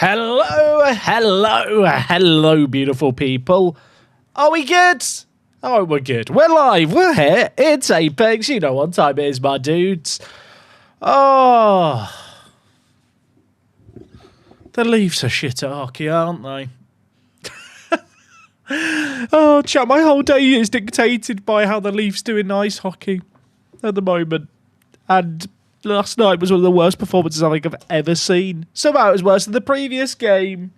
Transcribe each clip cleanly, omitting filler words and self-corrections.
Hello, beautiful people. Are we good? Oh, we're good. We're live. We're here. It's Apex. You know what time it is, my dudes. Oh. The Leafs are shit at hockey, aren't they? Oh, chat, my whole day is dictated by how the Leafs do in ice hockey at the moment. And last night was one of the worst performances I think I've ever seen. Somehow it was worse than the previous game.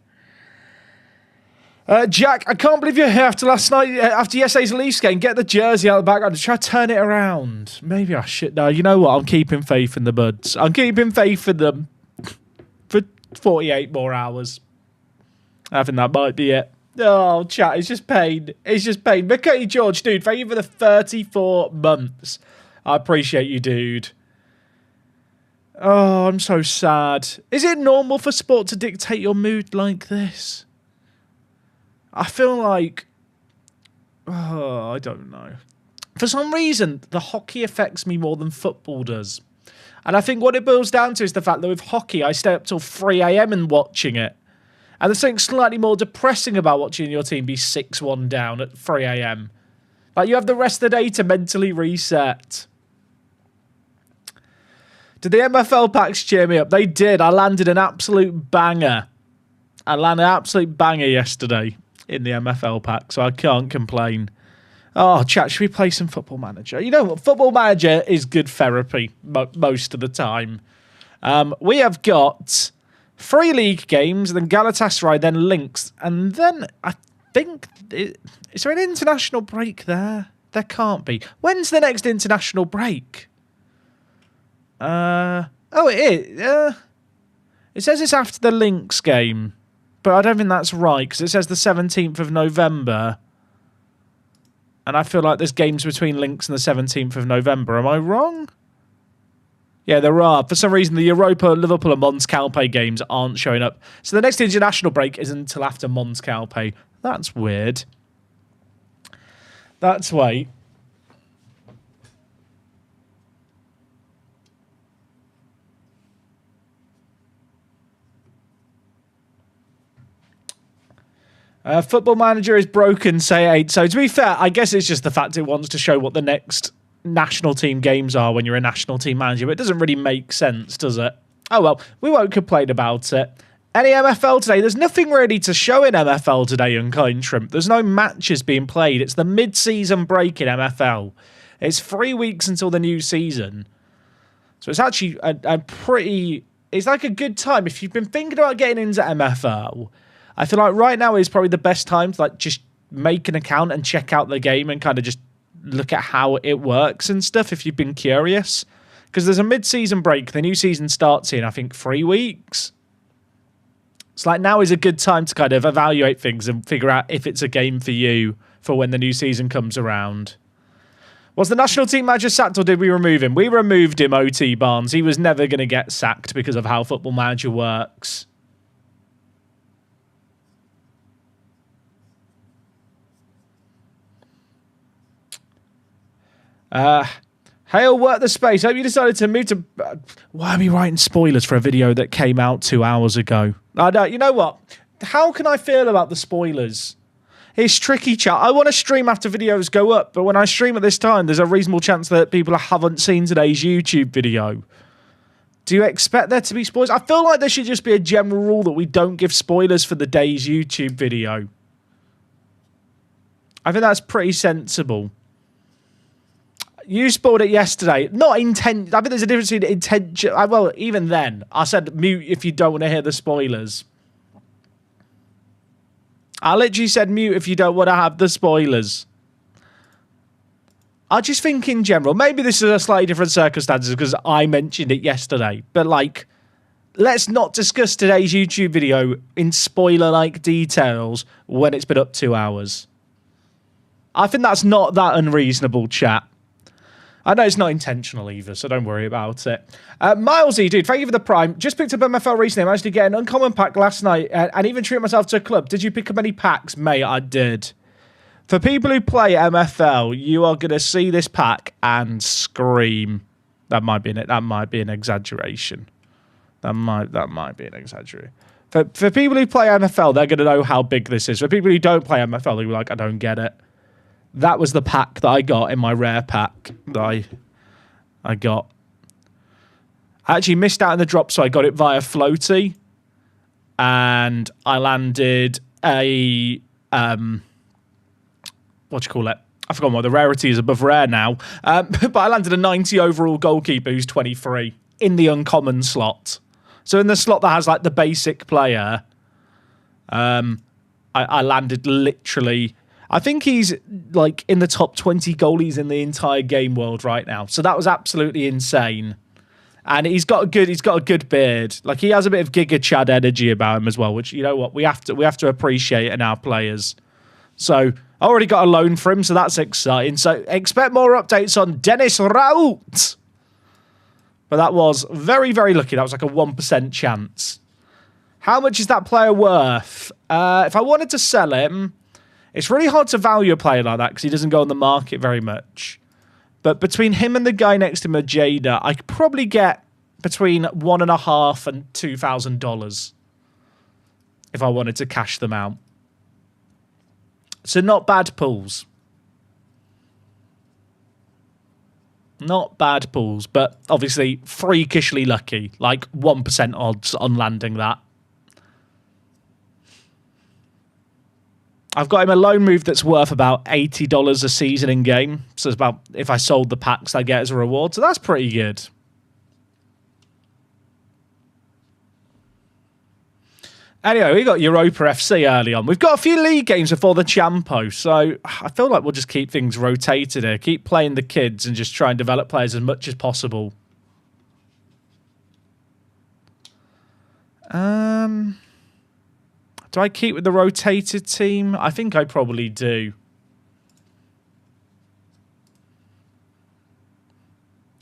Jack, I can't believe you're here after last night, after yesterday's Leafs game. Get the jersey out of the background and try to turn it around. Maybe I should. No, you know what? I'm keeping faith in the buds. I'm keeping faith in them for 48 more hours. I think that might be it. Oh, chat, it's just pain. It's just pain. McKay George, dude, thank you for the 34 months. I appreciate you, dude. Oh, I'm so sad. Is it normal for sport to dictate your mood like this? I feel like... Oh, I don't know. For some reason, the hockey affects me more than football does. And I think what it boils down to is the fact that with hockey, I stay up till 3 a.m. and watching it. And there's something slightly more depressing about watching your team be 6-1 down at 3 a.m. Like, you have the rest of the day to mentally reset. Did the MFL packs cheer me up? They did. I landed an absolute banger. I landed an absolute banger yesterday in the MFL pack, so I can't complain. Oh, chat, should we play some Football Manager? You know what? Football Manager is good therapy most of the time. We have got 3 league games, then Galatasaray, then Lynx, and then I think... Is there an international break there? There can't be. When's the next international break? Oh, it is. It says it's after the Lynx game, but I don't think that's right, because it says the 17th of November, and I feel like there's games between Lynx and the 17th of November. Am I wrong? Yeah, there are. For some reason, the Europa, Liverpool and Mons Calpe games aren't showing up. So the next international break isn't until after Mons Calpe. That's weird. That's wait. Football Manager is broken, say 8. So to be fair, I guess it's just the fact it wants to show what the next national team games are when you're a national team manager, but it doesn't really make sense, does it? Oh well, we won't complain about it. Any MFL today? There's nothing really to show in MFL today, Unkind Shrimp. There's no matches being played. It's the mid-season break in MFL. It's 3 weeks until the new season. So it's actually a pretty... It's like a good time. If you've been thinking about getting into MFL, I feel like right now is probably the best time to like just make an account and check out the game and kind of just look at how it works and stuff if you've been curious. Because there's a mid-season break. The new season starts in, I think, 3 weeks. It's like now is a good time to kind of evaluate things and figure out if it's a game for you for when the new season comes around. Was the national team manager sacked or did we remove him? We removed him, OT Barnes. He was never going to get sacked because of how Football Manager works. Hale, work the space. Hope you decided to move to... Why are we writing spoilers for a video that came out 2 hours ago? I know. You know what? How can I feel about the spoilers? It's tricky, chat. I want to stream after videos go up, but when I stream at this time, there's a reasonable chance that people haven't seen today's YouTube video. Do you expect there to be spoilers? I feel like there should just be a general rule that we don't give spoilers for the day's YouTube video. I think that's pretty sensible. You spoiled it yesterday. Not intent. I think there's a difference between intention. Well, even then, I said mute if you don't want to hear the spoilers. I literally said mute if you don't want to have the spoilers. I just think in general, maybe this is a slightly different circumstances because I mentioned it yesterday. But like, let's not discuss today's YouTube video in spoiler-like details when it's been up 2 hours. I think that's not that unreasonable, chat. I know it's not intentional either, so don't worry about it. Milesy, dude, thank you for the Prime. Just picked up MFL recently. I managed to get an uncommon pack last night and even treat myself to a club. Did you pick up any packs? Mate, I did. For people who play MFL, you are going to see this pack and scream. That might be an exaggeration. That might be an exaggeration. For people who play MFL, they're going to know how big this is. For people who don't play MFL, they're like, I don't get it. That was the pack that I got in my rare pack that I got. I actually missed out on the drop, so I got it via floaty. And I landed a... what do you call it? I forgot what the rarity is above rare now. But I landed a 90 overall goalkeeper who's 23 in the uncommon slot. So in the slot that has like the basic player, I landed literally... I think he's like in the top 20 goalies in the entire game world right now. So that was absolutely insane. And he's got a good beard. Like he has a bit of Giga Chad energy about him as well, which you know what we have to appreciate in our players. So I already got a loan for him, so that's exciting. So expect more updates on Dennis Raut. But that was very, very lucky. That was like a 1% chance. How much is that player worth? If I wanted to sell him, it's really hard to value a player like that because he doesn't go on the market very much. But between him and the guy next to him, Jada, I could probably get between $1,500 and $2,000 if I wanted to cash them out. So not bad pulls. Not bad pulls, but obviously freakishly lucky. Like 1% odds on landing that. I've got him a loan move that's worth about $80 a season in game. So it's about, if I sold the packs I get as a reward. So that's pretty good. Anyway, we got Europa FC early on. We've got a few league games before the Champo. So I feel like we'll just keep things rotated here. Keep playing the kids and just try and develop players as much as possible. Do I keep with the rotated team? I think I probably do.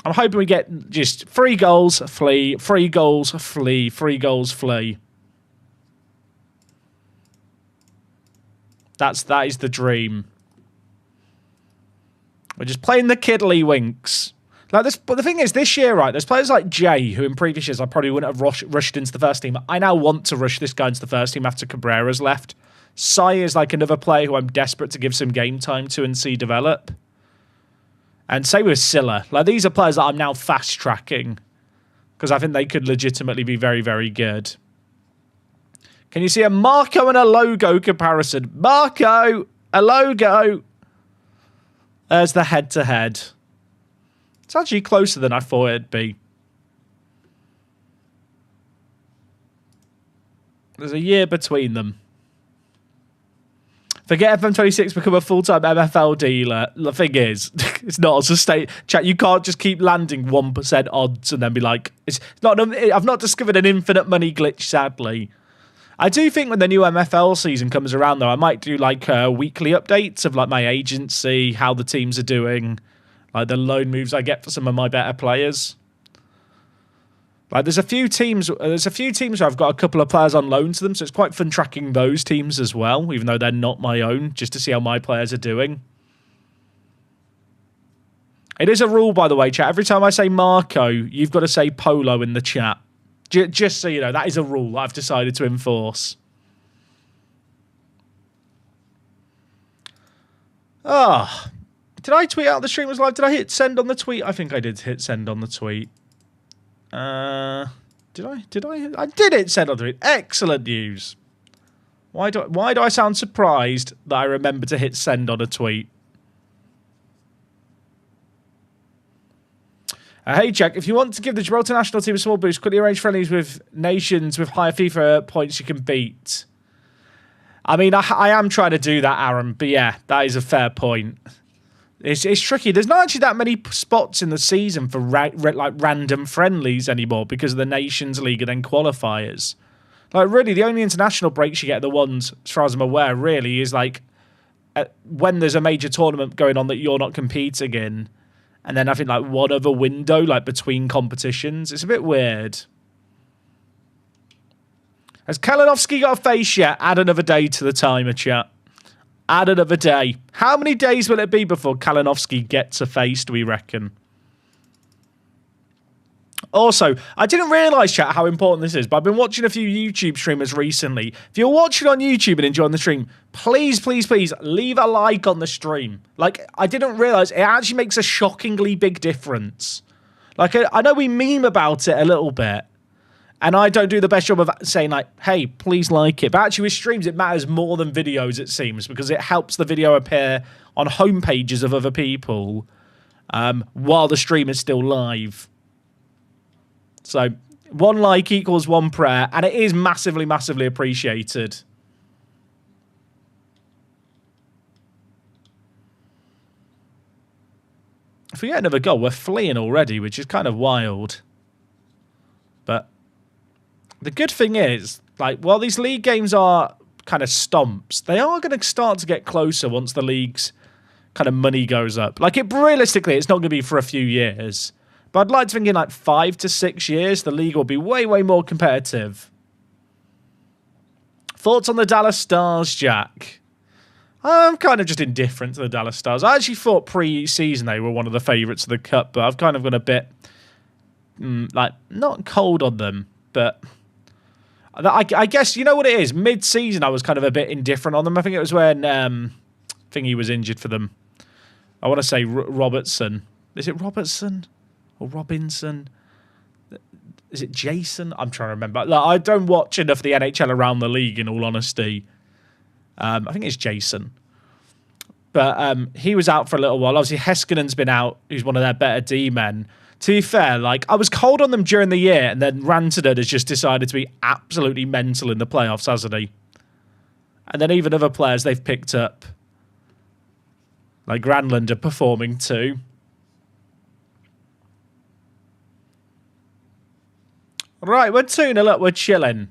I'm hoping we get just 3 goals, flee, 3 goals, flee, 3 goals, flee. That is the dream. We're just playing the kiddly winks. Like this, but the thing is, this year, right, there's players like Jay, who in previous years I probably wouldn't have rushed into the first team. I now want to rush this guy into the first team after Cabrera's left. Sai is like another player who I'm desperate to give some game time to and see develop. And same with Silla. Like, these are players that I'm now fast-tracking because I think they could legitimately be very, very good. Can you see a Marco and a logo comparison? Marco, a logo. There's the head-to-head. It's actually closer than I thought it'd be. There's a year between them. Forget FM26 become a full-time MFL dealer. The thing is, it's not a sustain. Chat, you can't just keep landing 1% odds and then be like, it's not. I've not discovered an infinite money glitch, sadly. I do think when the new MFL season comes around, though, I might do like weekly updates of like my agency, how the teams are doing. Like the loan moves I get for some of my better players. Like there's a few teams where I've got a couple of players on loan to them, so it's quite fun tracking those teams as well, even though they're not my own, just to see how my players are doing. It is a rule, by the way, chat. Every time I say Marco, you've got to say Polo in the chat. Just so you know, that is a rule I've decided to enforce. Ah. Did I tweet out the stream was live? Did I hit send on the tweet? I think I did hit send on the tweet. Did I? I did hit send on the tweet. Excellent news. Why do I sound surprised that I remember to hit send on a tweet? Hey, Jack, if you want to give the Gibraltar national team a small boost, quickly arrange friendlies with nations with higher FIFA points you can beat. I mean, I am trying to do that, Aaron, but yeah, that is a fair point. It's tricky. There's not actually that many spots in the season for like random friendlies anymore because of the Nations League and then qualifiers. Like, really, the only international breaks you get are the ones, as far as I'm aware, really, is like when there's a major tournament going on that you're not competing in, and then I think like one other window, like between competitions. It's a bit weird. Has Kalinowski got a face yet? Add another day to the timer, chat. Add another day. How many days will it be before Kalinowski gets a face, do we reckon? Also, I didn't realise, chat, how important this is, but I've been watching a few YouTube streamers recently. If you're watching on YouTube and enjoying the stream, please, please, please leave a like on the stream. Like, I didn't realise it actually makes a shockingly big difference. Like, I know we meme about it a little bit, and I don't do the best job of saying, like, hey, please like it. But actually, with streams, it matters more than videos, it seems, because it helps the video appear on homepages of other people while the stream is still live. So, 1 like equals 1 prayer, and it is massively, massively appreciated. If we get another goal, we're fleeing already, which is kind of wild. But the good thing is, like, while these league games are kind of stomps, they are going to start to get closer once the league's kind of money goes up. Like, realistically, it's not going to be for a few years. But I'd like to think in like 5 to 6 years, the league will be way, way more competitive. Thoughts on the Dallas Stars, Jack? I'm kind of just indifferent to the Dallas Stars. I actually thought pre-season they were one of the favourites of the Cup, but I've kind of gone a bit, like, not cold on them, but I guess, you know what it is? Mid-season, I was kind of a bit indifferent on them. I think it was when Thingy was injured for them. I want to say Robertson. Is it Robertson? Or Robinson? Is it Jason? I'm trying to remember. Like, I don't watch enough of the NHL around the league, in all honesty. I think it's Jason. But he was out for a little while. Obviously, Heskinen's been out, who's one of their better D-men. To be fair, like, I was cold on them during the year, and then Rantanen has just decided to be absolutely mental in the playoffs, hasn't he? And then even other players they've picked up, like Granlund, are performing too. Right, we're 2-0 up, we're chilling.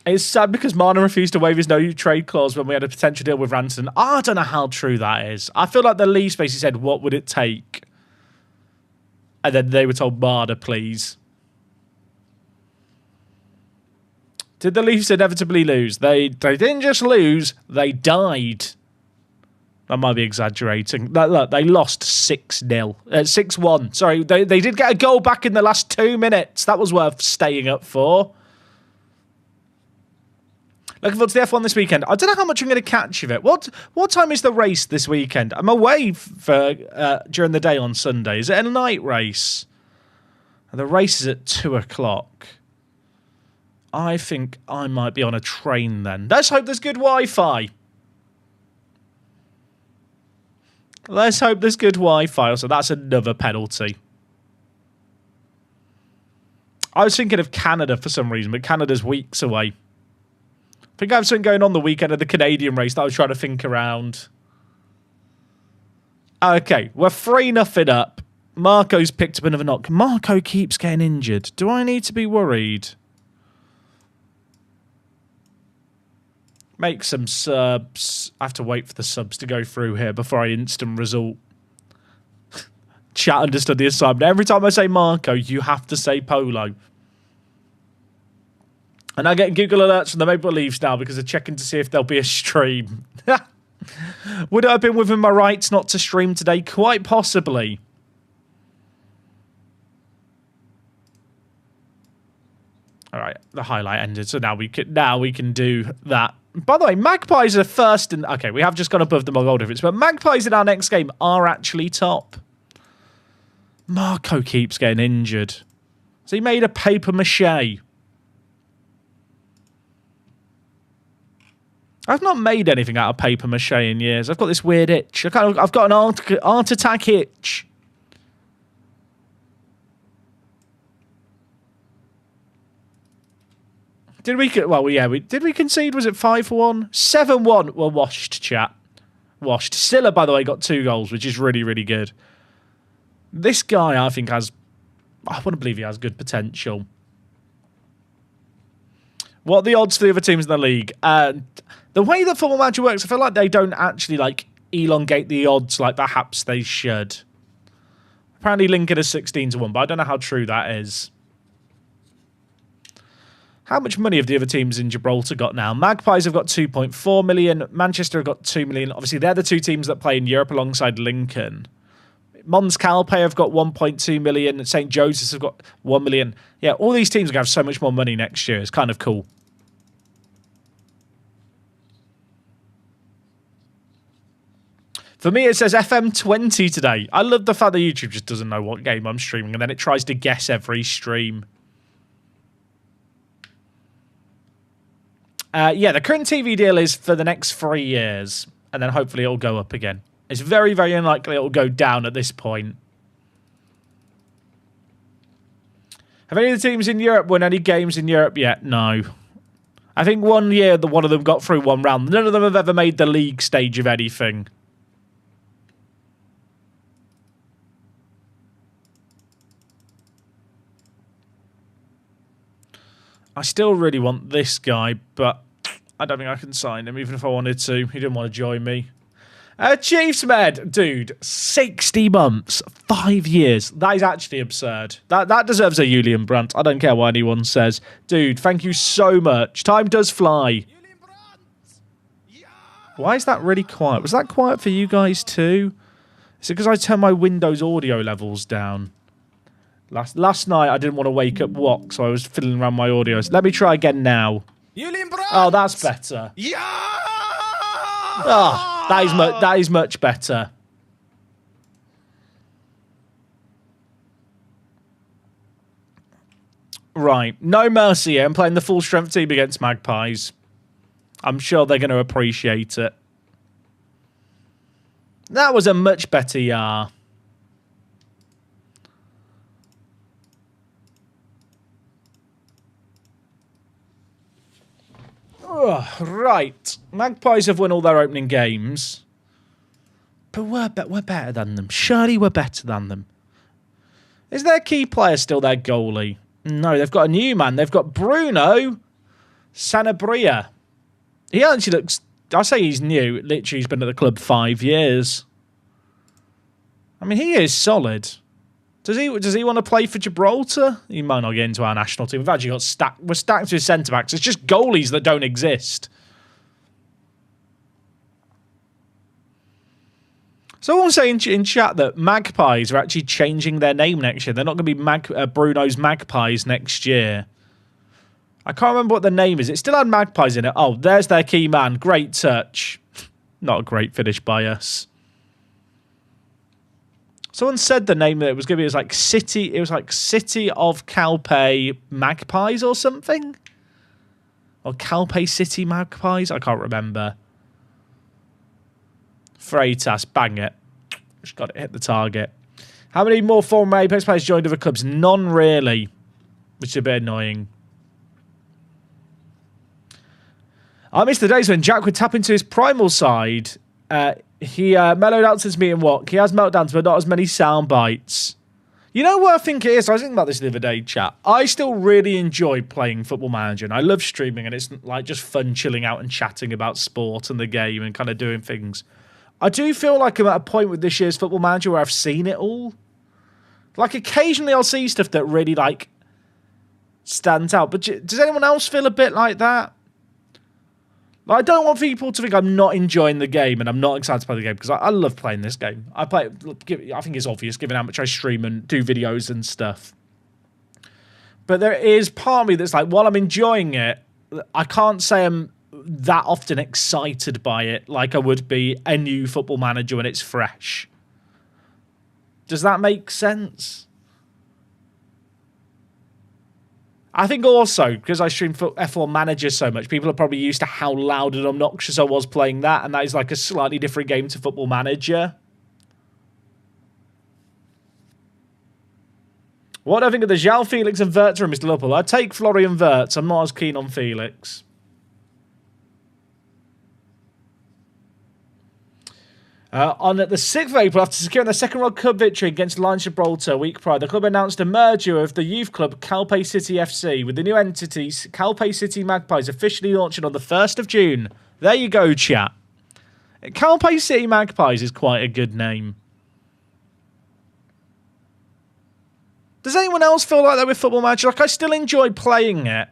It's sad because Marner refused to waive his no-trade clause when we had a potential deal with Rantanen. I don't know how true that is. I feel like the Leafs basically said, what would it take? And then they were told, Marner, please. Did the Leafs inevitably lose? They didn't just lose, they died. I might be exaggerating. Look, they lost 6-0. 6-1. Sorry, they did get a goal back in the last 2 minutes. That was worth staying up for. Looking forward to the F1 this weekend. I don't know how much I'm going to catch of it. What time is the race this weekend? I'm away for during the day on Sunday. Is it a night race? And the race is at 2 o'clock. I think I might be on a train then. Let's hope there's good Wi-Fi. Let's hope there's good Wi-Fi. So that's another penalty. I was thinking of Canada for some reason, but Canada's weeks away. I think I have something going on the weekend of the Canadian race that I was trying to think around. Okay, we're 3-0 up. Marco's picked up another knock. Marco keeps getting injured. Do I need to be worried? Make some subs. I have to wait for the subs to go through here before I instant result. Chat understood the assignment. Every time I say Marco, you have to say Polo. And I get Google alerts from the Maple Leafs now because they're checking to see if there'll be a stream. Would it have been within my rights not to stream today? Quite possibly. All right, the highlight ended, so now we can do that. By the way, Magpies are first in... Okay, we have just gone above the goal difference, but Magpies in our next game are actually top. Marco keeps getting injured. So he made a papier-mâché. I've not made anything out of papier-mâché in years. I've got this weird itch. I've got an art attack itch. Did we... Well, yeah, did we concede? Was it 5-1? 7-1. Well, washed, chat. Washed. Silla, by the way, got 2 goals, which is really, really good. This guy, I think, has... I want to believe he has good potential. What are the odds for the other teams in the league? The way that Football Manager works, I feel like they don't actually, like, elongate the odds like perhaps they should. Apparently Lincoln is 16-1, but I don't know how true that is. How much money have the other teams in Gibraltar got now? Magpies have got 2.4 million. Manchester have got 2 million. Obviously, they're the two teams that play in Europe alongside Lincoln. Mons Calpe have got 1.2 million. St. Joseph's have got 1 million. Yeah, all these teams are going to have so much more money next year. It's kind of cool. For me, it says FM20 today. I love the fact that YouTube just doesn't know what game I'm streaming, and then it tries to guess every stream. Yeah, the current TV deal is for the next 3 years, and then hopefully it'll go up again. It's very, very unlikely it'll go down at this point. Have any of the teams in Europe won any games in Europe yet? No. I think 1 year that one of them got through one round. None of them have ever made the league stage of anything. I still really want this guy, but I don't think I can sign him, even if I wanted to. He didn't want to join me. Chiefs Med, dude, 60 months, 5 years. That is actually absurd. That deserves a Julian Brandt. I don't care what anyone says. Dude, thank you so much. Time does fly. Why is that really quiet? Was that quiet for you guys too? Is it because I turned my Windows audio levels down? Last night, I didn't want to wake up Wok, so I was fiddling around my audio. So let me try again now. Oh, that's better. Yeah! Oh, that is much better. Right. No mercy here. I'm playing the full strength team against Magpies. I'm sure they're going to appreciate it. That was a much better yar. Oh, right. Magpies have won all their opening games. But we're better than them. Surely we're better than them. Is their key player still their goalie? No, they've got a new man. They've got Bruno Sanabria. He actually looks... I say he's new. Literally, he's been at the club 5 years. I mean, he is solid. Does he want to play for Gibraltar? He might not get into our national team. We've actually got stacked. We're stacked with centre-backs. It's just goalies that don't exist. Someone saying in chat that Magpies are actually changing their name next year. They're not going to be Bruno's Magpies next year. I can't remember what the name is. It still had Magpies in it. Oh, there's their key man. Great touch. Not a great finish by us. Someone said the name that it was going to be like City. It was like City of Calpe Magpies or something, or Calpe City Magpies. I can't remember. Freitas, bang it. Just got to hit the target. How many more former Apex players joined other clubs? None really, which is a bit annoying. I miss the days when Jack would tap into his primal side. He mellowed out since meeting Wok. He has meltdowns, but not as many sound bites. You know what I think it is? I was thinking about this the other day, chat. I still really enjoy playing Football Manager, and I love streaming, and it's like just fun chilling out and chatting about sport and the game and kind of doing things. I do feel like I'm at a point with this year's Football Manager where I've seen it all. Like, occasionally I'll see stuff that really, like, stands out. But does anyone else feel a bit like that? Like, I don't want people to think I'm not enjoying the game and I'm not excited to play the game, because I love playing this game. I think it's obvious given how much I stream and do videos and stuff. But there is part of me that's like, while I'm enjoying it, I can't say I'm that often excited by it like I would be a new Football Manager when it's fresh. Does that make sense? I think also, because I stream F1 Manager so much, people are probably used to how loud and obnoxious I was playing that, and that is like a slightly different game to Football Manager. What do I think of the João Felix and Wirtz from Mr. Liverpool? I'd take Florian Wirtz. I'm not as keen on Felix. On the 6th of April, after securing their second World Cup victory against Lions Gibraltar a week prior, the club announced a merger of the youth club Calpe City FC with the new entities Calpe City Magpies officially launching on the 1st of June. There you go, chat. Calpe City Magpies is quite a good name. Does anyone else feel like that with Football Manager? Like, I still enjoy playing it.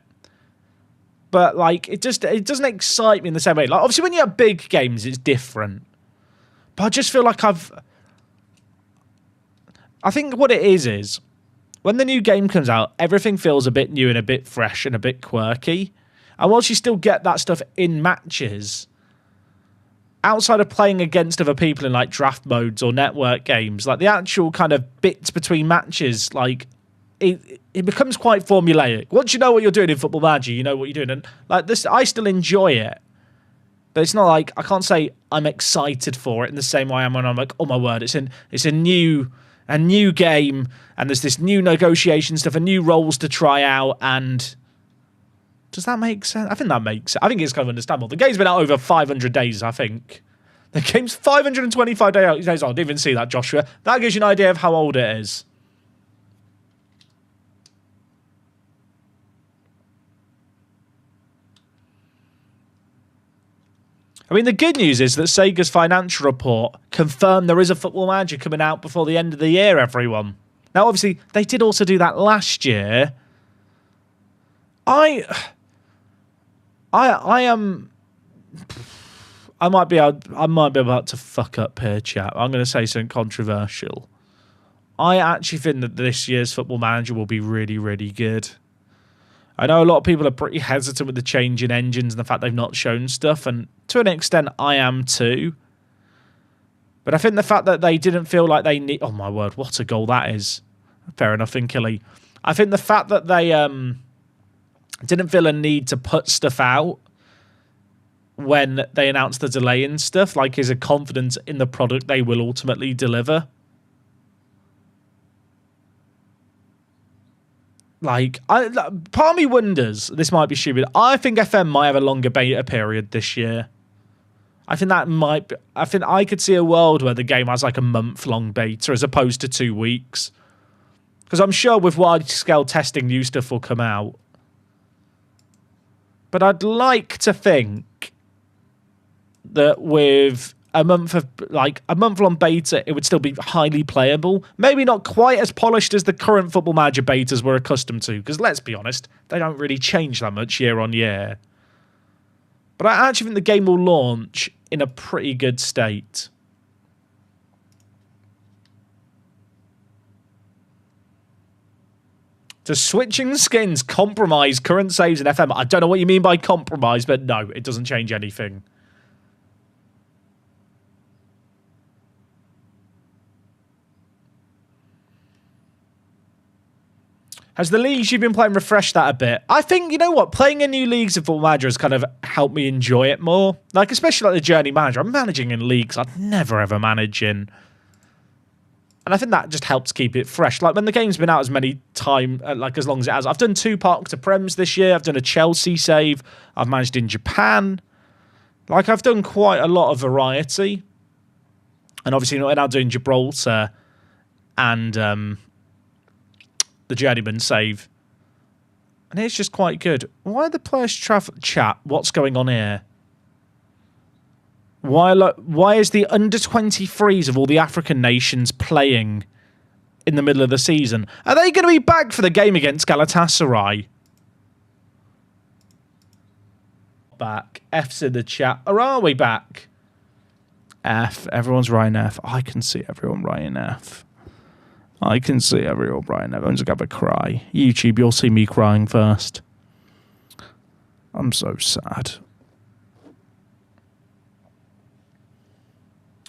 But like, it doesn't excite me in the same way. Like, obviously, when you have big games, it's different. But I just feel like I think what it is when the new game comes out, everything feels a bit new and a bit fresh and a bit quirky. And whilst you still get that stuff in matches, outside of playing against other people in like draft modes or network games, like the actual kind of bits between matches, like it becomes quite formulaic. Once you know what you're doing in Football Manager, you know what you're doing. And like this, I still enjoy it. But it's not like, I can't say I'm excited for it in the same way I am when I'm like, oh my word, it's a new game, and there's this new negotiation stuff and new roles to try out. And does that make sense? I think that makes sense. I think it's kind of understandable. The game's been out over 500 days, I think. The game's 525 days old. I didn't even see that, Joshua. That gives you an idea of how old it is. I mean, the good news is that Sega's financial report confirmed there is a Football Manager coming out before the end of the year, everyone. Now, obviously, they did also do that last year. I might be about to fuck up here, chat. I'm going to say something controversial. I actually think that this year's Football Manager will be really, really good. I know a lot of people are pretty hesitant with the change in engines and the fact they've not shown stuff, and to an extent, I am too. But I think the fact that they didn't feel like they need... Oh, my word, what a goal that is. Fair enough, Inkily. I think the fact that they didn't feel a need to put stuff out when they announced the delay and stuff, like, is a confidence in the product they will ultimately deliver. Like, part of me wonders, this might be stupid, I think FM might have a longer beta period this year. I think I could see a world where the game has like a month-long beta as opposed to 2 weeks. Because I'm sure with wide-scale testing, new stuff will come out. But I'd like to think that with a month-long beta, it would still be highly playable. Maybe not quite as polished as the current Football Manager betas we're accustomed to, because let's be honest, they don't really change that much year on year. But I actually think the game will launch in a pretty good state. Does switching skins compromise current saves in FM? I don't know what you mean by compromise, but no, it doesn't change anything. Has the leagues you've been playing refreshed that a bit? I think, you know what, playing in new leagues of Football Manager has kind of helped me enjoy it more. Like, especially like the Journey Manager. I'm managing in leagues I'd never ever manage in. And I think that just helps keep it fresh. Like, when the game's been out as long as it has. I've done 2 Park to Prems this year. I've done a Chelsea save. I've managed in Japan. Like, I've done quite a lot of variety. And obviously, we're now doing Gibraltar and the Journeyman save. And it's just quite good. Why are the players chat? What's going on here? Why is the under-23s of all the African nations playing in the middle of the season? Are they going to be back for the game against Galatasaray? Back. F's in the chat. Or are we back? F. Everyone's writing F. I can see everyone writing F. I can see everyone writing F. I'm just going to have a cry. YouTube, you'll see me crying first. I'm so sad.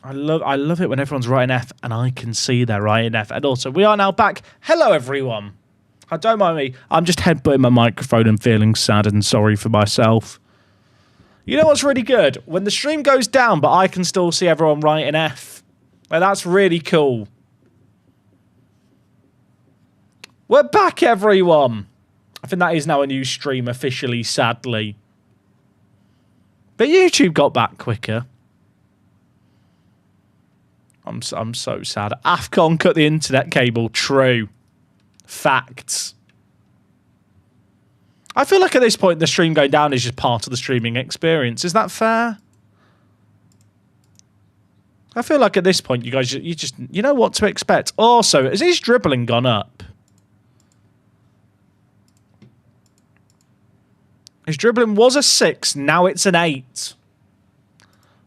I love it when everyone's writing F and I can see they're writing F. And also, we are now back. Hello, everyone. Don't mind me. I'm just headbutting my microphone and feeling sad and sorry for myself. You know what's really good? When the stream goes down, but I can still see everyone writing F. Well, that's really cool. We're back, everyone. I think that is now a new stream officially, sadly. But YouTube got back quicker. I'm so sad. AFCON cut the internet cable. True. Facts. I feel like at this point the stream going down is just part of the streaming experience. Is that fair? I feel like at this point you guys, you know what to expect. Also, has his dribbling gone up? His dribbling was a 6. Now it's an 8.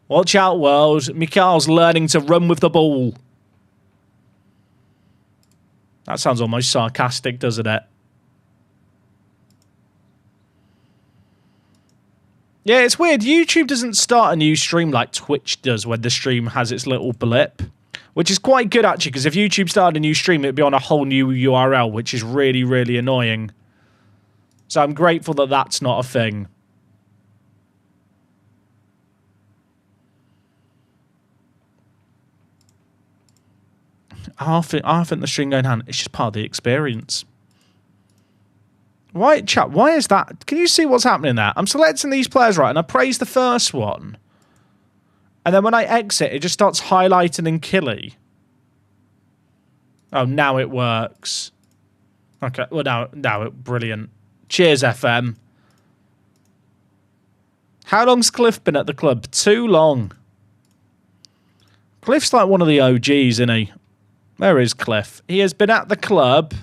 Watch out, world. Mikhail's learning to run with the ball. That sounds almost sarcastic, doesn't it? Yeah, it's weird. YouTube doesn't start a new stream like Twitch does when the stream has its little blip. Which is quite good, actually, because if YouTube started a new stream, it'd be on a whole new URL, which is really, really annoying. So I'm grateful that that's not a thing. I think the string going hand, it's just part of the experience. Why, chat, why is that? Can you see what's happening there? I'm selecting these players right, and I praise the first one. And then when I exit, it just starts highlighting and killy. Oh, now it works. Okay, well, now brilliant. Cheers, FM. How long's Cliff been at the club? Too long. Cliff's like one of the OGs, isn't he? Where is Cliff? He has been at the club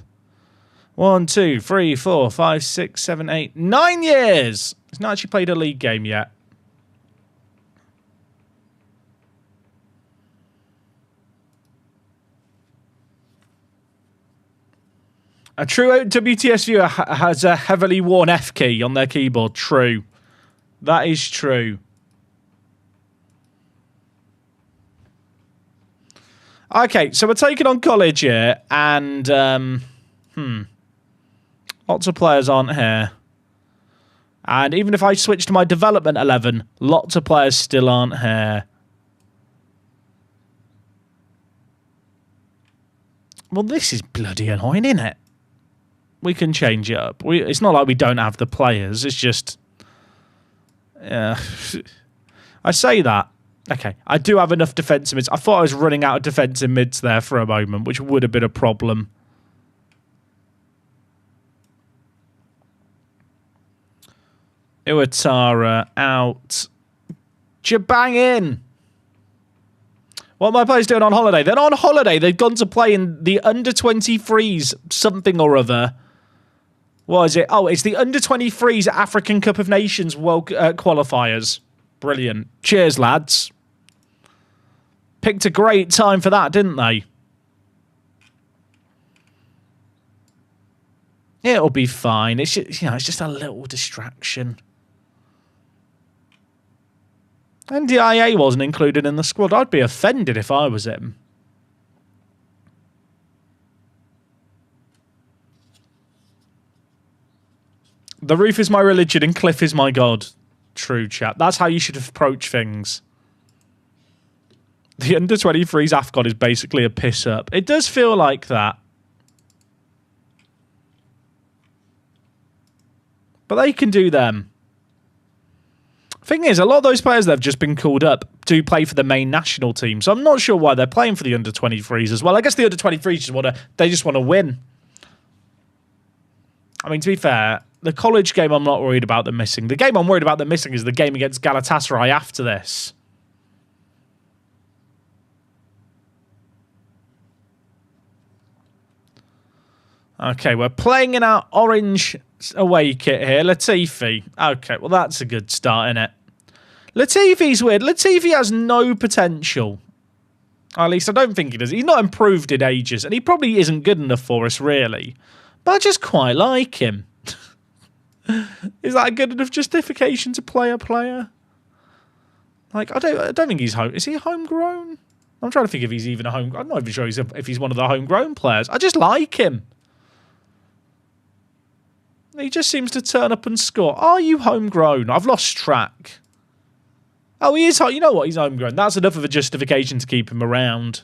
1, 2, 3, 4, 5, 6, 7, 8, 9 years. He's not actually played a league game yet. A true WTS viewer has a heavily worn F key on their keyboard. True. That is true. Okay, so we're taking on college here, and lots of players aren't here. And even if I switch to my development 11, lots of players still aren't here. Well, this is bloody annoying, isn't it? We can change it up. It's not like we don't have the players. It's just... Yeah. I say that. Okay, I do have enough defensive mids. I thought I was running out of defensive mids there for a moment, which would have been a problem. Iwatara out. Jabang in. What are my players doing on holiday? They're on holiday. They've gone to play in the under-23s something or other. What is it? Oh, it's the under-23s African Cup of Nations World qualifiers. Brilliant. Cheers, lads. Picked a great time for that, didn't they? It'll be fine. It's just, it's just a little distraction. NDIA wasn't included in the squad. I'd be offended if I was him. The roof is my religion and Cliff is my god. True, chat. That's how you should approach things. The under-23s AFCON is basically a piss-up. It does feel like that. But they can do them. Thing is, a lot of those players that have just been called up do play for the main national team. So I'm not sure why they're playing for the under-23s as well. I guess the under-23s just want to win. I mean, to be fair, the college game I'm not worried about them missing. The game I'm worried about them missing is the game against Galatasaray after this. Okay, we're playing in our orange away kit here. Latifi. Okay, well, that's a good start, isn't it? Latifi's weird. Latifi has no potential. At least I don't think he does. He's not improved in ages, and he probably isn't good enough for us, really. But I just quite like him. Is that a good enough justification to play a player? Like, I don't think he's home. Is he homegrown? I'm trying to think if he's even a home. I'm not even sure if he's one of the homegrown players. I just like him. He just seems to turn up and score. Are you homegrown? I've lost track. Oh, he is. You know what? He's homegrown. That's enough of a justification to keep him around.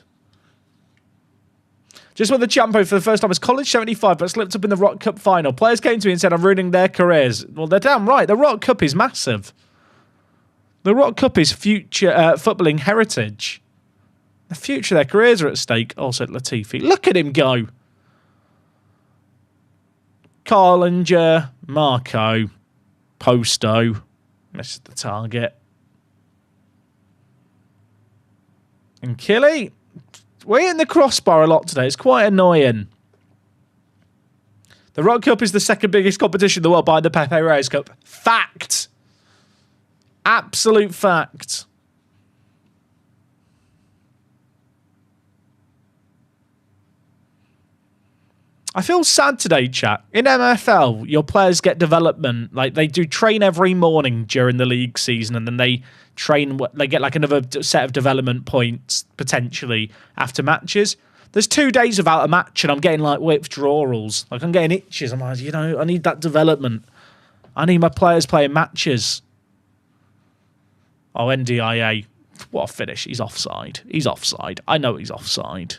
Just won the Champo for the first time as college 75, but slipped up in the Rock Cup final. Players came to me and said I'm ruining their careers. Well, they're damn right. The Rock Cup is massive. The Rock Cup is future footballing heritage. The future of their careers are at stake. Also, Latifi. Look at him go. Carlinger, Marco, Posto. Missed the target. And Killy. We're hitting the crossbar a lot today. It's quite annoying. The Rock Cup is the second biggest competition in the world behind the Pepe Reyes Cup. Fact. Absolute fact. I feel sad today, chat. In MFL, your players get development. Like, they do train every morning during the league season, and then they get like another set of development points, potentially, after matches. There's 2 days without a match, and I'm getting, like, withdrawals. Like, I'm getting itches. I'm like, I need that development. I need my players playing matches. Oh, NDIA. What a finish. He's offside. He's offside. I know he's offside.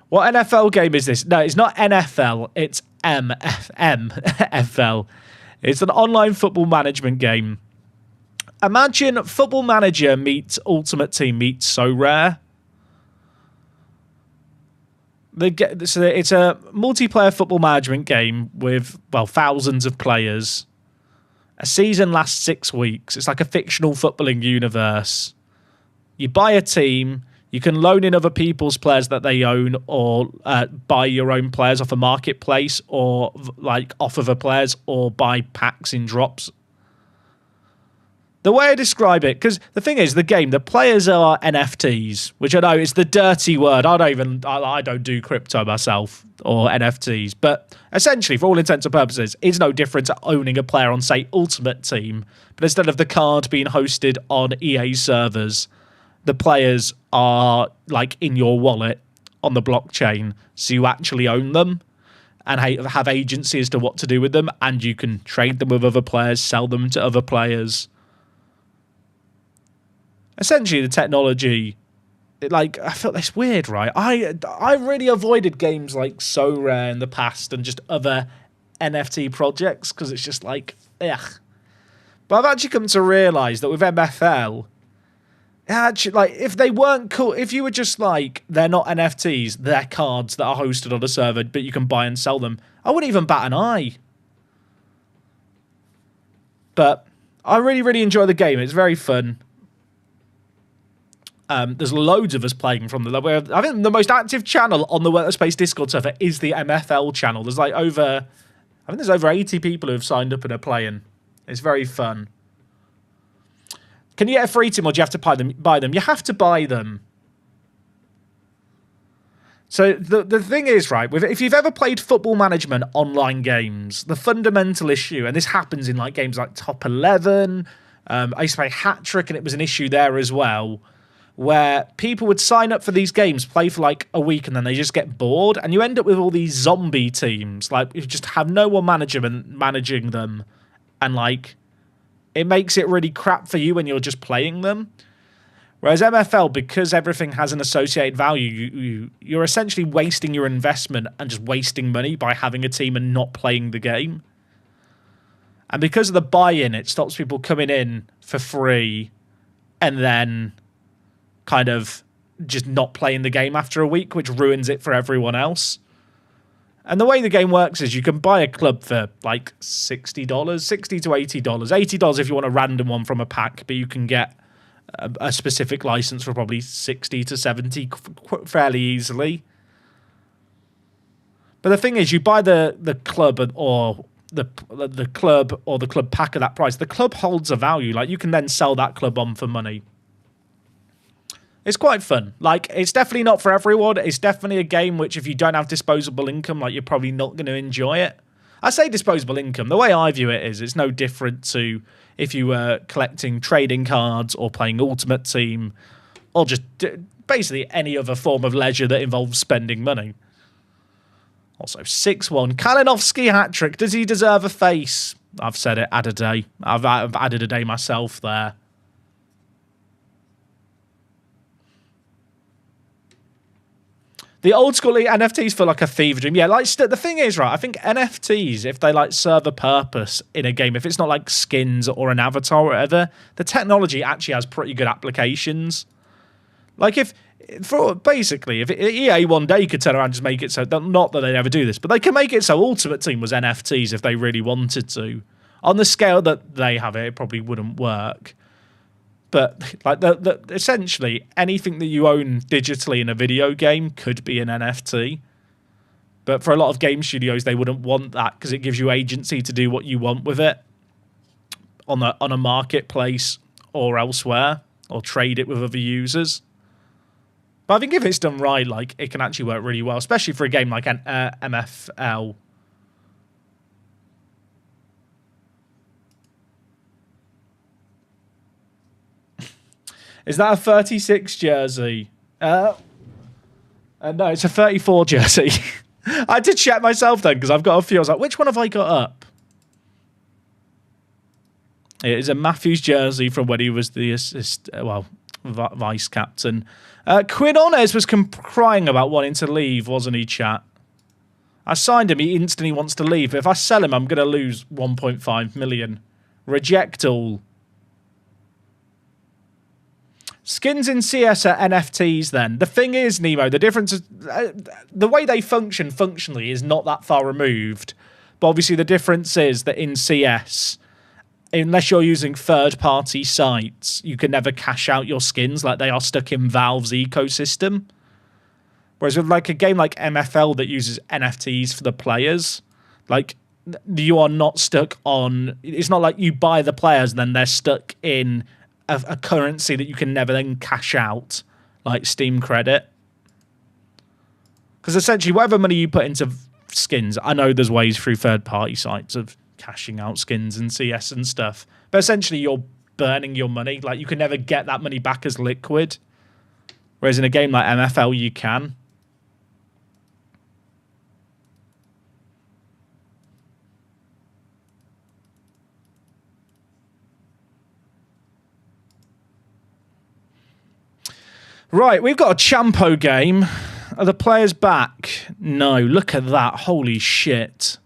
What NFL game is this? No, it's not NFL. It's MFL. It's an online football management game. Imagine Football Manager meets Ultimate Team meets So Rare. So it's a multiplayer football management game with, well, thousands of players. A season lasts 6 weeks. It's like a fictional footballing universe. You buy a team. You can loan in other people's players that they own, or buy your own players off a marketplace, or like off other players, or buy packs in drops. The way I describe it, because the thing is, the game, the players are NFTs, which I know is the dirty word. I don't do crypto myself or NFTs, but essentially, for all intents and purposes, it's no different to owning a player on, say, Ultimate Team, but instead of the card being hosted on EA servers, the players are like in your wallet on the blockchain, so you actually own them and have agency as to what to do with them, and you can trade them with other players, sell them to other players. Essentially, the technology, I feel it's weird, right? I really avoided games like So Rare in the past and just other NFT projects because it's just like, ugh. But I've actually come to realise that with MFL, actually, like, if they weren't cool, if you were just like, they're not NFTs, they're cards that are hosted on a server, but you can buy and sell them, I wouldn't even bat an eye. But I really, really enjoy the game. It's very fun. There's loads of us playing from the... I think the most active channel on the Workspace Discord server is the MFL channel. There's like over... I think there's over 80 people who have signed up and are playing. It's very fun. Can you get a free team, or do you have to buy them? You have to buy them. So the thing is, right, if you've ever played football management online games, the fundamental issue, and this happens in like games like Top 11, I used to play Hat Trick, and it was an issue there as well, where people would sign up for these games, play for like a week, and then they just get bored, and you end up with all these zombie teams. Like, you just have no one managing them, and like, it makes it really crap for you when you're just playing them. Whereas MFL, because everything has an associated value, you're essentially wasting your investment and just wasting money by having a team and not playing the game. And because of the buy-in, it stops people coming in for free and then kind of just not playing the game after a week, which ruins it for everyone else. And the way the game works is you can buy a club for like $60, $60 to $80. $80 if you want a random one from a pack, but you can get a specific license for probably 60 to 70 fairly easily. But the thing is, you buy the club or the club or the club pack at that price. The club holds a value. Like, you can then sell that club on for money. It's quite fun. Like, it's definitely not for everyone. It's definitely a game which, if you don't have disposable income, like, you're probably not going to enjoy it. I say disposable income. The way I view it is, it's no different to if you were collecting trading cards or playing Ultimate Team or just basically any other form of leisure that involves spending money. Also, 6-1. Kalinowski hat-trick. Does he deserve a face? I've said it. Add a day. I've added a day myself there. The old school NFTs feel like a fever dream. Yeah, like, the thing is, right, I think NFTs, if they like serve a purpose in a game, if it's not like skins or an avatar or whatever, the technology actually has pretty good applications. Like, if EA one day could turn around and just make it so, not that they never do this, but they can make it so Ultimate Team was NFTs if they really wanted to. On the scale that they have it, it probably wouldn't work. But like essentially anything that you own digitally in a video game could be an NFT. But for a lot of game studios, they wouldn't want that because it gives you agency to do what you want with it on a marketplace or elsewhere, or trade it with other users. But I think if it's done right, like, it can actually work really well, especially for a game like MFL. Is that a 36 jersey? No, it's a 34 jersey. I had to check myself then because I've got a few. I was like, which one have I got up? It is a Matthews jersey from when he was the vice captain. Quinones was crying about wanting to leave, wasn't he, chat? I signed him. He instantly wants to leave. But if I sell him, I'm going to lose 1.5 million. Reject all. Skins in CS are NFTs then. The thing is, Nemo, the difference is the way they function functionally is not that far removed. But obviously the difference is that in CS, unless you're using third-party sites, you can never cash out your skins. Like, they are stuck in Valve's ecosystem. Whereas with like a game like MFL that uses NFTs for the players, like, you are not stuck on... It's not like you buy the players and then they're stuck in a currency that you can never then cash out, like Steam credit. Because essentially, whatever money you put into skins, I know there's ways through third-party sites of cashing out skins and CS and stuff, but essentially you're burning your money. Like, you can never get that money back as liquid. Whereas in a game like MFL, you can. Right, we've got a Champo game. Are the players back? No, look at that. Holy shit.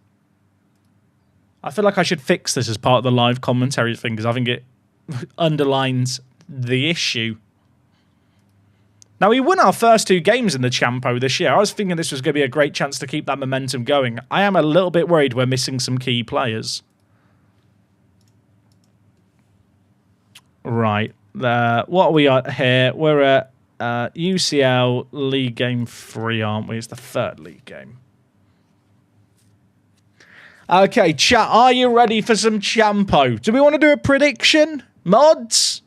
I feel like I should fix this as part of the live commentary thing because I think it underlines the issue. Now, we won our first 2 games in the Champo this year. I was thinking this was going to be a great chance to keep that momentum going. I am a little bit worried we're missing some key players. Right. What are we at here? We're at UCL League Game 3, aren't we? It's the 3rd league game. Okay, chat, are you ready for some Champo? Do we want to do a prediction? Mods?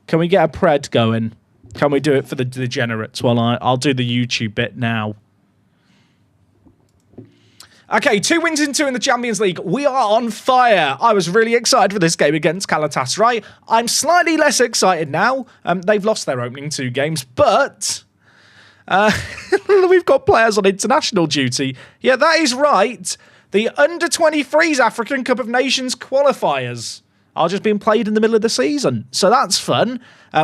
Can we get a pred going? Can we do it for the degenerates? Well, I'll do the YouTube bit now. Okay, 2 wins in 2 in the Champions League. We are on fire. I was really excited for this game against Galatasaray. I'm slightly less excited now. They've lost their opening 2 games, but we've got players on international duty. Yeah, that is right. The Under-23s African Cup of Nations qualifiers are just being played in the middle of the season, so that's fun.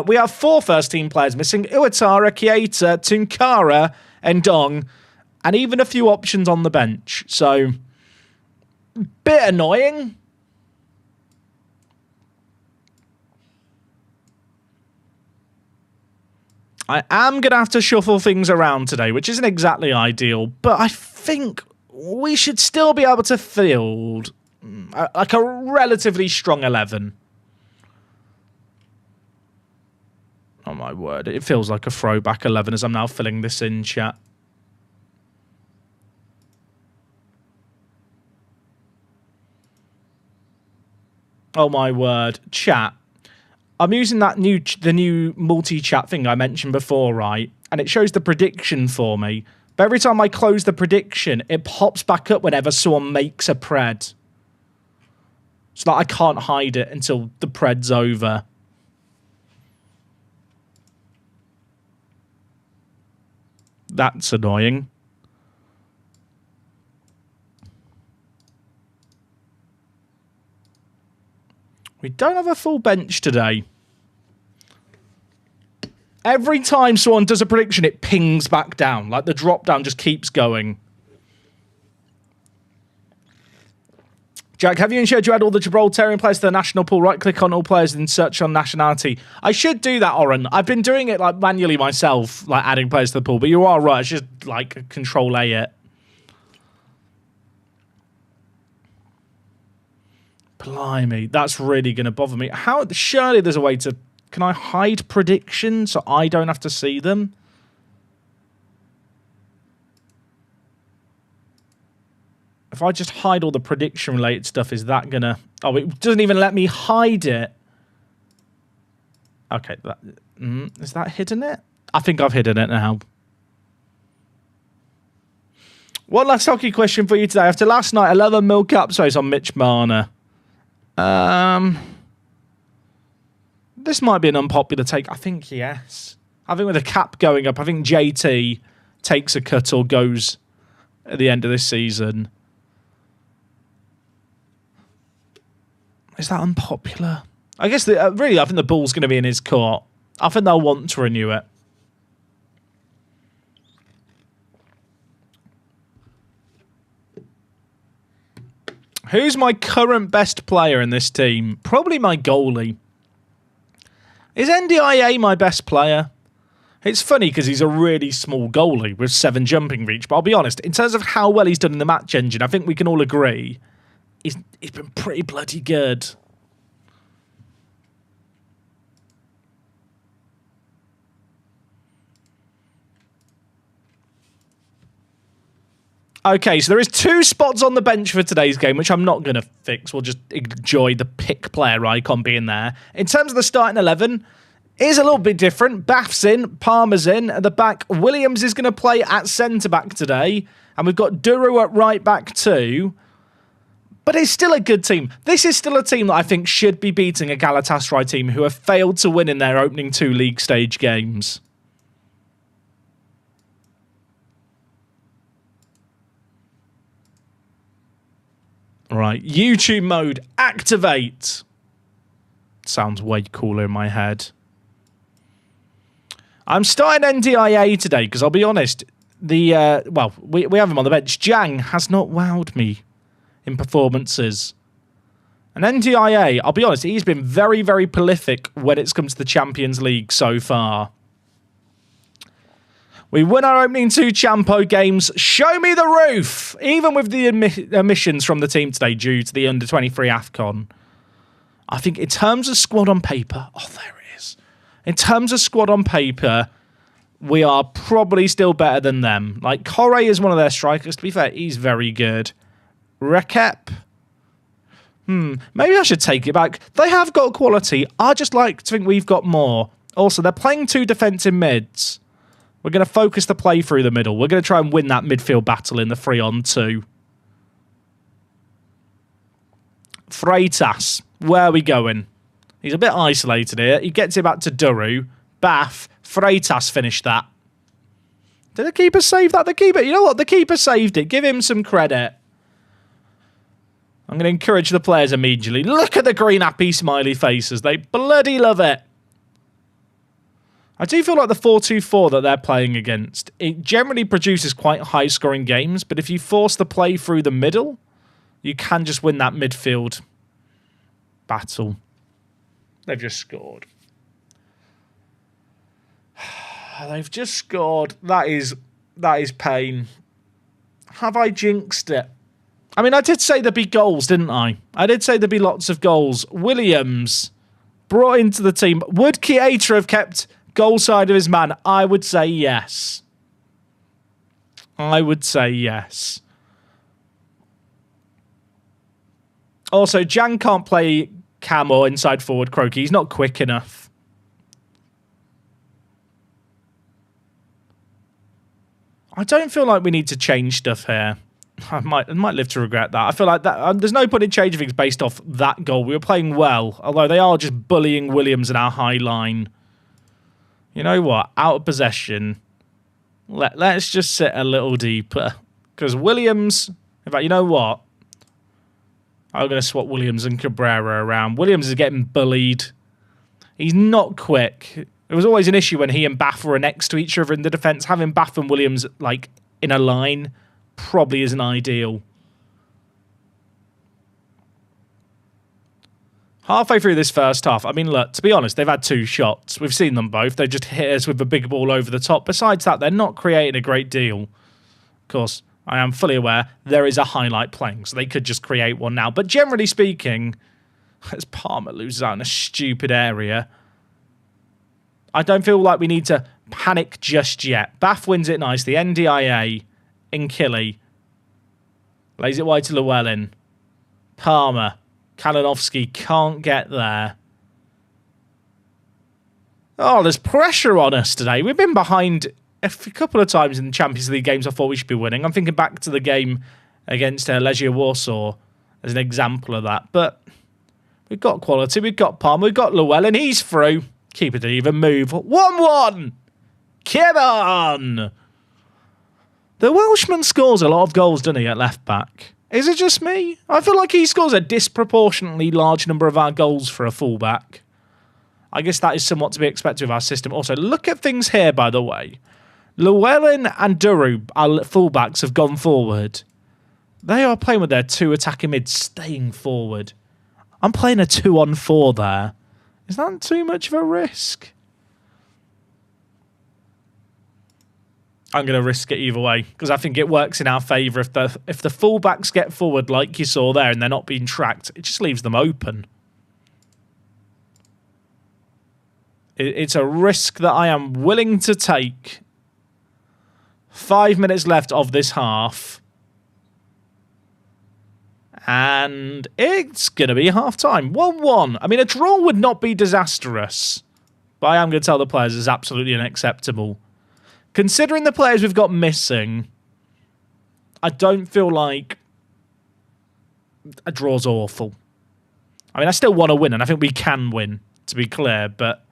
We have 4 first-team players missing: Iwatara, Keita, Tunkara, and Dong. And even a few options on the bench. So, bit annoying. I am going to have to shuffle things around today, which isn't exactly ideal. But I think we should still be able to field like a relatively strong 11. Oh my word, it feels like a throwback 11 as I'm now filling this in, chat. Oh my word, chat. I'm using the new multi-chat thing I mentioned before, right? And it shows the prediction for me. But every time I close the prediction, it pops back up whenever someone makes a pred. So that I can't hide it until the pred's over. That's annoying. We don't have a full bench today. Every time someone does a prediction, it pings back down. Like, the drop down just keeps going. Jack, have you ensured you add all the Gibraltarian players to the national pool? Right-click on all players and search on nationality. I should do that, Oren. I've been doing it like manually myself, like adding players to the pool. But you are right. It's just like Control-A it. Blimey, that's really going to bother me. Surely there's a way to Can I hide predictions so I don't have to see them? If I just hide all the prediction-related stuff, is that gonna... Oh, it doesn't even let me hide it. Okay, is that hidden it? I think I've hidden it now. One last hockey question for you today. After last night, 11 mil cap space on Mitch Marner. This might be an unpopular take. I think yes. I think with the cap going up, I think JT takes a cut or goes at the end of this season. Is that unpopular? I guess, really, I think the ball's going to be in his court. I think they'll want to renew it. Who's my current best player in this team? Probably my goalie. Is NDIA my best player? It's funny because he's a really small goalie with 7 jumping reach, but I'll be honest, in terms of how well he's done in the match engine, I think we can all agree he's been pretty bloody good. Okay, so there is 2 spots on the bench for today's game, which I'm not going to fix. We'll just enjoy the pick player icon being there. In terms of the starting 11, it is a little bit different. Bath's in, Palmer's in. At the back, Williams is going to play at centre-back today. And we've got Duru at right-back too. But it's still a good team. This is still a team that I think should be beating a Galatasaray team who have failed to win in their opening 2 league stage games. Right, YouTube mode, activate. Sounds way cooler in my head. I'm starting NDIA today because I'll be honest, we have him on the bench. Jang has not wowed me in performances. And NDIA, I'll be honest, he's been very, very prolific when it's come to the Champions League so far. We win our opening 2 Champo games. Show me the roof! Even with the omissions from the team today due to the under-23 AFCON. I think in terms of squad on paper... Oh, there it is. In terms of squad on paper, we are probably still better than them. Like, Corre is one of their strikers. To be fair, he's very good. Rekep. Maybe I should take it back. They have got quality. I just like to think we've got more. Also, they're playing 2 defensive mids. We're going to focus the play through the middle. We're going to try and win that midfield battle in the 3-on-2. Freitas. Where are we going? He's a bit isolated here. He gets it back to Duru. Bath. Freitas finished that. Did the keeper save that? The keeper, you know what? The keeper saved it. Give him some credit. I'm going to encourage the players immediately. Look at the green happy smiley faces. They bloody love it. I do feel like the 4-2-4 that they're playing against, it generally produces quite high-scoring games, but if you force the play through the middle, you can just win that midfield battle. They've just scored. They've just scored. That is pain. Have I jinxed it? I mean, I did say there'd be goals, didn't I? I did say there'd be lots of goals. Williams brought into the team. Would Chiesa have kept goal side of his man? I would say yes. I would say yes. Also, Jan can't play cam or inside forward Croaky. He's not quick enough. I don't feel like we need to change stuff here. I might live to regret that. I feel like that there's no point in changing things based off that goal. We were playing well, although they are just bullying Williams in our high line. You know what? Out of possession. Let's just sit a little deeper. Because Williams... In fact, you know what? I'm going to swap Williams and Cabrera around. Williams is getting bullied. He's not quick. It was always an issue when he and Bath were next to each other in the defence. Having Bath and Williams like in a line probably isn't ideal. Halfway through this first half, I mean, look, to be honest, they've had 2 shots. We've seen them both. They just hit us with the big ball over the top. Besides that, they're not creating a great deal. Of course, I am fully aware there is a highlight playing, so they could just create one now. But generally speaking, as Palmer loses out in a stupid area, I don't feel like we need to panic just yet. Bath wins it nicely. NDIA. Nkili. Lays it wide to Llewellyn. Palmer. Kalinowski can't get there. Oh, there's pressure on us today. We've been behind a couple of times in the Champions League games I thought we should be winning. I'm thinking back to the game against Legia Warsaw as an example of that. But we've got quality. We've got Palmer. We've got Llewellyn. He's through. Keeper didn't even move. 1-1. Come on. The Welshman scores a lot of goals, doesn't he, at left-back? Is it just me? I feel like he scores a disproportionately large number of our goals for a fullback. I guess that is somewhat to be expected of our system. Also, look at things here, by the way. Llewellyn and Duru, our fullbacks, have gone forward. They are playing with their 2 attacking mids staying forward. I'm playing a 2-on-4 there. Is that too much of a risk? I'm going to risk it either way because I think it works in our favour. If the fullbacks get forward like you saw there and they're not being tracked, it just leaves them open. It's a risk that I am willing to take. 5 minutes left of this half. And it's going to be half-time. 1-1. I mean, a draw would not be disastrous. But I am going to tell the players it's absolutely unacceptable. Considering the players we've got missing, I don't feel like a draw's awful. I mean, I still want to win, and I think we can win, to be clear. But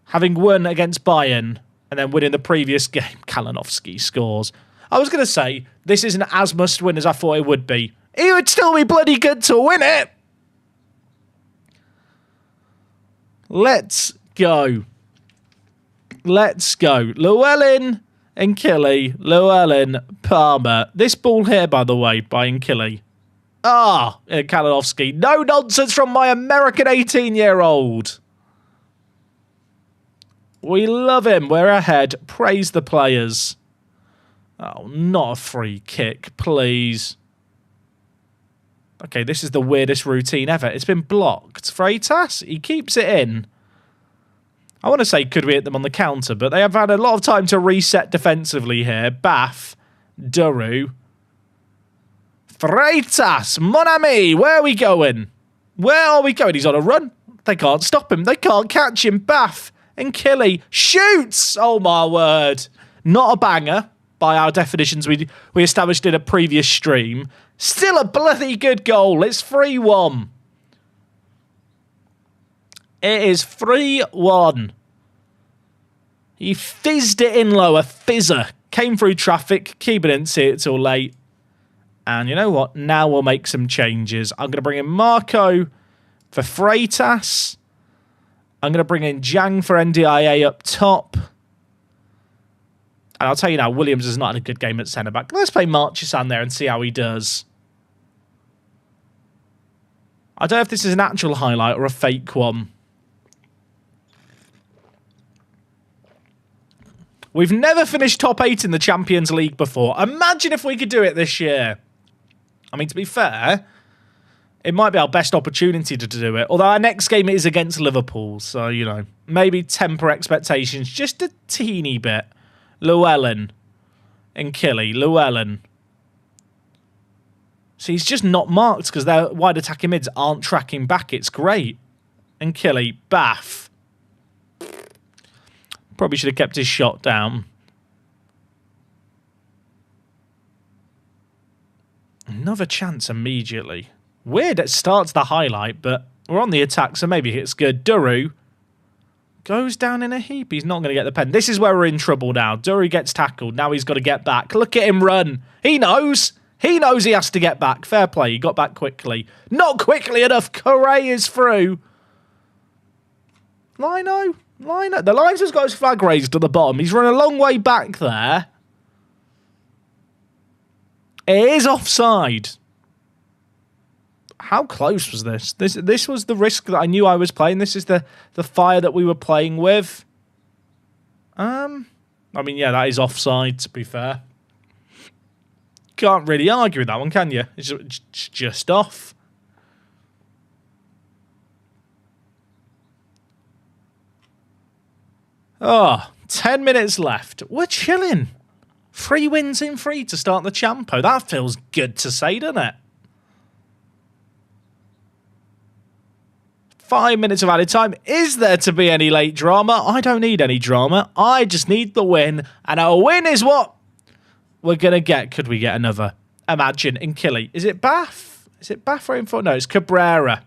having won against Bayern and then winning the previous game, Kalinowski scores. I was going to say, this isn't as must-win as I thought it would be. It would still be bloody good to win it. Let's go. Let's go. Llewellyn, Nkili, Llewellyn, Palmer. This ball here, by the way, by Nkili. Kalinowski. No nonsense from my American 18-year-old. We love him. We're ahead. Praise the players. Oh, not a free kick, please. Okay, this is the weirdest routine ever. It's been blocked. Freitas, he keeps it in. I want to say, could we hit them on the counter? But they have had a lot of time to reset defensively here. Bath, Duru. Freitas, mon ami, where are we going? Where are we going? He's on a run. They can't stop him. They can't catch him. Bath, Nkili shoots. Oh, my word. Not a banger by our definitions we established in a previous stream. Still a bloody good goal. It's 3-1. It is 3-1. He fizzed it in low, a fizzer. Came through traffic. Keeper didn't see it till late. And you know what? Now we'll make some changes. I'm going to bring in Marco for Freitas. I'm going to bring in Jang for NDIA up top. And I'll tell you now, Williams is not in a good game at centre-back. Let's play Marchesand there and see how he does. I don't know if this is an actual highlight or a fake one. We've never finished top 8 in the Champions League before. Imagine if we could do it this year. I mean, to be fair, it might be our best opportunity to do it. Although our next game is against Liverpool. So, you know, maybe temper expectations just a teeny bit. Llewellyn. Nkili. Llewellyn. So he's just not marked because their wide attacking mids aren't tracking back. It's great. Nkili. Bath. Probably should have kept his shot down. Another chance immediately. Weird it starts the highlight, but we're on the attack, so maybe it's good. Duru goes down in a heap. He's not going to get the pen. This is where we're in trouble now. Duru gets tackled. Now he's got to get back. Look at him run. He knows. He knows he has to get back. Fair play. He got back quickly. Not quickly enough. Correa is through. Lino. The Lions has got his flag raised at the bottom. He's run a long way back there. It is offside. How close was this? This was the risk that I knew I was playing. This is the fire that we were playing with. I mean, yeah, that is offside, to be fair. Can't really argue with that one, can you? It's just off. Oh, 10 minutes left. We're chilling. 3 wins in 3 to start the Champo. That feels good to say, doesn't it? 5 minutes of added time. Is there to be any late drama? I don't need any drama. I just need the win. And a win is what we're going to get. Could we get another? Imagine in Killy. Is it Bath? Is it Bath rainfall? No, it's Cabrera.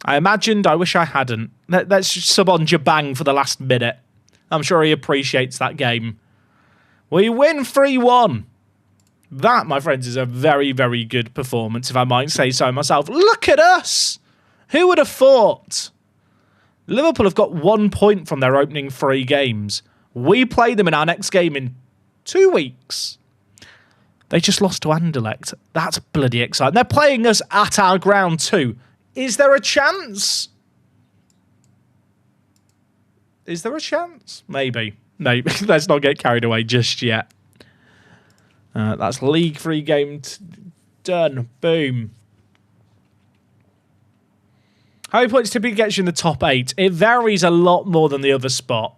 I imagined. I wish I hadn't. Let's just sub on Jabang for the last minute. I'm sure he appreciates that game. We win 3-1. That, my friends, is a very, very good performance, if I might say so myself. Look at us! Who would have thought? Liverpool have got 1 point from their opening 3 games. We play them in our next game in 2 weeks. They just lost to Anderlecht. That's bloody exciting. They're playing us at our ground too. Is there a chance? Is there a chance? Maybe. No, let's not get carried away just yet. That's League 3 game done. Boom. How many points typically gets you in the top 8? It varies a lot more than the other spot,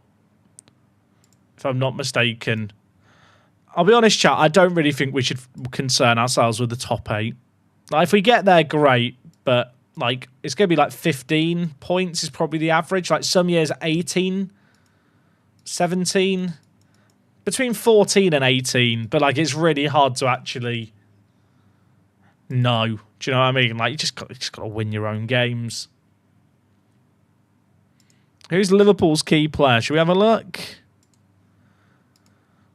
if I'm not mistaken. I'll be honest, chat, I don't really think we should concern ourselves with the top 8. Like, if we get there, great, but like it's going to be like 15 points is probably the average. Like some years 18, 17, between 14 and 18, but like it's really hard to actually know. Do you know what I mean? Like you just got to win your own games. Who's Liverpool's key player? Should we have a look?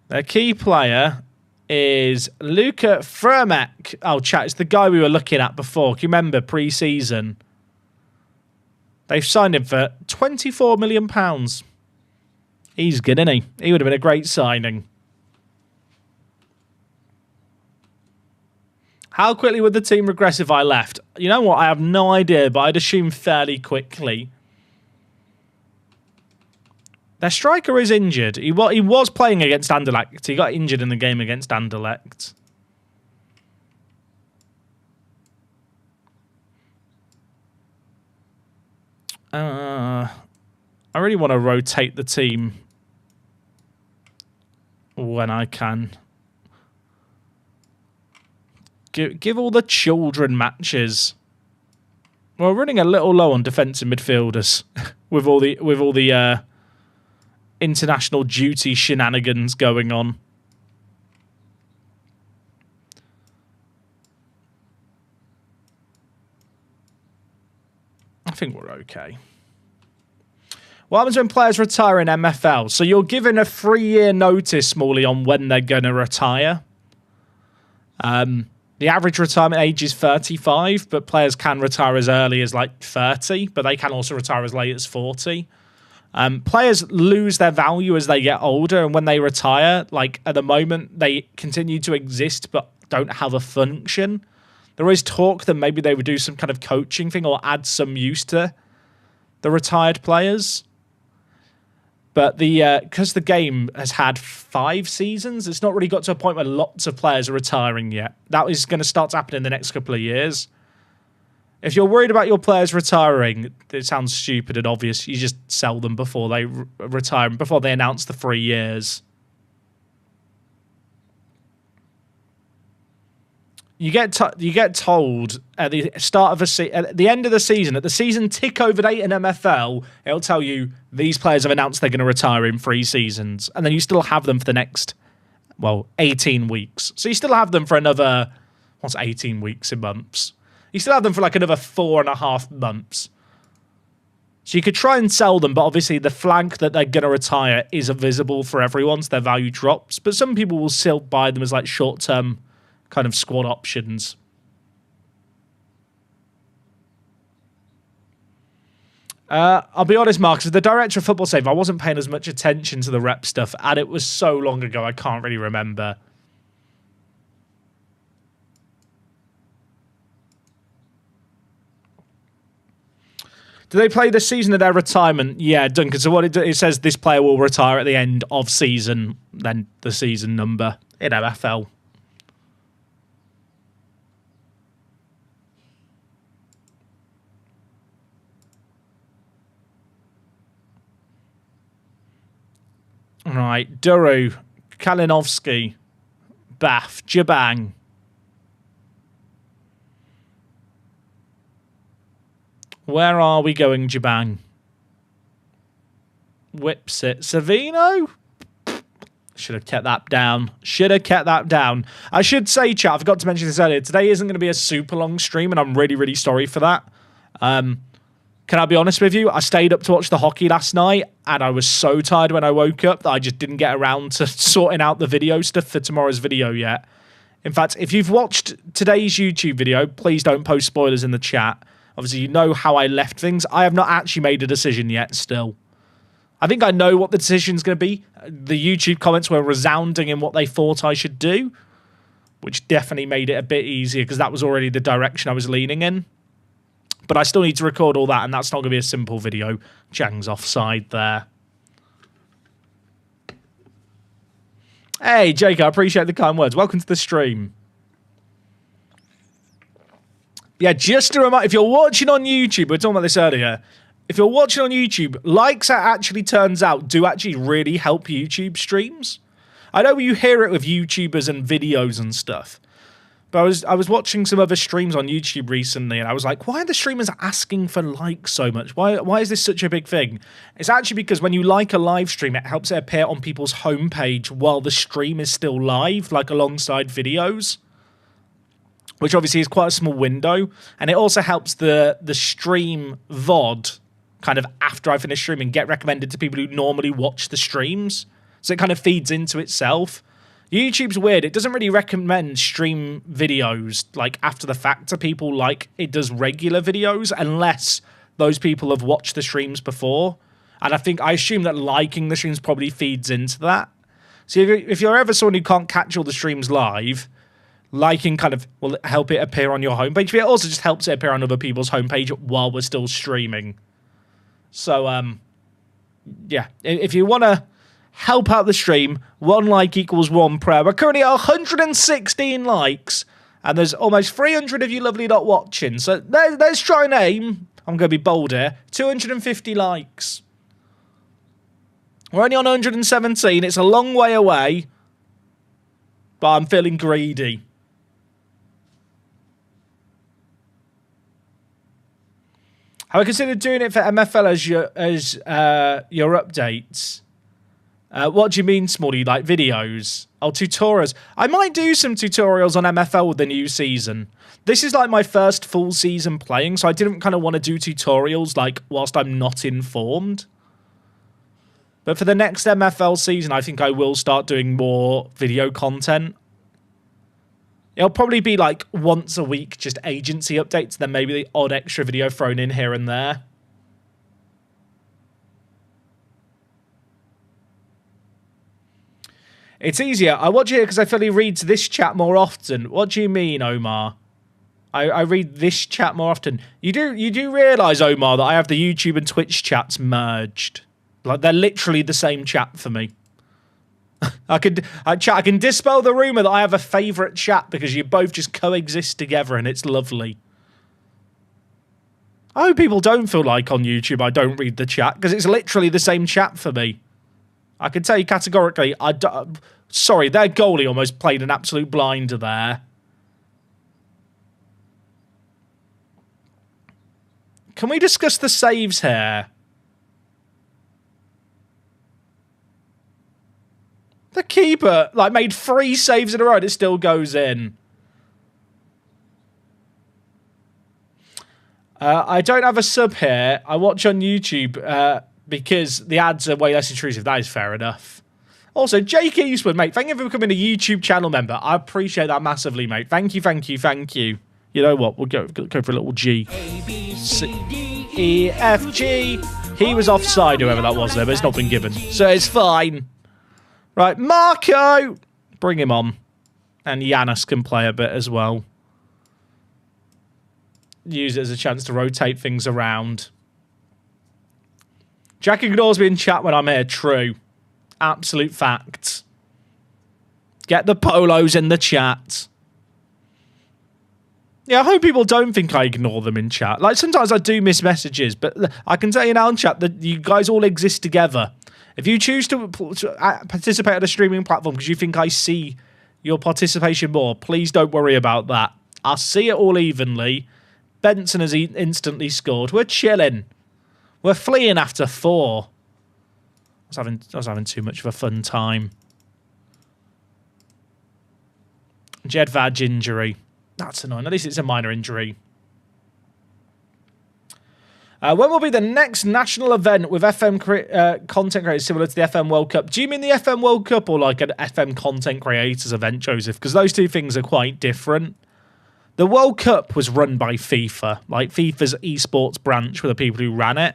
Their key player is Luka Firmek. Oh, chat, it's the guy we were looking at before. Can you remember pre-season? They've signed him for £24 million. He's good, isn't he? He would have been a great signing. How quickly would the team regress if I left? You know what? I have no idea, but I'd assume fairly quickly. Their striker is injured. He was playing against Anderlecht. He got injured in the game against Anderlecht. I really want to rotate the team when I can. Give all the children matches. We're running a little low on defensive midfielders with all the international duty shenanigans going on. I think we're okay. What happens when players retire in MFL? So you're given a 3-year notice, Smalley, on when they're going to retire. The average retirement age is 35, but players can retire as early as like 30, but they can also retire as late as 40. Players lose their value as they get older, and when they retire, like at the moment, they continue to exist but don't have a function. There is talk that maybe they would do some kind of coaching thing or add some use to the retired players. But because the game has had 5 seasons, it's not really got to a point where lots of players are retiring yet. That is going to start to happen in the next couple of years. If you're worried about your players retiring, it sounds stupid and obvious. You just sell them before they retire, before they announce the 3 years. You get told at the start of at the end of the season, at the season tick over date in MFL, it'll tell you these players have announced they're going to retire in 3 seasons, and then you still have them for the next 18 weeks. So you still have them for another 18 weeks in months. You still have them for like another 4.5 months. So you could try and sell them, but obviously the flag that they're going to retire isn't visible for everyone, so their value drops. But some people will still buy them as like short-term kind of squad options. I'll be honest, Marcus, as the director of Football Save, I wasn't paying as much attention to the rep stuff, and it was so long ago I can't really remember. Do they play the season of their retirement? Yeah, Duncan. So what it says, this player will retire at the end of season, then the season number in MFL. Right, Duru, Kalinovsky, Bath, Jabang. Where are we going, Jabang? Whips it. Savino? Should have kept that down. Should have kept that down. I should say, chat, I forgot to mention this earlier. Today isn't going to be a super long stream, and I'm really, really sorry for that. Can I be honest with you? I stayed up to watch the hockey last night, and I was so tired when I woke up that I just didn't get around to sorting out the video stuff for tomorrow's video yet. In fact, if you've watched today's YouTube video, please don't post spoilers in the chat. Obviously, you know how I left things. I have not actually made a decision yet still. I think I know what the decision's going to be. The YouTube comments were resounding in what they thought I should do, which definitely made it a bit easier because that was already the direction I was leaning in. But I still need to record all that, and that's not going to be a simple video. Chang's offside there. Hey, Jake, I appreciate the kind words. Welcome to the stream. Yeah, just a reminder, if you're watching on YouTube, we were talking about this earlier, if you're watching on YouTube, likes, it actually turns out, do actually really help YouTube streams. I know you hear it with YouTubers and videos and stuff. But I was watching some other streams on YouTube recently, and I was like, why are the streamers asking for likes so much? Why is this such a big thing? It's actually because when you like a live stream, it helps it appear on people's homepage while the stream is still live, like alongside videos, which obviously is quite a small window. And it also helps the stream VOD kind of after I finish streaming get recommended to people who normally watch the streams. So it kind of feeds into itself. YouTube's weird. It doesn't really recommend stream videos like after the fact to people like it does regular videos unless those people have watched the streams before. And I assume that liking the streams probably feeds into that. So if you're ever someone who can't catch all the streams live, liking kind of will help it appear on your homepage. But it also just helps it appear on other people's homepage while we're still streaming. So, yeah, if you want to help out the stream, 1 like equals 1 prayer. We're currently at 116 likes, and there's almost 300 of you lovely not watching. So let's try and aim. I'm going to be bold here. 250 likes. We're only on 117. It's a long way away, but I'm feeling greedy. Have I considered doing it for MFL as your updates? What do you mean, Smalley? Like videos? Oh, tutorials. I might do some tutorials on MFL with the new season. This is like my first full season playing, so I didn't kind of want to do tutorials like whilst I'm not informed. But for the next MFL season, I think I will start doing more video content. It'll probably be like once a week, just agency updates, then maybe the odd extra video thrown in here and there. It's easier. I watch it because I feel he reads this chat more often. What do you mean, Omar? I read this chat more often. You do realise, Omar, that I have the YouTube and Twitch chats merged. Like, they're literally the same chat for me. I can dispel the rumour that I have a favourite chat because you both just coexist together and it's lovely. I hope people don't feel like on YouTube I don't read the chat because it's literally the same chat for me. I can tell you categorically, sorry, their goalie almost played an absolute blinder there. Can we discuss the saves here? The keeper, like, made 3 saves in a row and it still goes in. I don't have a sub here. I watch on YouTube because the ads are way less intrusive. That is fair enough. Also, Jake Eastwood, mate, thank you for becoming a YouTube channel member. I appreciate that massively, mate. Thank you, thank you, thank you. You know what? We'll go for a little G. A, B, C, D, E, F, G. He was offside, whoever that was there, but it's not been given. So it's fine. Right, Marco! Bring him on. And Giannis can play a bit as well. Use it as a chance to rotate things around. Jack ignores me in chat when I'm here. True. Absolute fact. Get the polos in the chat. Yeah, I hope people don't think I ignore them in chat. Like, sometimes I do miss messages, but I can tell you now in chat that you guys all exist together. If you choose to participate on a streaming platform because you think I see your participation more, please don't worry about that. I'll see it all evenly. Benson has instantly scored. We're chilling. We're fleeing after 4. I was having too much of a fun time. Jedvaj injury. That's annoying. At least it's a minor injury. When will be the next national event with FM content creators similar to the FM World Cup? Do you mean the FM World Cup or like an FM content creators event, Joseph? Because those two things are quite different. The World Cup was run by FIFA. Like FIFA's esports branch were the people who ran it.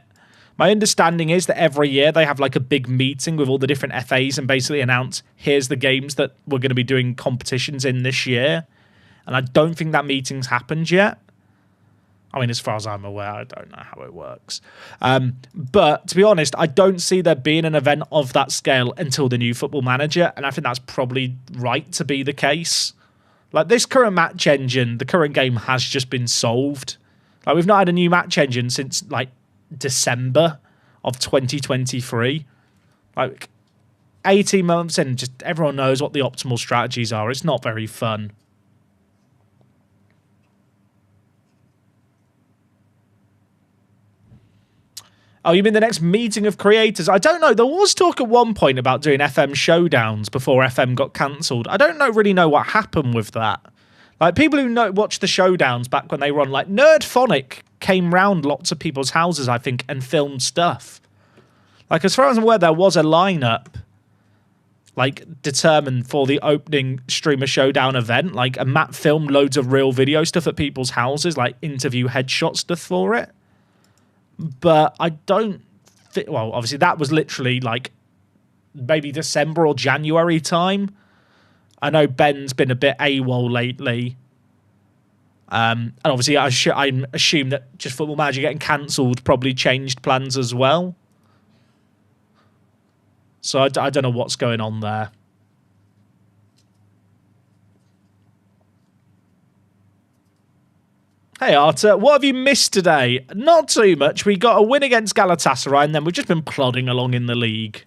My understanding is that every year they have like a big meeting with all the different FAs and basically announce, here's the games that we're going to be doing competitions in this year. And I don't think that meeting's happened yet. I mean, as far as I'm aware, I don't know how it works. But to be honest, I don't see there being an event of that scale until the new Football Manager. And I think that's probably right to be the case. Like this current match engine, the current game has just been solved. Like we've not had a new match engine since like December of 2023. Like 18 months in, just everyone knows what the optimal strategies are. It's not very fun. Oh, you mean the next meeting of creators? I don't know. There was talk at one point about doing FM showdowns before FM got cancelled. I don't really know what happened with that. Like, people who watched the showdowns back when they were on, like, Nerdphonic came round lots of people's houses, I think, and filmed stuff. Like, as far as I'm aware, there was a lineup, like, determined for the opening Streamer Showdown event. Like, and Matt filmed loads of real video stuff at people's houses, like, interview headshot stuff for it. But I don't think... Well, obviously, that was literally, like, maybe December or January time. I know Ben's been a bit AWOL lately. And obviously, I assume that just Football Manager getting cancelled probably changed plans as well. So I don't know what's going on there. Hey, Arta, what have you missed today? Not too much. We got a win against Galatasaray, and then we've just been plodding along in the league.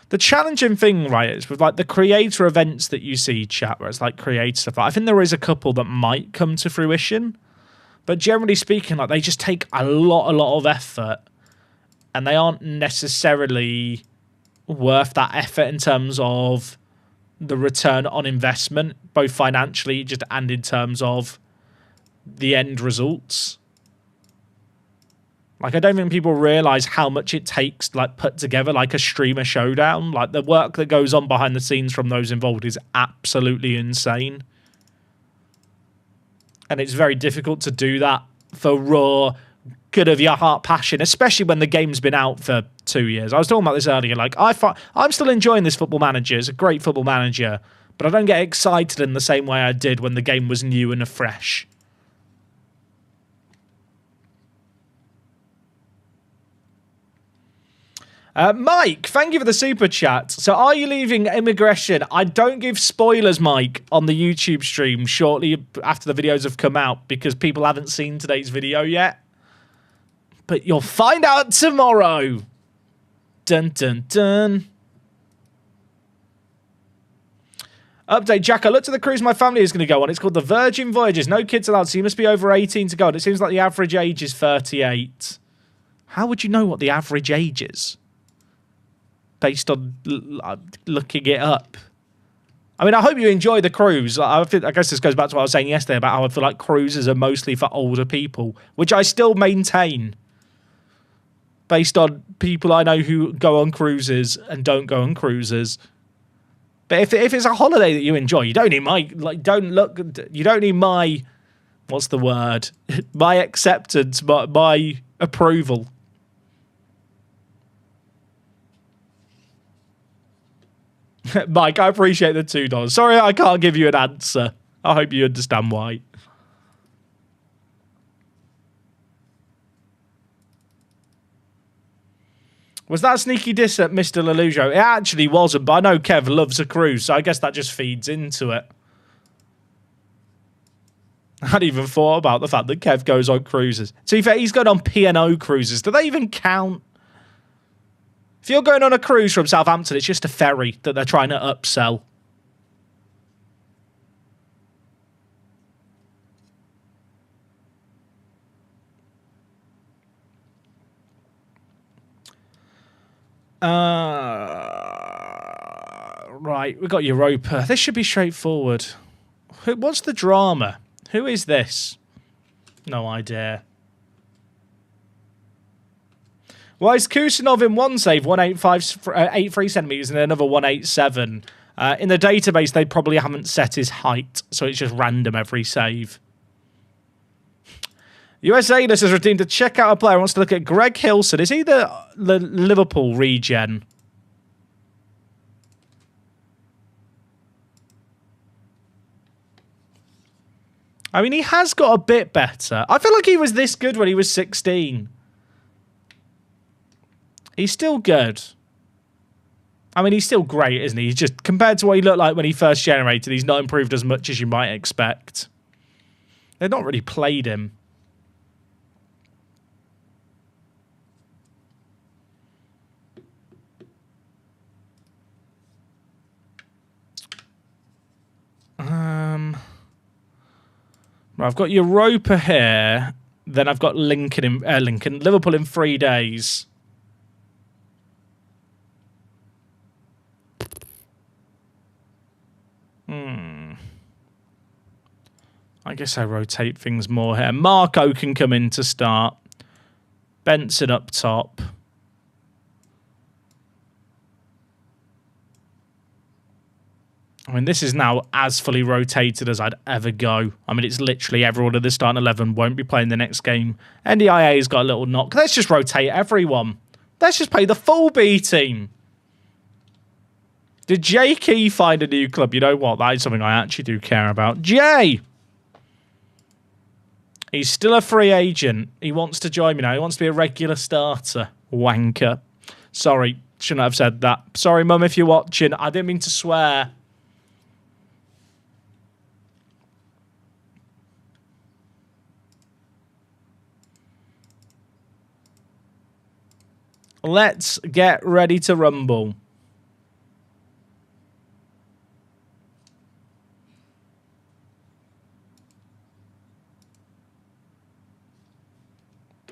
The challenging thing, right, is with like the creator events that you see, chat, where it's like creator stuff. I think there is a couple that might come to fruition, but generally speaking, like they just take a lot of effort, and they aren't necessarily worth that effort in terms of the return on investment, both financially just and in terms of the end results. Like, I don't think people realize how much it takes to, like, put together, like, a streamer showdown. Like, the work that goes on behind the scenes from those involved is absolutely insane. And it's very difficult to do that for raw, good of your heart passion, especially when the game's been out for 2 years. I was talking about this earlier. Like, I'm still enjoying this Football Manager. It's a great Football Manager. But I don't get excited in the same way I did when the game was new and fresh. Mike, thank you for the super chat. So are you leaving immigration? I don't give spoilers, Mike, on the YouTube stream shortly after the videos have come out because people haven't seen today's video yet. But you'll find out tomorrow. Dun, dun, dun. Update, Jack. I looked at the cruise my family is going to go on. It's called the Virgin Voyages. No kids allowed, so you must be over 18 to go. And it seems like the average age is 38. How would you know what the average age is? Based on looking it up. I mean, I hope you enjoy the cruise. I guess this goes back to what I was saying yesterday about how I feel like cruises are mostly for older people, which I still maintain. Based on people I know who go on cruises and don't go on cruises. But if it's a holiday that you enjoy, you don't need my what's the word? My acceptance, my approval. Mike, I appreciate the $2. Sorry, I can't give you an answer. I hope you understand why. Was that a sneaky diss at Mr. Lelujo? It actually wasn't, but I know Kev loves a cruise, so I guess that just feeds into it. I hadn't even thought about the fact that Kev goes on cruises. To be fair, he's going on P&O cruises. Do they even count? If you're going on a cruise from Southampton, it's just a ferry that they're trying to upsell. Right, we got Europa. This should be straightforward. What's the drama? Who is this? No idea. Why is Kusanov in one save 185, 83 centimetres and another 187? In the database, they probably haven't set his height, so it's just random every save. USA This is redeemed to check out a player who wants to look at Greg Hilson. Is he the Liverpool regen? I mean, he has got a bit better. I feel like he was this good when he was 16. He's still good. I mean, he's still great, isn't he? He's just, compared to what he looked like when he first generated, he's not improved as much as you might expect. They've not really played him. I've got Europa here. Then I've got Liverpool in 3 days. I guess I rotate things more here. Marco can come in to start. Benson up top. I mean, this is now as fully rotated as I'd ever go. I mean, it's literally everyone in the starting 11 won't be playing the next game. NDIA's got a little knock. Let's just rotate everyone. Let's just play the full B team. Did Jay Key find a new club? You know what? That is something I actually do care about. Jay! He's still a free agent. He wants to join me now. He wants to be a regular starter. Wanker. Sorry, shouldn't have said that. Sorry, Mum, if you're watching. I didn't mean to swear. Let's get ready to rumble.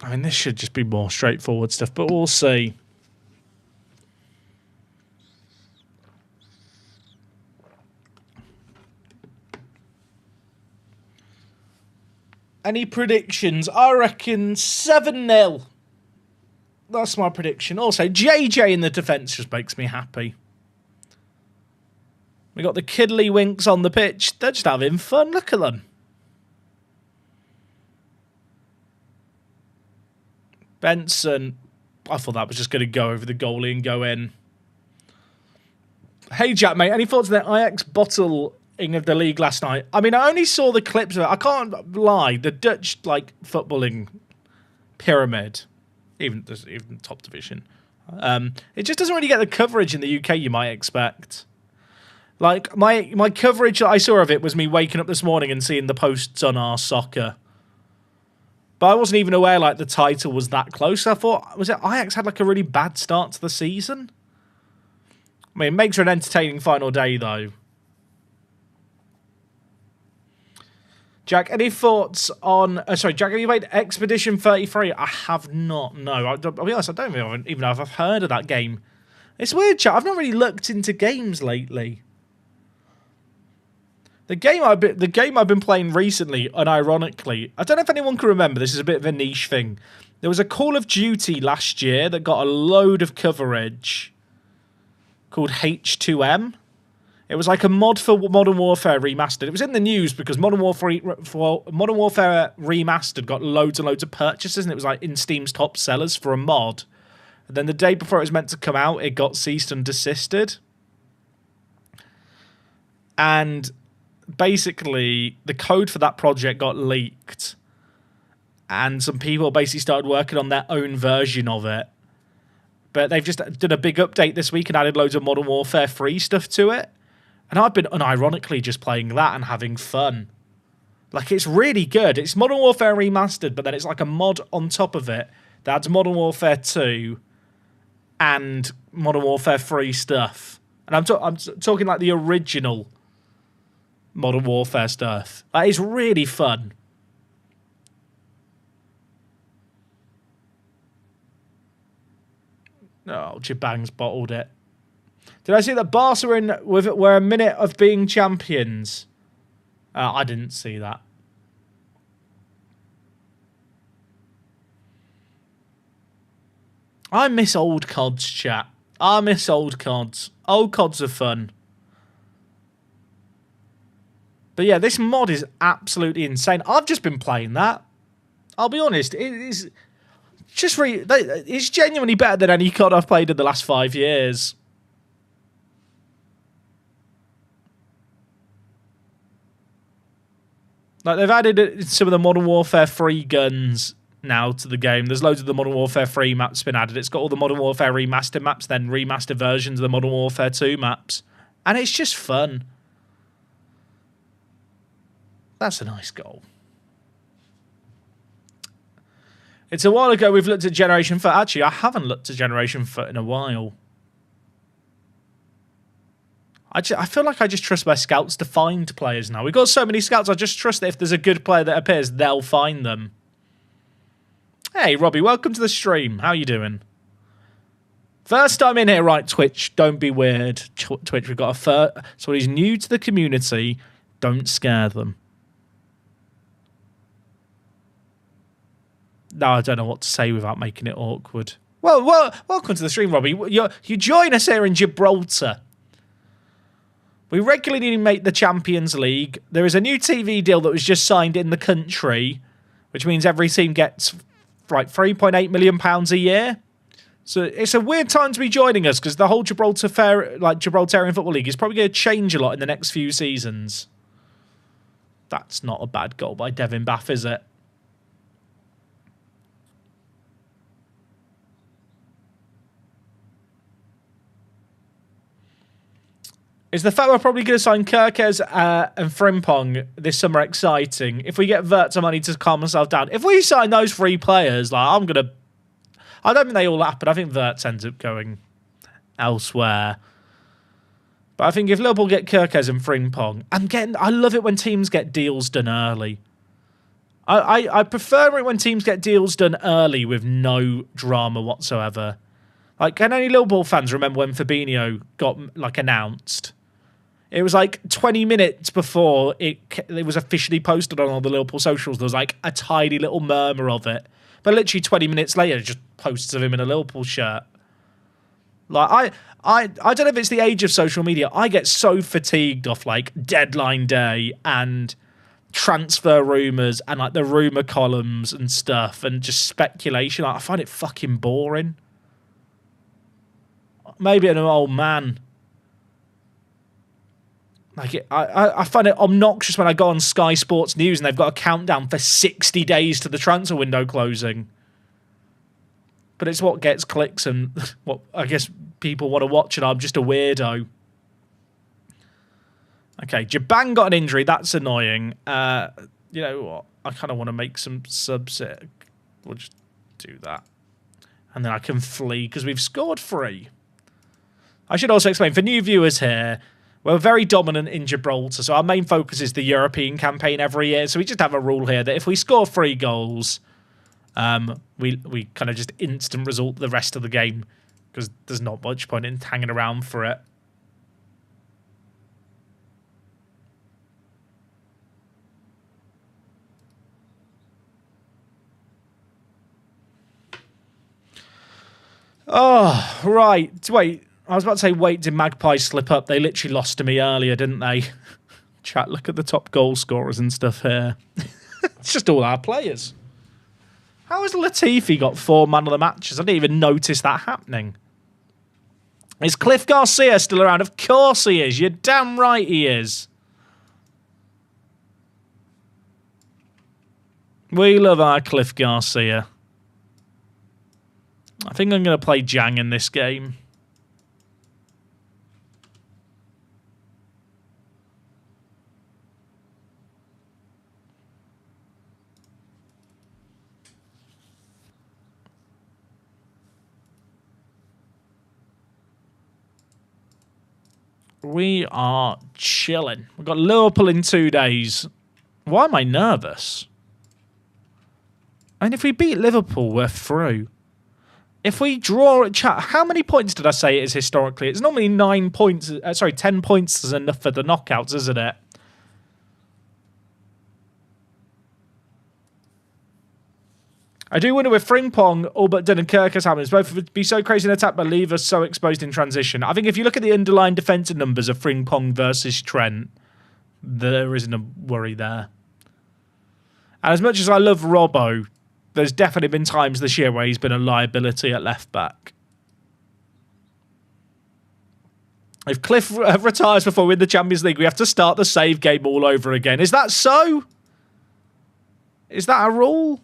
I mean, this should just be more straightforward stuff, but we'll see. Any predictions? I reckon 7-0. That's my prediction. Also, JJ in the defence just makes me happy. We got the Kiddly Winks on the pitch. They're just having fun. Look at them. Benson. I thought that was just going to go over the goalie and go in. Hey, Jack, mate. Any thoughts on the Ajax bottling of the league last night? I mean, I only saw the clips of it. I can't lie. The Dutch, footballing pyramid, even top division, it just doesn't really get the coverage in the UK you might expect. Like, my coverage that I saw of it was me waking up this morning and seeing the posts on our soccer. But I wasn't even aware, the title was that close. I thought, was it Ajax had, a really bad start to the season? I mean, it makes for an entertaining final day, though. Jack, any thoughts on... sorry, Jack, have you played Expedition 33? I have not, no. I'll be honest, I don't even know if I've heard of that game. It's weird, Jack. I've not really looked into games lately. The game I've been playing recently, unironically, I don't know if anyone can remember, this is a bit of a niche thing. There was a Call of Duty last year that got a load of coverage called H2M. It was like a mod for Modern Warfare Remastered. It was in the news because Modern Warfare Remastered got loads and loads of purchases, and it was in Steam's top sellers for a mod. And then the day before it was meant to come out, it got ceased and desisted. And basically, the code for that project got leaked. And some people basically started working on their own version of it. But they've just done a big update this week and added loads of Modern Warfare 3 stuff to it. And I've been unironically just playing that and having fun. Like, it's really good. It's Modern Warfare Remastered, but then it's like a mod on top of it that adds Modern Warfare 2 and Modern Warfare 3 stuff. And I'm talking like the original Modern Warfare stuff. Like, it's really fun. Oh, Jabang's bottled it. Did I see that Barca were a minute of being champions? I didn't see that. I miss old CODs, chat. I miss old CODs. Old CODs are fun. But yeah, this mod is absolutely insane. I've just been playing that. I'll be honest. It is just it's genuinely better than any COD I've played in the last 5 years. Like, they've added some of the Modern Warfare 3 guns now to the game. There's loads of the Modern Warfare 3 maps been added. It's got all the Modern Warfare Remastered maps, then remastered versions of the Modern Warfare 2 maps. And it's just fun. That's a nice goal. It's a while ago we've looked at Generation Foot. Actually, I haven't looked at Generation Foot in a while. I feel like I just trust my scouts to find players now. We've got so many scouts, I just trust that if there's a good player that appears, they'll find them. Hey, Robbie, welcome to the stream. How you doing? First time in here, right, Twitch. Don't be weird. Twitch, we've got so he's new to the community. Don't scare them. No, I don't know what to say without making it awkward. Well, welcome to the stream, Robbie. You join us here in Gibraltar. We regularly make the Champions League. There is a new TV deal that was just signed in the country, which means every team gets like £3.8 million a year. So it's a weird time to be joining us because the whole Gibraltarian Football League is probably going to change a lot in the next few seasons. That's not a bad goal by Devin Bath, is it? Is the fact we're probably going to sign Kirkes and Frimpong this summer exciting? If we get Vert some money to calm myself down. If we sign those 3 players, like I don't think they all happen. I think Vert ends up going elsewhere. But I think if Liverpool get Kirkes and Frimpong, I love it when teams get deals done early. I prefer it when teams get deals done early with no drama whatsoever. Like, can any Liverpool fans remember when Fabinho got announced? It was like 20 minutes before it was officially posted on all the Liverpool socials. There was like a tiny little murmur of it. But literally 20 minutes later, just posts of him in a Liverpool shirt. Like, I don't know if it's the age of social media. I get so fatigued off like deadline day and transfer rumours and like the rumour columns and stuff and just speculation. Like, I find it fucking boring. Maybe I'm an old man. Like, I find it obnoxious when I go on Sky Sports News and they've got a countdown for 60 days to the transfer window closing. But it's what gets clicks and what I guess people want to watch, and I'm just a weirdo. Okay, Jabang got an injury. That's annoying. You know what? I kind of want to make some subs here. We'll just do that. And then I can flee because we've scored 3. I should also explain, for new viewers here, we're very dominant in Gibraltar, so our main focus is the European campaign every year. So we just have a rule here that if we score 3 goals, we kind of just instant result the rest of the game because there's not much point in hanging around for it. Oh, right. Wait. I was about to say, wait, did Magpies slip up? They literally lost to me earlier, didn't they? Chat, look at the top goal scorers and stuff here. It's just all our players. How has Latifi got 4 man of the matches? I didn't even notice that happening. Is Cliff Garcia still around? Of course he is. You're damn right he is. We love our Cliff Garcia. I think I'm going to play Jang in this game. We are chilling. We've got Liverpool in 2 days. Why am I nervous? I mean, if we beat Liverpool, we're through. If we draw at chat, how many points did I say it is historically? It's normally 9 points. 10 points is enough for the knockouts, isn't it? I do wonder with Frimpong, all but done and Kirkus happens. Both would be so crazy in attack, but leave us so exposed in transition. I think if you look at the underlying defensive numbers of Frimpong versus Trent, there isn't a worry there. And as much as I love Robbo, there's definitely been times this year where he's been a liability at left back. If Cliff retires before we win the Champions League, we have to start the save game all over again. Is that so? Is that a rule?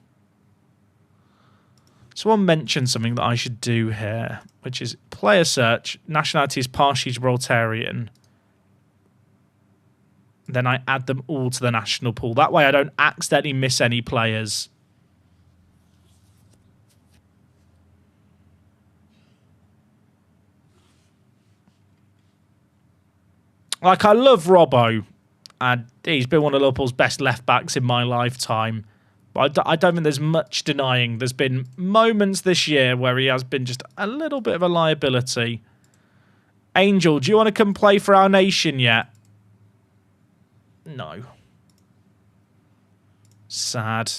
Someone mentioned something that I should do here, which is player search, nationality is partially Gibraltarian. Then I add them all to the national pool. That way I don't accidentally miss any players. Like, I love Robbo, and he's been one of Liverpool's best left-backs in my lifetime. But I don't think there's much denying. There's been moments this year where he has been just a little bit of a liability. Angel, do you want to come play for our nation yet? No. Sad.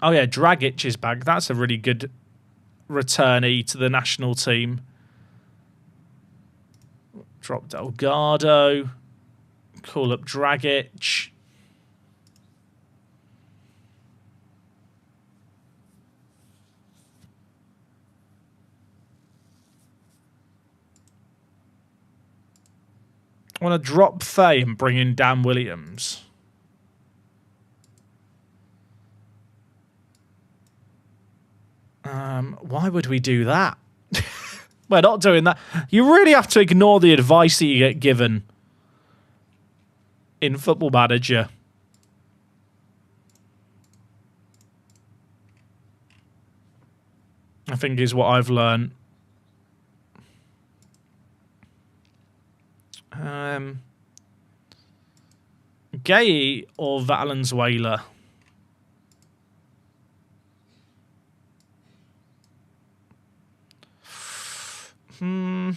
Oh yeah, Dragic is back. That's a really good returnee to the national team. Drop Delgado. Call up Dragic. I want to drop Faye and bring in Dan Williams. Why would we do that? We're not doing that. You really have to ignore the advice that you get given in Football Manager. I think is what I've learned. Gay or Valenzuela? I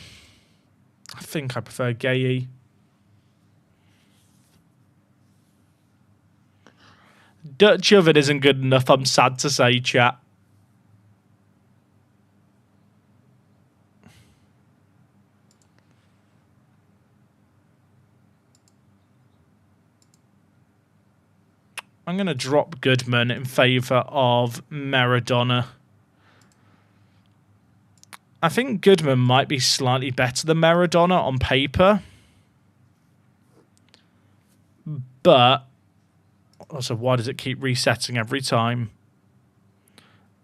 think I prefer Gay. Dutch oven isn't good enough, I'm sad to say, chat. I'm going to drop Goodman in favour of Maradona. I think Goodman might be slightly better than Maradona on paper. But also, why does it keep resetting every time?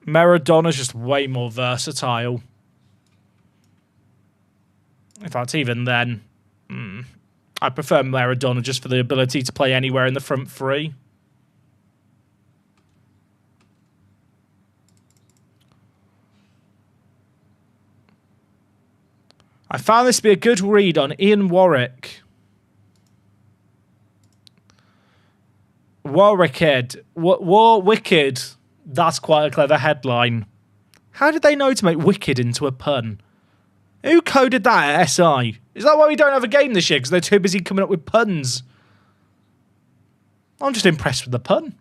Maradona's just way more versatile. In fact, even then, I prefer Maradona just for the ability to play anywhere in the front three. I found this to be a good read on Ian Warwick. Warwicked. That's quite a clever headline. How did they know to make wicked into a pun? Who coded that at SI? Is that why we don't have a game this year? Because they're too busy coming up with puns? I'm just impressed with the pun.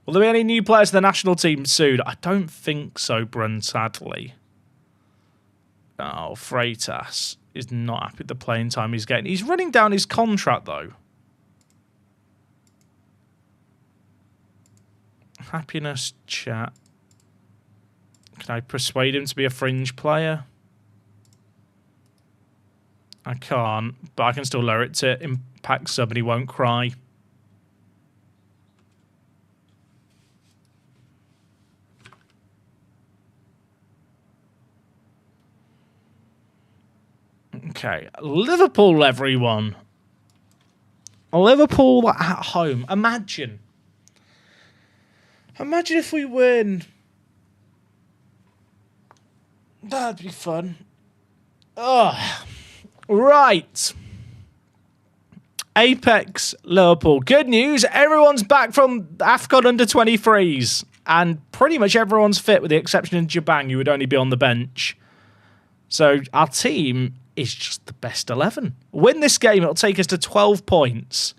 Will there be any new players to the national team soon? I don't think so, Brun, sadly. Oh, Freitas is not happy with the playing time he's getting. He's running down his contract, though. Happiness chat. Can I persuade him to be a fringe player? I can't, but I can still lower it to impact sub and he won't cry. Okay, Liverpool, everyone. Liverpool at home. Imagine if we win. That'd be fun. Oh, right. Apex Liverpool. Good news. Everyone's back from AFCON under-23s. And pretty much everyone's fit with the exception of Jabang, who would only be on the bench. So our team is just the best 11. Win this game, it'll take us to 12 points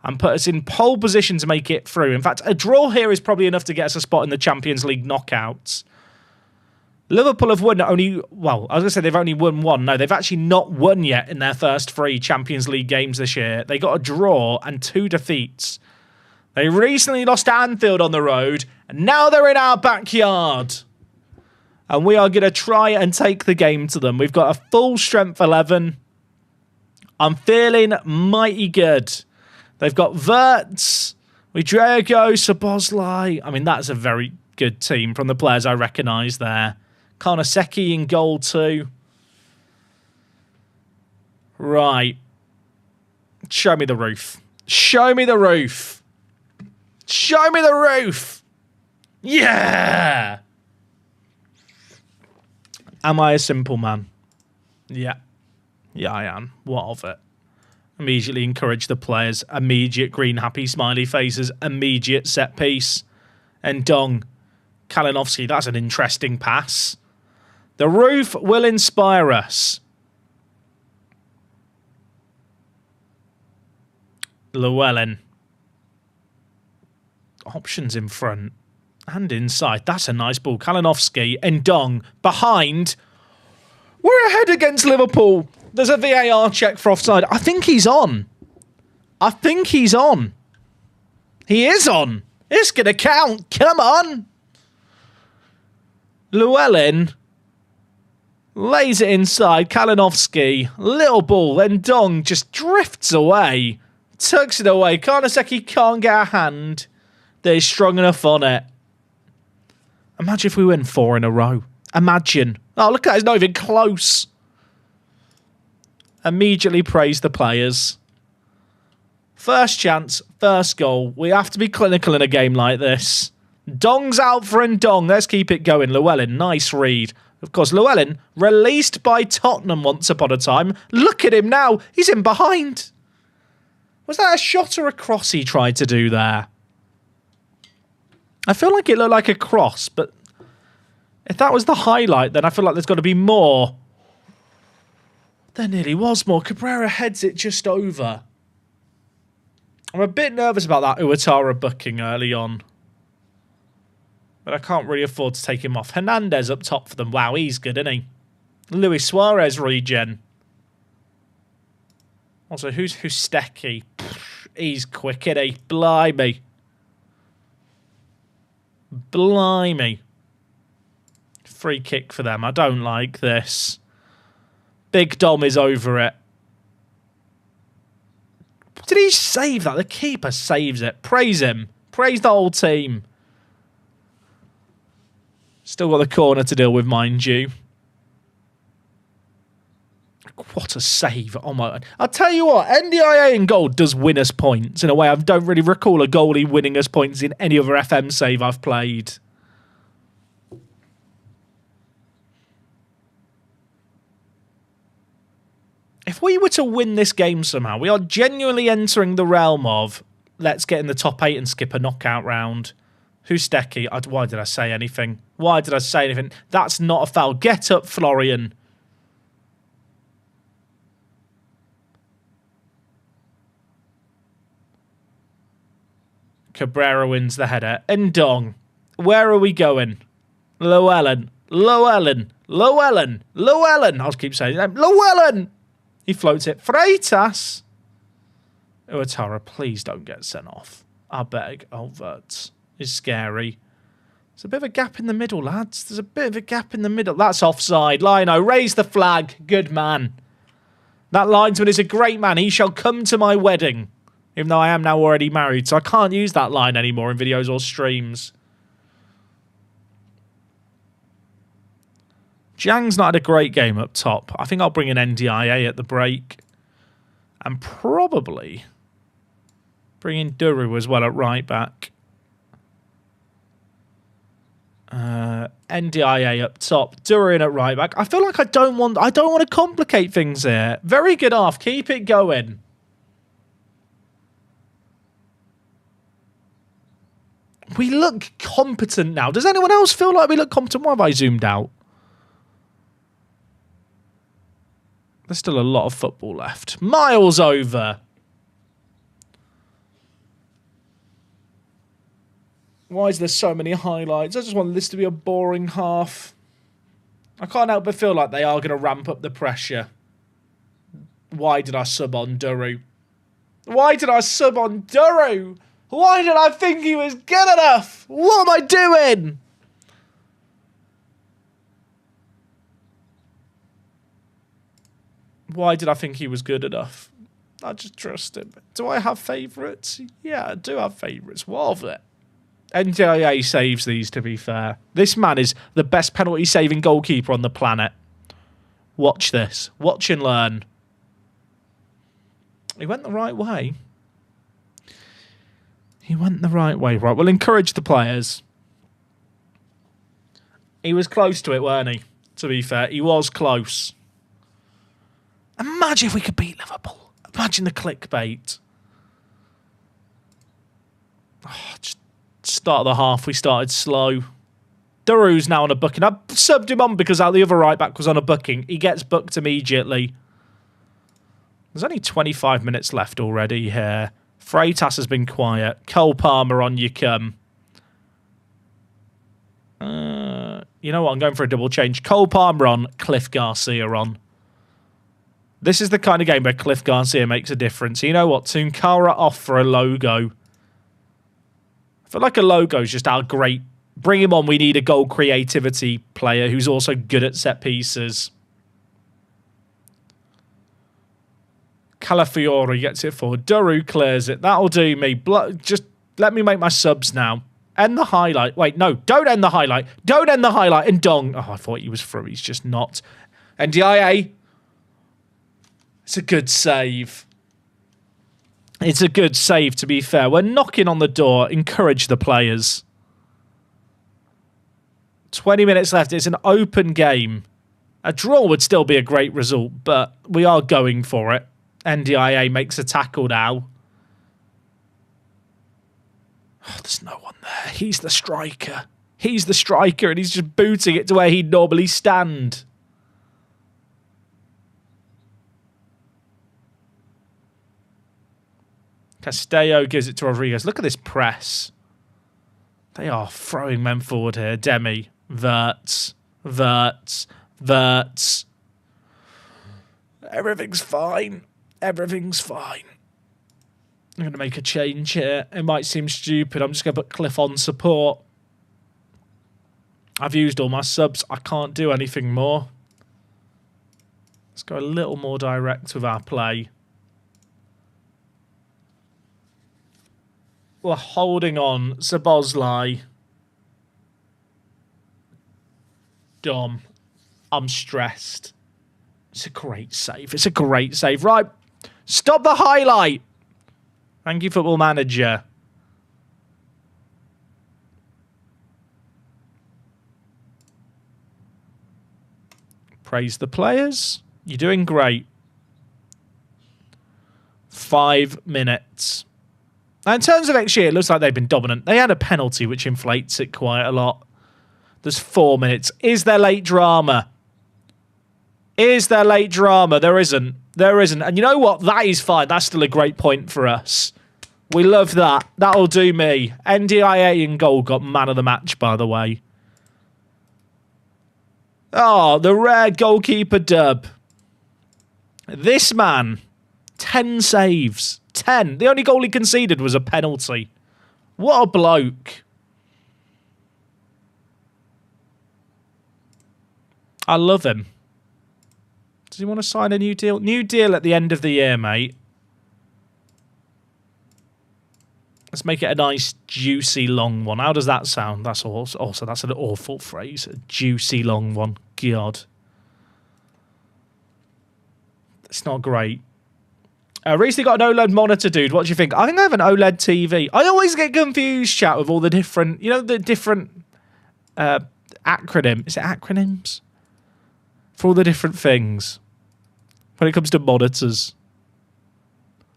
and put us in pole position to make it through. In fact, a draw here is probably enough to get us a spot in the Champions League knockouts. Liverpool have won only, well, I was going to say they've only won one. No, they've actually not won yet in their first 3 Champions League games this year. They got a draw and 2 defeats. They recently lost to Anfield on the road, and now they're in our backyard. And we are going to try and take the game to them. We've got a full strength 11. I'm feeling mighty good. They've got Wirtz, Drigo, Szoboszlai. I mean, that's a very good team from the players I recognise there. Karnaseki in goal too. Right. Show me the roof. Show me the roof. Show me the roof. Yeah. Am I a simple man? Yeah. Yeah, I am. What of it? Immediately encourage the players. Immediate green happy smiley faces. Immediate set piece. And Dong. Kalinowski, that's an interesting pass. The roof will inspire us. Llewellyn. Options in front and inside. That's a nice ball. Kalinowski and Dong behind. We're ahead against Liverpool. There's a VAR check for offside. I think he's on. I think he's on. He is on. It's going to count. Come on. Llewellyn lays it inside. Kalinowski, little ball. Then Dong just drifts away. Tucks it away. Karnaseki can't get a hand. They're strong enough on it. Imagine if we win 4 in a row. Imagine. Oh, look at that. It's not even close. Immediately praise the players. First chance, first goal. We have to be clinical in a game like this. Dong's out for Ndong. Let's keep it going. Llewellyn, nice read. Of course, Llewellyn, released by Tottenham once upon a time. Look at him now. He's in behind. Was that a shot or a cross he tried to do there? I feel like it looked like a cross, but if that was the highlight, then I feel like there's got to be more. There nearly was more. Cabrera heads it just over. I'm a bit nervous about that Uwatara booking early on. But I can't really afford to take him off. Hernandez up top for them. Wow, he's good, isn't he? Luis Suarez regen. Also, who's Husteki? He's quick, isn't he? Blimey. Blimey. Free kick for them. I don't like this. Big Dom is over it. Did he save that? The keeper saves it. Praise him. Praise the whole team. Still got the corner to deal with, mind you. What a save. Oh my God. I'll tell you what, NDIA in goal does win us points in a way I don't really recall a goalie winning us points in any other FM save I've played. If we were to win this game somehow, we are genuinely entering the realm of let's get in the top 8 and skip a knockout round. Husteki. Why did I say anything? Why did I say anything? That's not a foul. Get up, Florian. Cabrera wins the header. Ndong. Where are we going? Llewellyn. Llewellyn. Llewellyn. Llewellyn. I'll keep saying that. Llewellyn. He floats it. Freitas. Uwatara, please don't get sent off. I beg. Oh, Wirtz is scary. There's a bit of a gap in the middle, lads. There's a bit of a gap in the middle. That's offside. Lino, raise the flag. Good man. That linesman is a great man. He shall come to my wedding. Even though I am now already married, so I can't use that line anymore in videos or streams. Zhang's not had a great game up top. I think I'll bring an NDIA at the break. And probably Bring in Duru as well at right back. NDIA up top. Duru in at right back. I feel like I don't want to complicate things here. Very good off. Keep it going. We look competent now. Does anyone else feel like we look competent? Why have I zoomed out? There's still a lot of football left. Miles over. Why is there so many highlights? I just want this to be a boring half. I can't help but feel like they are going to ramp up the pressure. Why did I sub on Duru? Why did I sub on Duru? Why did I think he was good enough? What am I doing? Why did I think he was good enough? I just trust him. Do I have favourites? Yeah, I do have favourites. What of it? NJA saves these, to be fair. This man is the best penalty-saving goalkeeper on the planet. Watch this. Watch and learn. He went the right way. He went the right way. Right, we'll encourage the players. He was close to it, weren't he? To be fair, he was close. Imagine if we could beat Liverpool. Imagine the clickbait. Oh, just start of the half, we started slow. Duru's now on a booking. I subbed him on because the other right back was on a booking. He gets booked immediately. There's only 25 minutes left already here. Freitas has been quiet. Cole Palmer on you come. You know what? I'm going for a double change. Cole Palmer on, Cliff Garcia on. This is the kind of game where Cliff Garcia makes a difference. You know what? Tunkara off for a logo. I feel like a logo is just our great... Bring him on. We need a goal creativity player who's also good at set pieces. Calafiore gets it forward. Duru clears it. That'll do me. Just let me make my subs now. End the highlight. Wait, no. Don't end the highlight. Don't end the highlight. And Dong. Oh, I thought he was through. He's just not. NDIA. It's a good save. It's a good save, to be fair. We're knocking on the door. Encourage the players. 20 minutes left. It's an open game. A draw would still be a great result, but we are going for it. NDIA makes a tackle now. Oh, there's no one there. He's the striker. He's the striker, and he's just booting it to where he'd normally stand. Castello gives it to Rodriguez. Look at this press. They are throwing men forward here. Demi. Verts. Everything's fine. Everything's fine. I'm going to make a change here. It might seem stupid. I'm just going to put Cliff on support. I've used all my subs. I can't do anything more. Let's go a little more direct with our play. We're holding on. Sabozlai. Dom. I'm stressed. It's a great save. It's a great save. Right. Stop the highlight. Thank you, Football Manager. Praise the players. You're doing great. 5 minutes. Now, in terms of XG, it looks like they've been dominant. They had a penalty, which inflates it quite a lot. There's 4 minutes. Is there late drama? Is there late drama? There isn't. There isn't. And you know what? That is fine. That's still a great point for us. We love that. That'll do me. NDIA in goal got man of the match, by the way. Oh, the rare goalkeeper dub. This man, 10 saves. 10. The only goal he conceded was a penalty. What a bloke. I love him. Does he want to sign a new deal? New deal at the end of the year, mate. Let's make it a nice, juicy, long one. How does that sound? That's also that's an awful phrase. A juicy, long one. God. It's not great. Recently got an OLED monitor, dude. What do you think? I think I have an OLED TV. I always get confused, chat, with all the different, the different acronym. Is it acronyms? For all the different things. When it comes to monitors.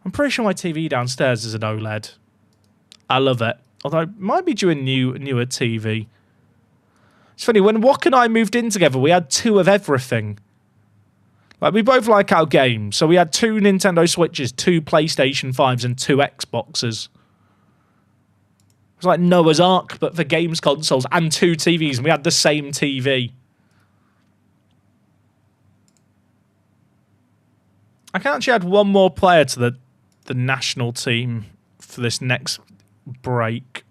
I'm pretty sure my TV downstairs is an OLED. I love it. Although it might be due a newer TV. It's funny, when Wok and I moved in together, we had 2 of everything. Like, we both like our games. So we had 2 Nintendo Switches, 2 PlayStation 5s, and 2 Xboxes. It was like Noah's Ark, but for games consoles, and 2 TVs, and we had the same TV. I can actually add one more player to the national team for this next break.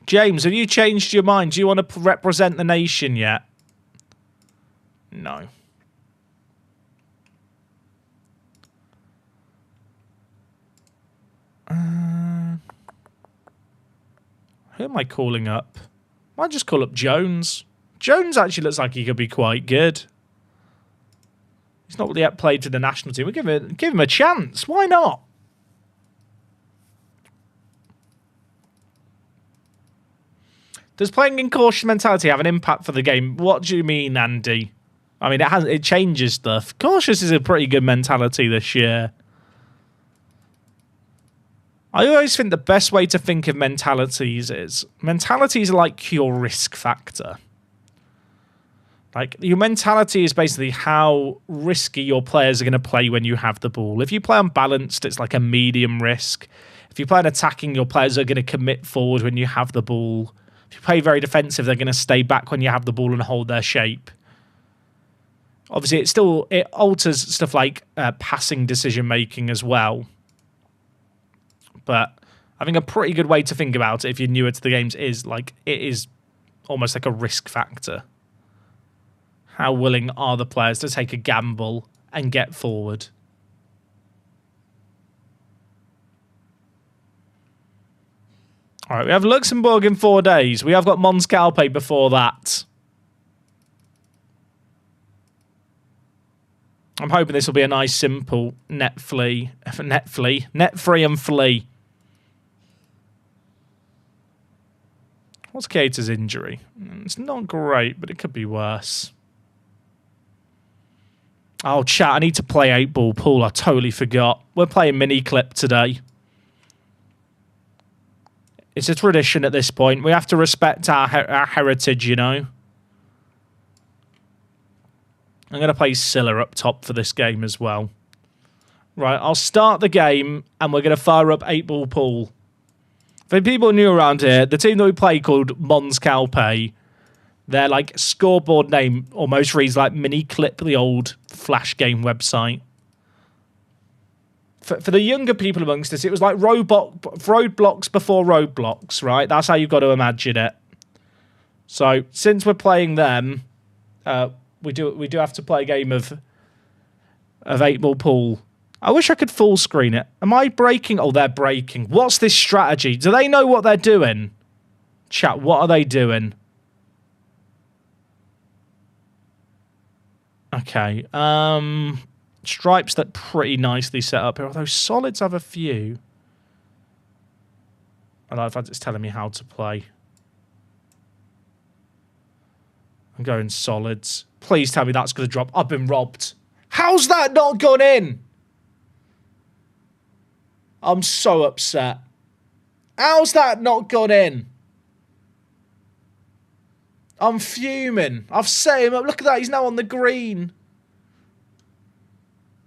James, have you changed your mind? Do you want to represent the nation yet? No. Who am I calling up? I might just call up Jones. Jones actually looks like he could be quite good. He's not yet played for the national team. We'll give him a chance. Why not? Does playing in cautious mentality have an impact for the game? What do you mean, Andy? I mean, it changes stuff. Cautious is a pretty good mentality this year. I always think the best way to think of mentalities are like your risk factor. Like, your mentality is basically how risky your players are going to play when you have the ball. If you play unbalanced, it's like a medium risk. If you play an attacking, your players are going to commit forward when you have the ball. If you play very defensive, they're going to stay back when you have the ball and hold their shape. Obviously, it alters stuff like passing decision-making as well. But I think a pretty good way to think about it, if you're newer to the games, is like it is almost like a risk factor. How willing are the players to take a gamble and get forward? All right, we have Luxembourg in 4 days. We have got Mons Calpe before that. I'm hoping this will be a nice, simple net free and flee. What's Keita's injury? It's not great, but it could be worse. Oh, chat, I need to play 8-ball pool. I totally forgot. We're playing mini clip today. It's a tradition at this point. We have to respect our heritage, you know. I'm going to play Scylla up top for this game as well. Right, I'll start the game, and we're going to fire up 8-ball pool. For people new around here, the team that we play called Mons Calpe, their like scoreboard name almost reads like Mini Clip, the old Flash game website. For the younger people amongst us, it was like Roadblocks before Roadblocks, right? That's how you've got to imagine it. So since we're playing them, we do have to play a game of 8-ball pool. I wish I could full screen it. Am I breaking? Oh, they're breaking. What's this strategy? Do they know what they're doing? Chat, what are they doing? Okay. Stripes look pretty nicely set up here, although solids have a few. I like that it's telling me how to play. I'm going solids. Please tell me that's going to drop. I've been robbed. How's that not gone in? I'm so upset. How's that not gone in? I'm fuming. I've set him up. Look at that. He's now on the green.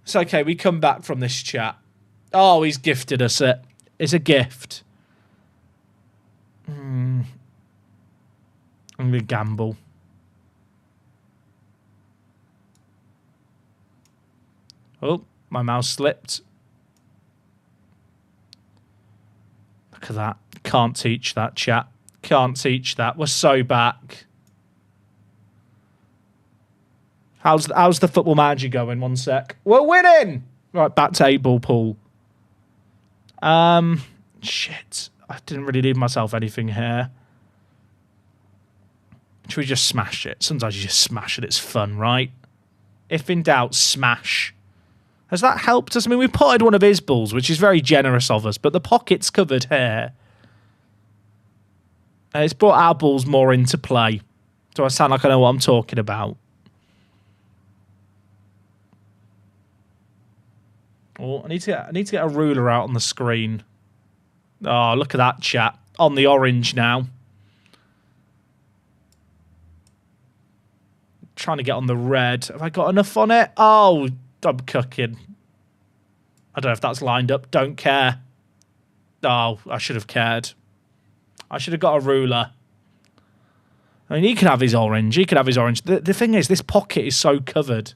It's okay. We come back from this chat. Oh, he's gifted us it. It's a gift. I'm going to gamble. Oh, my mouse slipped. Look at that. Can't teach that, chat. Can't teach that. We're so back. How's the football manager going? 1 sec. We're winning! Right, back to 8-ball pool. Shit. I didn't really leave myself anything here. Should we just smash it? Sometimes you just smash it. It's fun, right? If in doubt, smash. Has that helped us? I mean, we potted one of his balls, which is very generous of us, but the pocket's covered here. And it's brought our balls more into play. Do I sound like I know what I'm talking about? Oh, I need to get a ruler out on the screen. Oh, look at that, chat. On the orange now. Trying to get on the red. Have I got enough on it? Oh, I'm cooking. I don't know if that's lined up. Don't care. Oh, I should have cared. I should have got a ruler. I mean, he can have his orange. He can have his orange. The thing is, this pocket is so covered.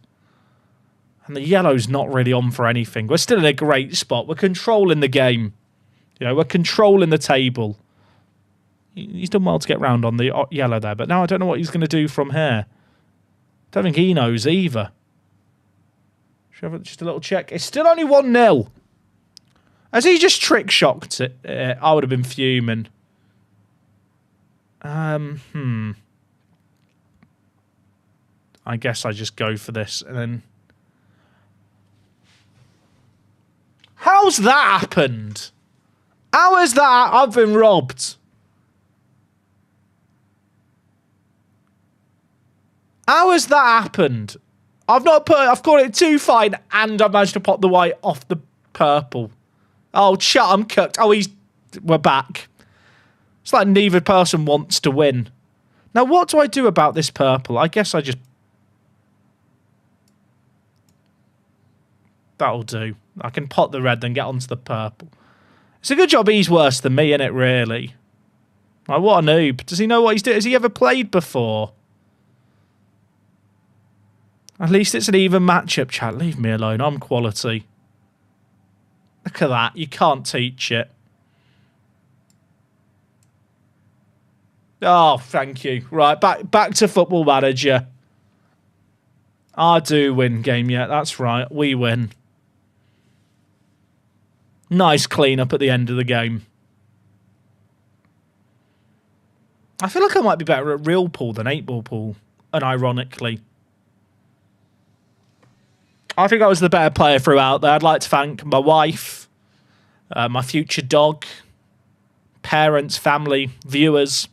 And the yellow's not really on for anything. We're still in a great spot. We're controlling the game. You know, we're controlling the table. He's done well to get round on the yellow there. But now I don't know what he's going to do from here. Don't think he knows either. Should have just a little check. It's still only 1-0. Has he just trick shocked it? I would have been fuming. I guess I just go for this and then. How's that happened? How has that? I've been robbed. How has that happened? I've caught it too fine and I managed to pop the white off the purple. Oh, chat, I'm cooked. Oh, we're back. It's like neither person wants to win. Now, what do I do about this purple? I guess I just... That'll do. I can pot the red, then get onto the purple. It's a good job he's worse than me, innit, really? Like, what a noob. Does he know what he's doing? Has he ever played before? At least it's an even matchup, chat. Leave me alone. I'm quality. Look at that. You can't teach it. Oh, thank you. Right, back to Football Manager. I do win game, yeah. That's right. We win. Nice clean up at the end of the game. I feel like I might be better at real pool than 8-ball pool, unironically. I think I was the better player throughout there. I'd like to thank my wife, my future dog, parents, family, viewers,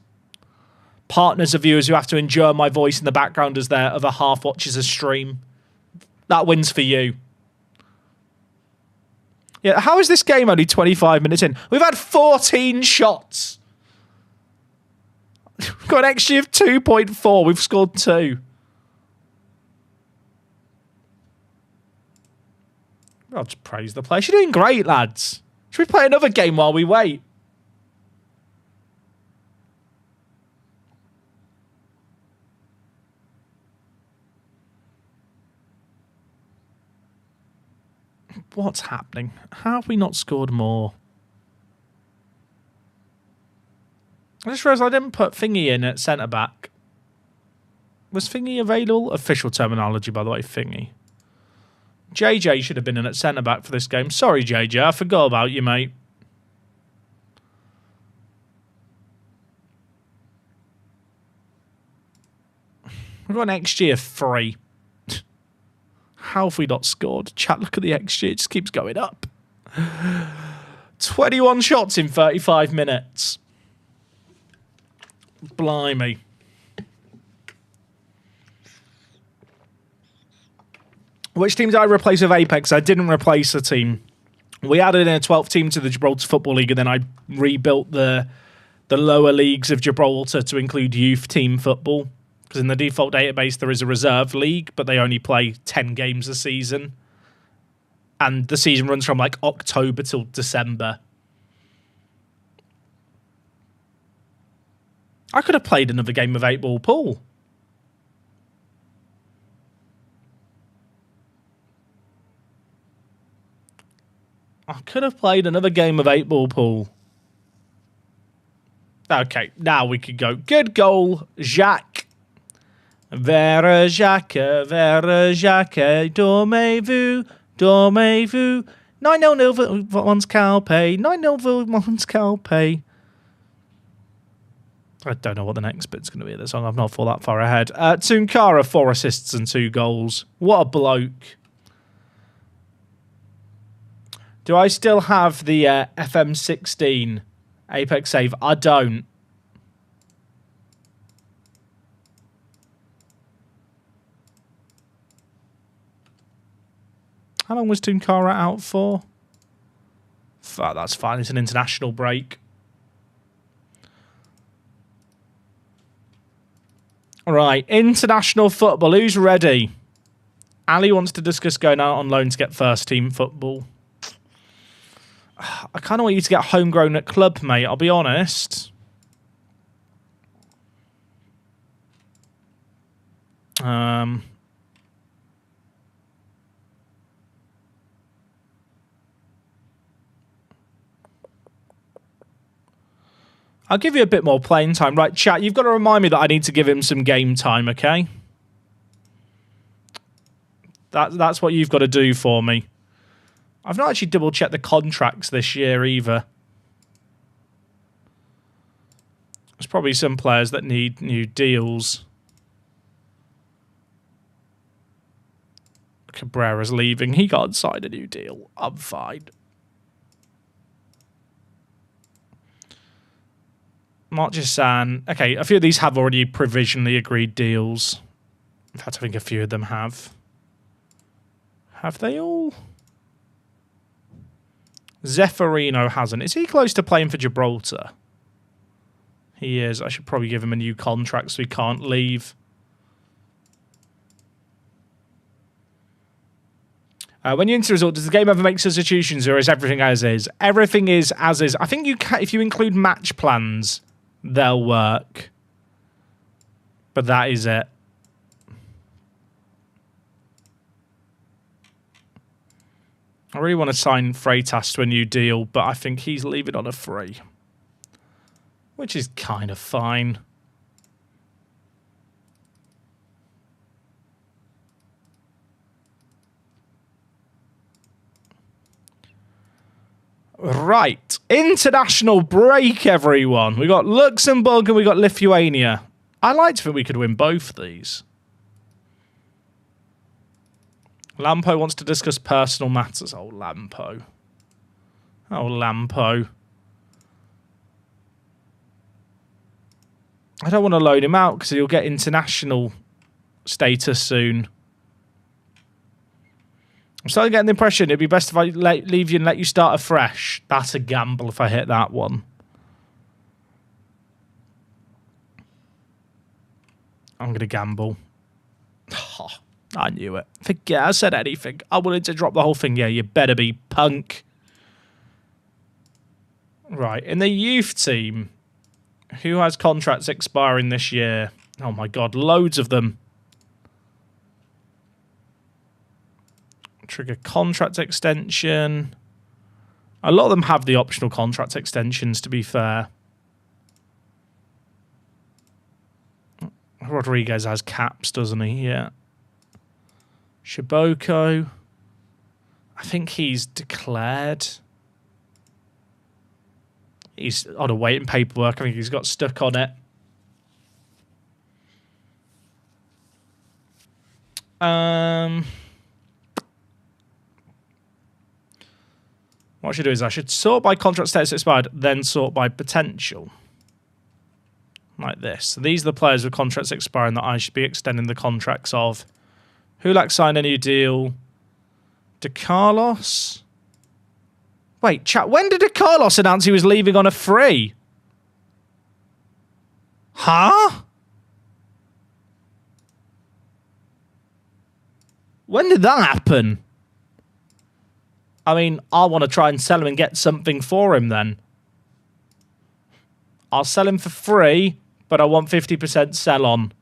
partners of viewers who have to endure my voice in the background as their other half watches a stream. That wins for you. Yeah, how is this game only 25 minutes in? We've had 14 shots. We've got an XG of 2.4. We've scored 2. I'll just praise the players. You're doing great, lads. Should we play another game while we wait? What's happening? How have we not scored more? I just realised I didn't put Thingy in at centre-back. Was Thingy available? Official terminology, by the way, Thingy. JJ should have been in at centre-back for this game. Sorry, JJ, I forgot about you, mate. We've got an XG of 3. How have we not scored? Chat, look at the XG. It just keeps going up. 21 shots in 35 minutes. Blimey. Which team did I replace with Apex? I didn't replace a team. We added in a 12th team to the Gibraltar Football League, and then I rebuilt the lower leagues of Gibraltar to include youth team football. Because in the default database, there is a reserve league, but they only play 10 games a season. And the season runs from like October till December. I could have played another game of 8-ball pool. I could have played another game of 8-ball pool. Okay, now we could go. Good goal, Jacques. Vera Jacques, dormez-vous, dormez-vous. 9-0 one's Calpe, 9-0 one's Calpe. I don't know what the next bit's going to be of the song. I've not thought that far ahead. Tunkara, 4 assists and 2 goals. What a bloke. Do I still have the FM16 Apex save? I don't. How long was Tunkara out for? Fuck, that's fine. It's an international break. Right, international football. Who's ready? Ali wants to discuss going out on loan to get first team football. I kind of want you to get homegrown at club, mate. I'll be honest. I'll give you a bit more playing time. Right, chat, you've got to remind me that I need to give him some game time, okay? That's what you've got to do for me. I've not actually double-checked the contracts this year either. There's probably some players that need new deals. Cabrera's leaving. He can't sign a new deal. I'm fine. Marchesan. Okay, a few of these have already provisionally agreed deals. In fact, I think a few of them have. Have they all? Zeffirino hasn't. Is he close to playing for Gibraltar? He is. I should probably give him a new contract so he can't leave. When you enter the result, does the game ever make substitutions or is everything as is? Everything is as is. I think you can, if you include match plans, they'll work. But that is it. I really want to sign Freitas to a new deal, but I think he's leaving on a free. Which is kind of fine. Right. International break, everyone. We got Luxembourg and we got Lithuania. I like to think we could win both of these. Lampo wants to discuss personal matters. Oh, Lampo. Oh, Lampo. I don't want to loan him out because he'll get international status soon. I'm starting getting the impression it'd be best if I leave you and let you start afresh. That's a gamble if I hit that one. I'm going to gamble. Oh, I knew it. Forget I said anything. I wanted to drop the whole thing. Yeah, you better be, punk. Right, in the youth team, who has contracts expiring this year? Oh my God, loads of them. Trigger contract extension. A lot of them have the optional contract extensions, to be fair. Rodriguez has caps, doesn't he? Yeah. Shiboko. I think he's declared. He's on a waiting paperwork. I think he's got stuck on it. What I should do is I should sort by contract status expired, then sort by potential. Like this. So these are the players with contracts expiring that I should be extending the contracts of. Hulak signed a new deal. De Carlos? Wait, chat, when did De Carlos announce he was leaving on a free? Huh? When did that happen? I mean, I want to try and sell him and get something for him then. I'll sell him for free, but I want 50% sell on.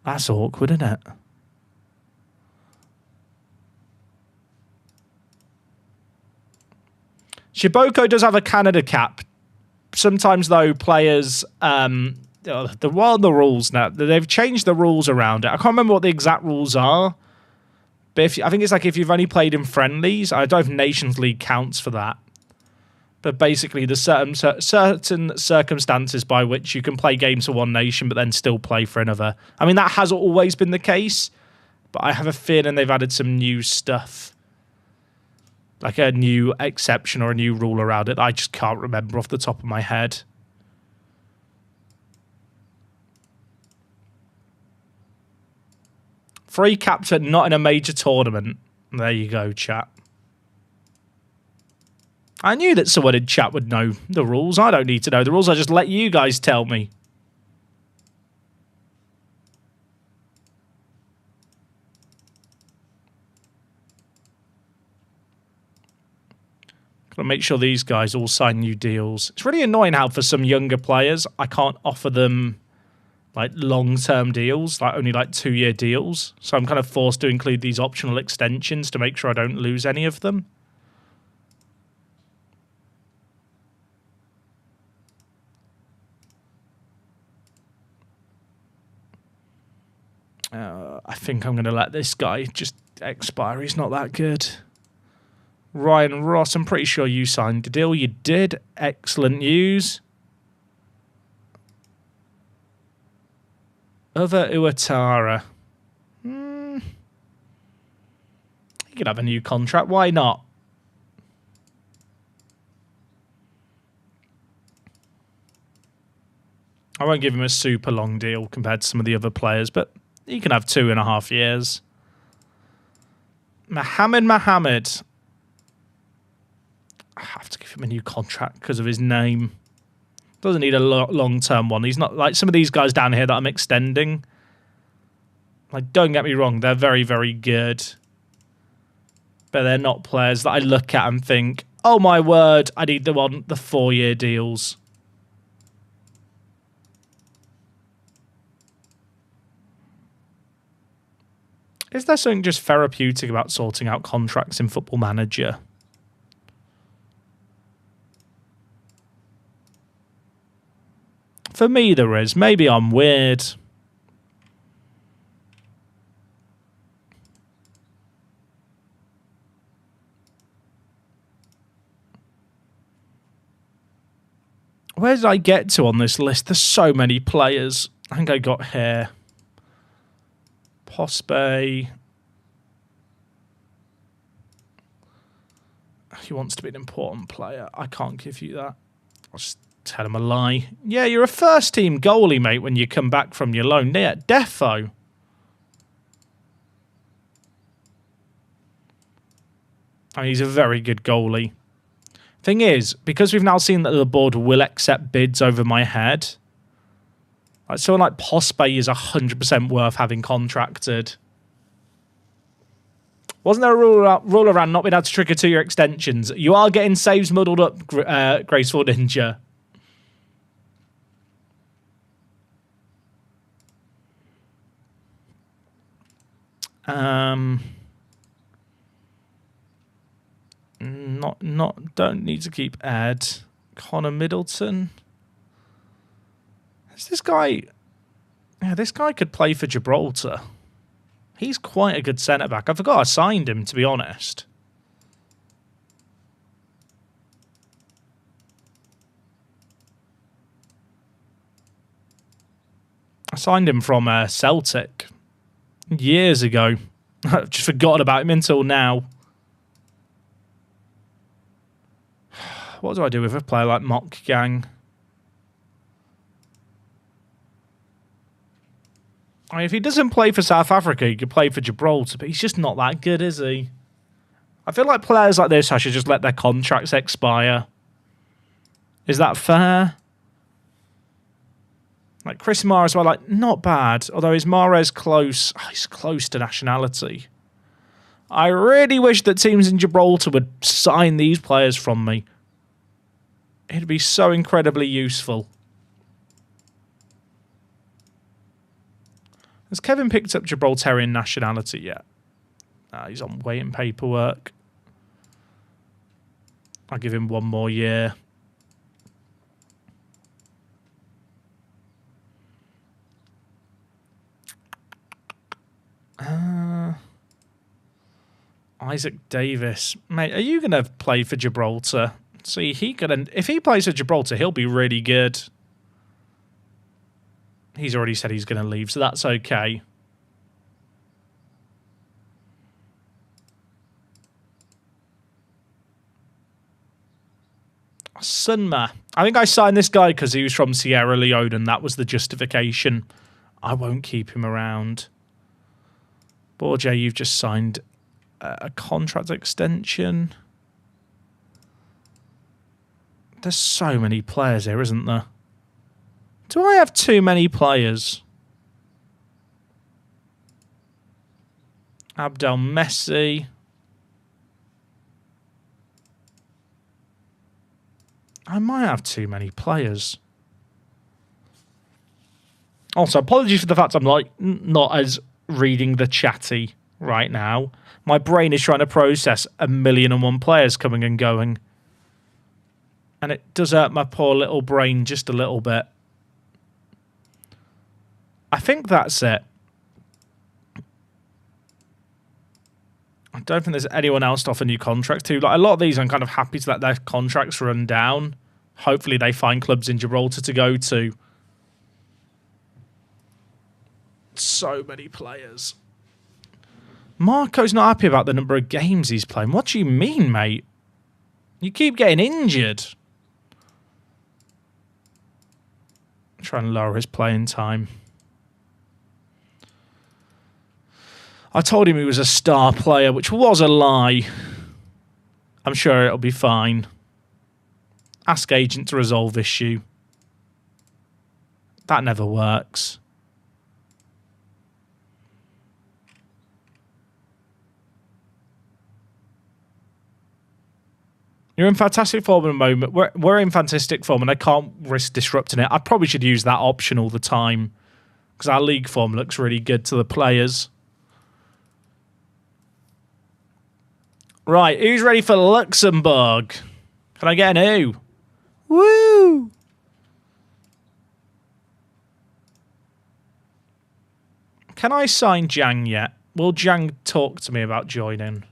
That's awkward, isn't it? Shiboko does have a Canada cap. Sometimes, though, players... the rules now. They've changed the rules around it. I can't remember what the exact rules are. But I think it's like if you've only played in friendlies. I don't know if Nations League counts for that. But basically, there's certain circumstances by which you can play games for one nation, but then still play for another. I mean, that has always been the case, but I have a feeling they've added some new stuff. Like a new exception or a new rule around it that I just can't remember off the top of my head. Free capture, not in a major tournament. There you go, chat. I knew that someone in chat would know the rules. I don't need to know the rules. I just let you guys tell me. Gotta make sure these guys all sign new deals. It's really annoying how for some younger players, I can't offer them like long-term deals, like only like 2-year deals. So I'm kind of forced to include these optional extensions to make sure I don't lose any of them. I think I'm going to let this guy just expire. He's not that good. Ryan Ross, I'm pretty sure you signed the deal. You did. Excellent news. Other Uatara. He could have a new contract. Why not? I won't give him a super long deal compared to some of the other players, but he can have 2.5 years. Mohammed. I have to give him a new contract because of his name. Doesn't need a long-term one. He's not like some of these guys down here that I'm extending. Like, don't get me wrong, they're very, very good. But they're not players that I look at and think, oh my word, I need the 4-year deals. Is there something just therapeutic about sorting out contracts in Football Manager? For me, there is. Maybe I'm weird. Where did I get to on this list? There's so many players. I think I got here. Pospe. He wants to be an important player. I can't give you that. I'll just tell him a lie. Yeah, you're a first-team goalie, mate, when you come back from your loan. Yeah, defo. I mean, he's a very good goalie. Thing is, because we've now seen that the board will accept bids over my head, like someone like Pospe is 100% worth having contracted. Wasn't there a rule around not being able to trigger 2-year extensions? You are getting saves muddled up, Graceful Ninja. Don't need to keep Ed. Connor Middleton. Is this guy? Yeah, this guy could play for Gibraltar. He's quite a good centre-back. I forgot I signed him, to be honest. I signed him from Celtic years ago. I've just forgotten about him until now. What do I do with a player like Mock Gang? I mean, if he doesn't play for South Africa, he could play for Gibraltar, but he's just not that good, is he? I feel like players like this, I should just let their contracts expire. Is that fair? Like Chris Mahrez, well, like, not bad. Although is Mahrez close? Oh, he's close to nationality. I really wish that teams in Gibraltar would sign these players from me. It'd be so incredibly useful. Has Kevin picked up Gibraltarian nationality yet? He's on waiting paperwork. I'll give him 1 more year. Isaac Davis. Mate, are you going to play for Gibraltar? See, if he plays for Gibraltar, he'll be really good. He's already said he's going to leave, so that's okay. Sunma. I think I signed this guy because he was from Sierra Leone, and that was the justification. I won't keep him around. Borja, you've just signed a contract extension. There's so many players here, isn't there? Do I have too many players? Abdel Messi. I might have too many players. Also, apologies for the fact I'm not as reading the chatty right now. My brain is trying to process 1,000,001 players coming and going. And it does hurt my poor little brain just a little bit. I think that's it. I don't think there's anyone else to offer new contracts to. Like, a lot of these, I'm kind of happy to let their contracts run down. Hopefully they find clubs in Gibraltar to go to. So many players. Marco's not happy about the number of games he's playing. What do you mean, mate? You keep getting injured. Try and lower his playing time. I told him he was a star player, which was a lie. I'm sure it'll be fine. Ask agent to resolve issue. That never works. You're in fantastic form at the moment. We're in fantastic form, and I can't risk disrupting it. I probably should use that option all the time because our league form looks really good to the players. Right, who's ready for Luxembourg? Can I get an who? Woo! Can I sign Jang yet? Will Jang talk to me about joining?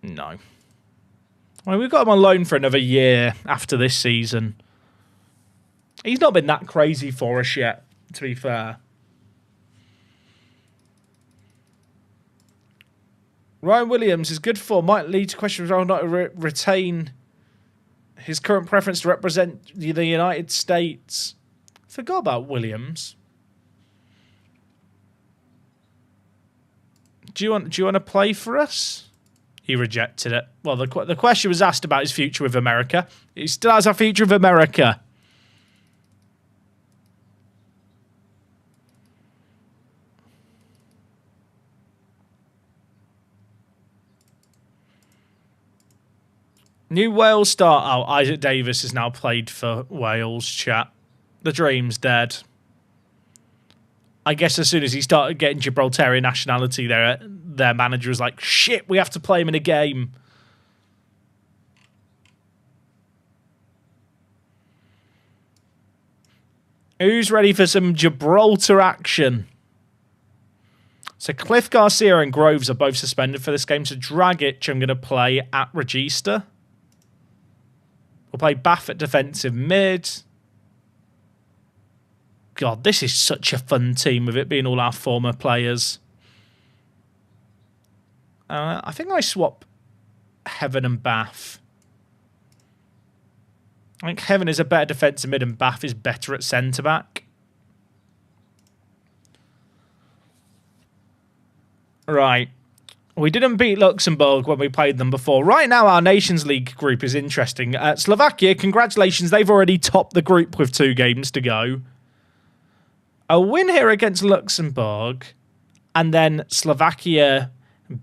No. I mean, we've got him on loan for another year after this season. He's not been that crazy for us yet, to be fair. Ryan Williams is good for might lead to questions around not retain his current preference to represent the United States. Forgot about Williams. Do you want to play for us? He rejected it. Well, the question was asked about his future with America. He still has a future with America. New Wales start out. Isaac Davis has now played for Wales, chat. The dream's dead. I guess as soon as he started getting Gibraltarian nationality, their manager was like, shit, we have to play him in a game. Who's ready for some Gibraltar action? So Cliff Garcia and Groves are both suspended for this game. So Dragic, I'm going to play at Regista. We'll play Bath at defensive mid. God, this is such a fun team with it being all our former players. I think I swap Heaven and Bath. I think Heaven is a better defensive mid and Bath is better at centre-back. Right. We didn't beat Luxembourg when we played them before. Right now, our Nations League group is interesting. Slovakia, congratulations. They've already topped the group with 2 games to go. A win here against Luxembourg and then Slovakia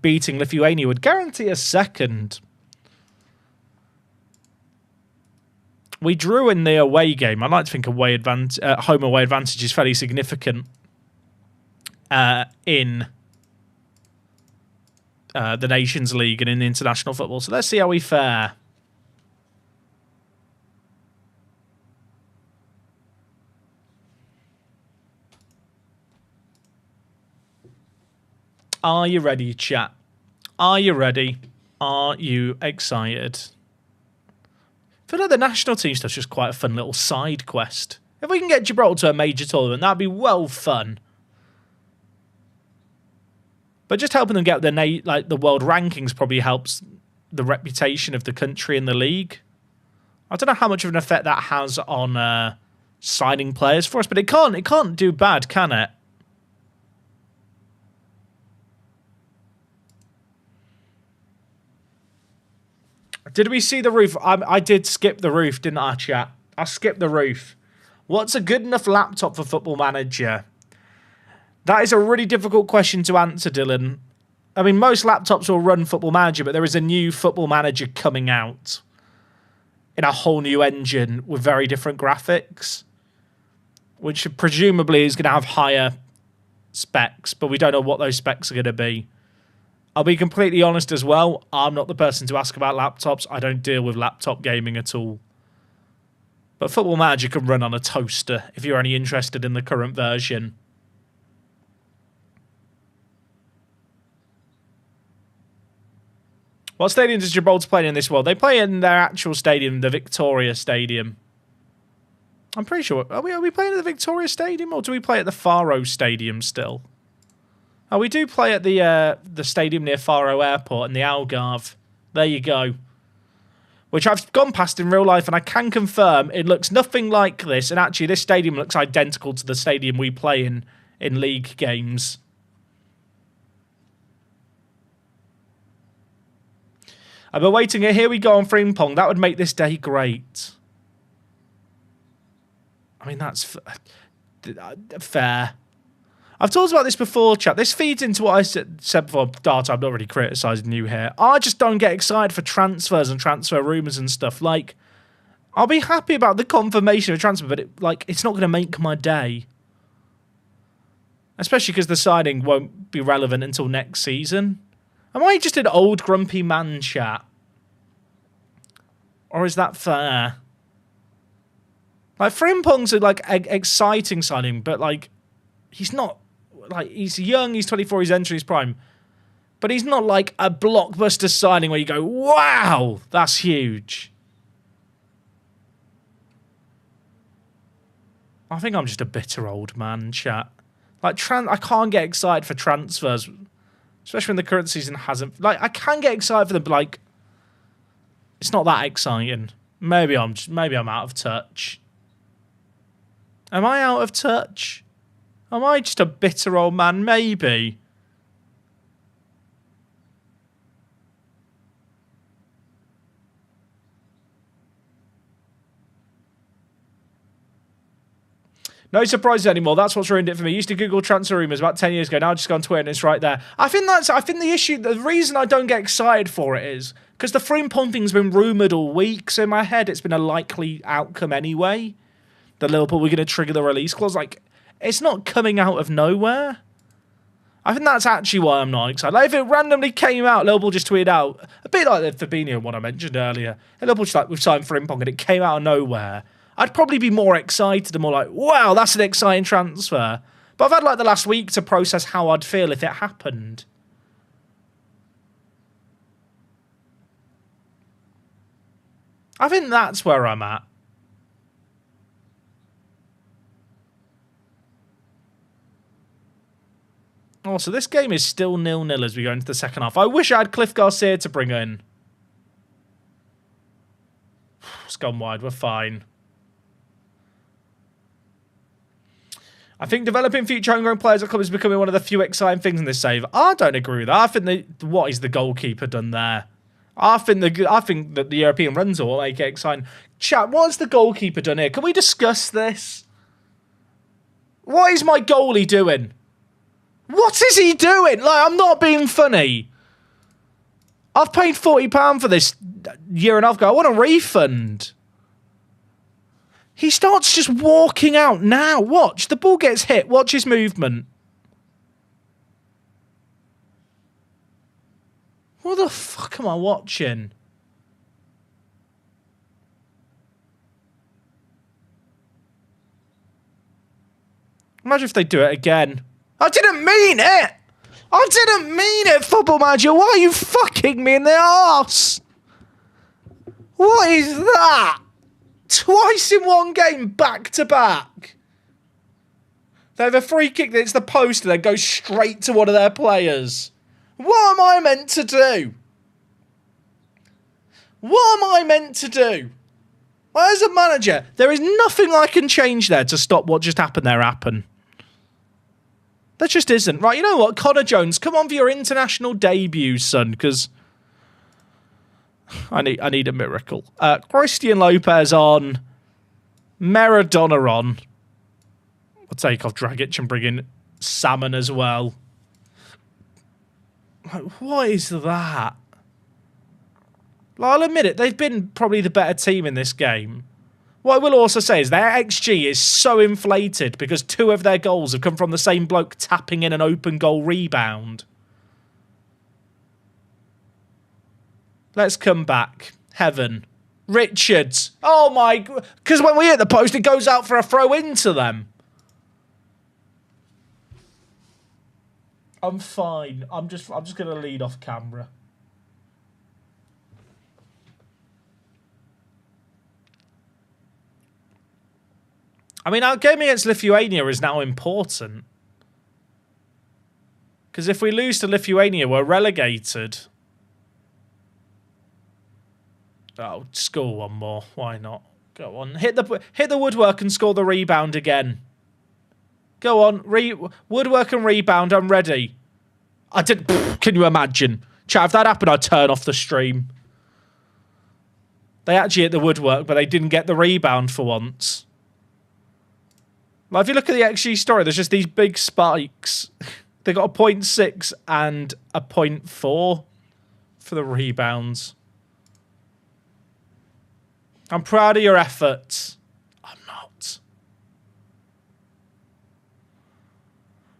beating Lithuania would guarantee a second. We drew in the away game. I like to think home away advantage is fairly significant in the Nations League and in international football. So let's see how we fare. Are you ready, chat? Are you ready? Are you excited? I feel like the national team stuff's just quite a fun little side quest. If we can get Gibraltar to a major tournament, that'd be well fun. But just helping them get the world rankings probably helps the reputation of the country in the league. I don't know how much of an effect that has on signing players for us, but it can't do bad, can it? Did we see the roof? I did skip the roof, didn't I, chat? I skipped the roof. What's a good enough laptop for Football Manager? That is a really difficult question to answer, Dylan. I mean, most laptops will run Football Manager, but there is a new Football Manager coming out in a whole new engine with very different graphics, which presumably is going to have higher specs, but we don't know what those specs are going to be. I'll be completely honest as well, I'm not the person to ask about laptops. I don't deal with laptop gaming at all. But Football Manager can run on a toaster if you're only interested in the current version. What stadium does Gibraltar play in this world? They play in their actual stadium, the Victoria Stadium. I'm pretty sure. Are we playing at the Victoria Stadium or do we play at the Faro Stadium still? Oh, we do play at the stadium near Faro Airport in the Algarve. There you go. Which I've gone past in real life, and I can confirm it looks nothing like this. And actually, this stadium looks identical to the stadium we play in league games. I've been waiting here. Here we go on Frimpong. That would make this day great. I mean, that's fair. I've talked about this before, chat. This feeds into what I said before. Dart, I'm not really criticising you here. I just don't get excited for transfers and transfer rumours and stuff. Like, I'll be happy about the confirmation of a transfer, but it's not going to make my day. Especially because the signing won't be relevant until next season. Am I just an old grumpy man, chat? Or is that fair? Like, Frimpong's a, exciting signing, but, he's not... he's young, he's 24, he's entering his prime. But he's not, a blockbuster signing where you go, wow, that's huge. I think I'm just a bitter old man, chat. I can't get excited for transfers. Especially when the current season hasn't... I can get excited for them, but, it's not that exciting. Maybe I'm out of touch. Am I out of touch? Am I just a bitter old man? Maybe. No surprises anymore. That's what's ruined it for me. Used to Google transfer rumours about 10 years ago. Now I just go on Twitter and it's right there. I think the issue, the reason I don't get excited for it is because the Frimpong thing's been rumoured all week. So in my head, it's been a likely outcome anyway. That Liverpool were going to trigger the release clause. It's not coming out of nowhere. I think that's actually why I'm not excited. If it randomly came out, Liverpool just tweeted out, a bit like the Fabinho one I mentioned earlier. And Liverpool just we've signed Frimpong and it came out of nowhere. I'd probably be more excited and more like, wow, that's an exciting transfer. But I've had the last week to process how I'd feel if it happened. I think that's where I'm at. Oh, so this game is still 0-0 as we go into the second half. I wish I had Cliff Garcia to bring in. It's gone wide. We're fine. I think developing future homegrown players at club is becoming one of the few exciting things in this save. I don't agree with that. I think what is the goalkeeper done there? I think that the European runs will make it exciting. Chat, what has the goalkeeper done here? Can we discuss this? What is my goalie doing? What is he doing? I'm not being funny. I've paid £40 for this year and a half ago. I want a refund. He starts just walking out now. Watch. The ball gets hit. Watch his movement. What the fuck am I watching? Imagine if they do it again. I didn't mean it! I didn't mean it, Football Manager. Why are you fucking me in the arse? What is that? Twice in one game, back to back. They have a free kick that hits the post and then goes straight to one of their players. What am I meant to do? What am I meant to do? Well, as a manager, there is nothing I can change there to stop what just happened there happen. There just isn't. Right, you know what? Connor Jones, come on for your international debut, son, because I need a miracle. Christian Lopez on. Maradona on. I'll take off Dragic and bring in Salmon as well. Like, what is that? Like, I'll admit it, they've been probably the better team in this game. What I will also say is their XG is so inflated because 2 of their goals have come from the same bloke tapping in an open goal rebound. Let's come back. Heaven. Richards. Oh my... Because when we hit the post, it goes out for a throw into them. I'm fine. I'm just going to lead off camera. I mean, our game against Lithuania is now important. Because if we lose to Lithuania, we're relegated. Oh, score one more. Why not? Go on. Hit the woodwork and score the rebound again. Go on. Woodwork and rebound. I'm ready. I did. Can you imagine? Chat, if that happened, I'd turn off the stream. They actually hit the woodwork, but they didn't get the rebound for once. Like, if you look at the XG story, there's just these big spikes. They got a 0.6 and a 0.4 for the rebounds. I'm proud of your efforts. I'm not.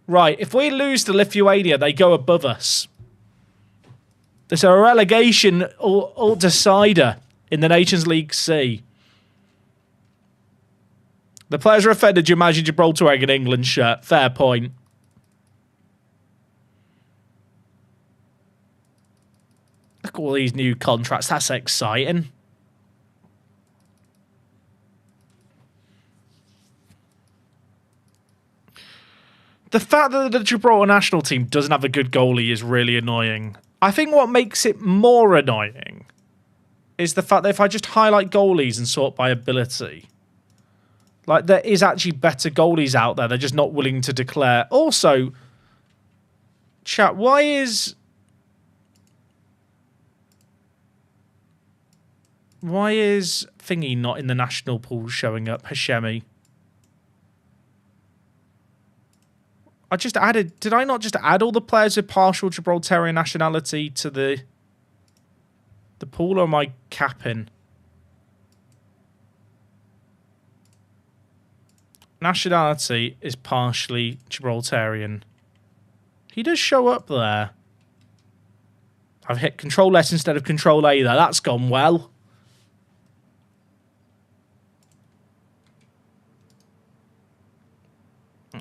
Right, if we lose to Lithuania, they go above us. There's a relegation all decider in the Nations League C. The players are offended you imagine Gibraltar wearing an England shirt. Fair point. Look at all these new contracts. That's exciting. The fact that the Gibraltar national team doesn't have a good goalie is really annoying. I think what makes it more annoying is the fact that if I just highlight goalies and sort by ability, like, there is actually better goalies out there. They're just not willing to declare. Also, chat, why is Thingy not in the national pool showing up? Hashemi. I just added... Did I not just add all the players with partial Gibraltarian nationality to the pool, or am I capping? Nationality is partially Gibraltarian. He does show up there. I've hit Control S instead of Control A there. That's gone well.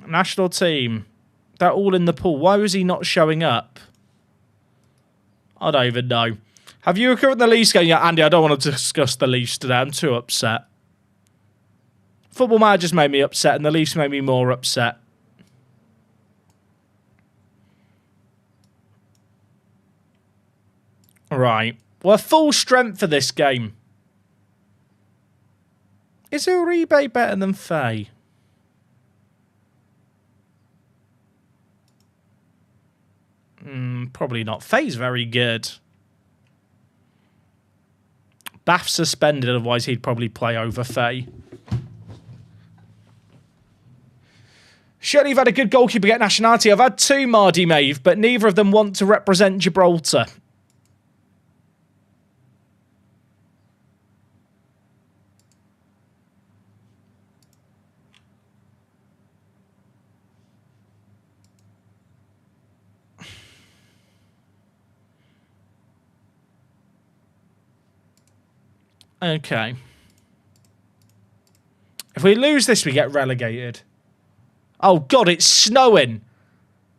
National team. They're all in the pool. Why was he not showing up? I don't even know. Have you recovered the Leafs game yet? Andy, I don't want to discuss the Leafs today. I'm too upset. Football Manager's made me upset, and the Leafs made me more upset. Right. We're full strength for this game. Is Uribe better than Faye? Probably not. Faye's very good. Bath suspended, otherwise he'd probably play over Faye. Surely you've had a good goalkeeper get nationality. I've had 2, Mardy Mave, but neither of them want to represent Gibraltar. Okay. If we lose this, we get relegated. Oh, God, it's snowing.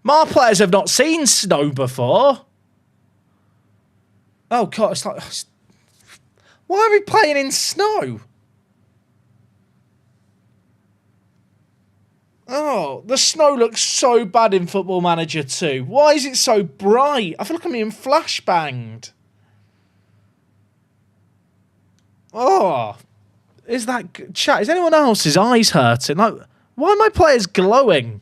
My players have not seen snow before. Oh, God, it's like... Why are we playing in snow? Oh, the snow looks so bad in Football Manager 2. Why is it so bright? I feel like I'm being flashbanged. Oh, is that... Chat, is anyone else's eyes hurting? Like, why are my players glowing?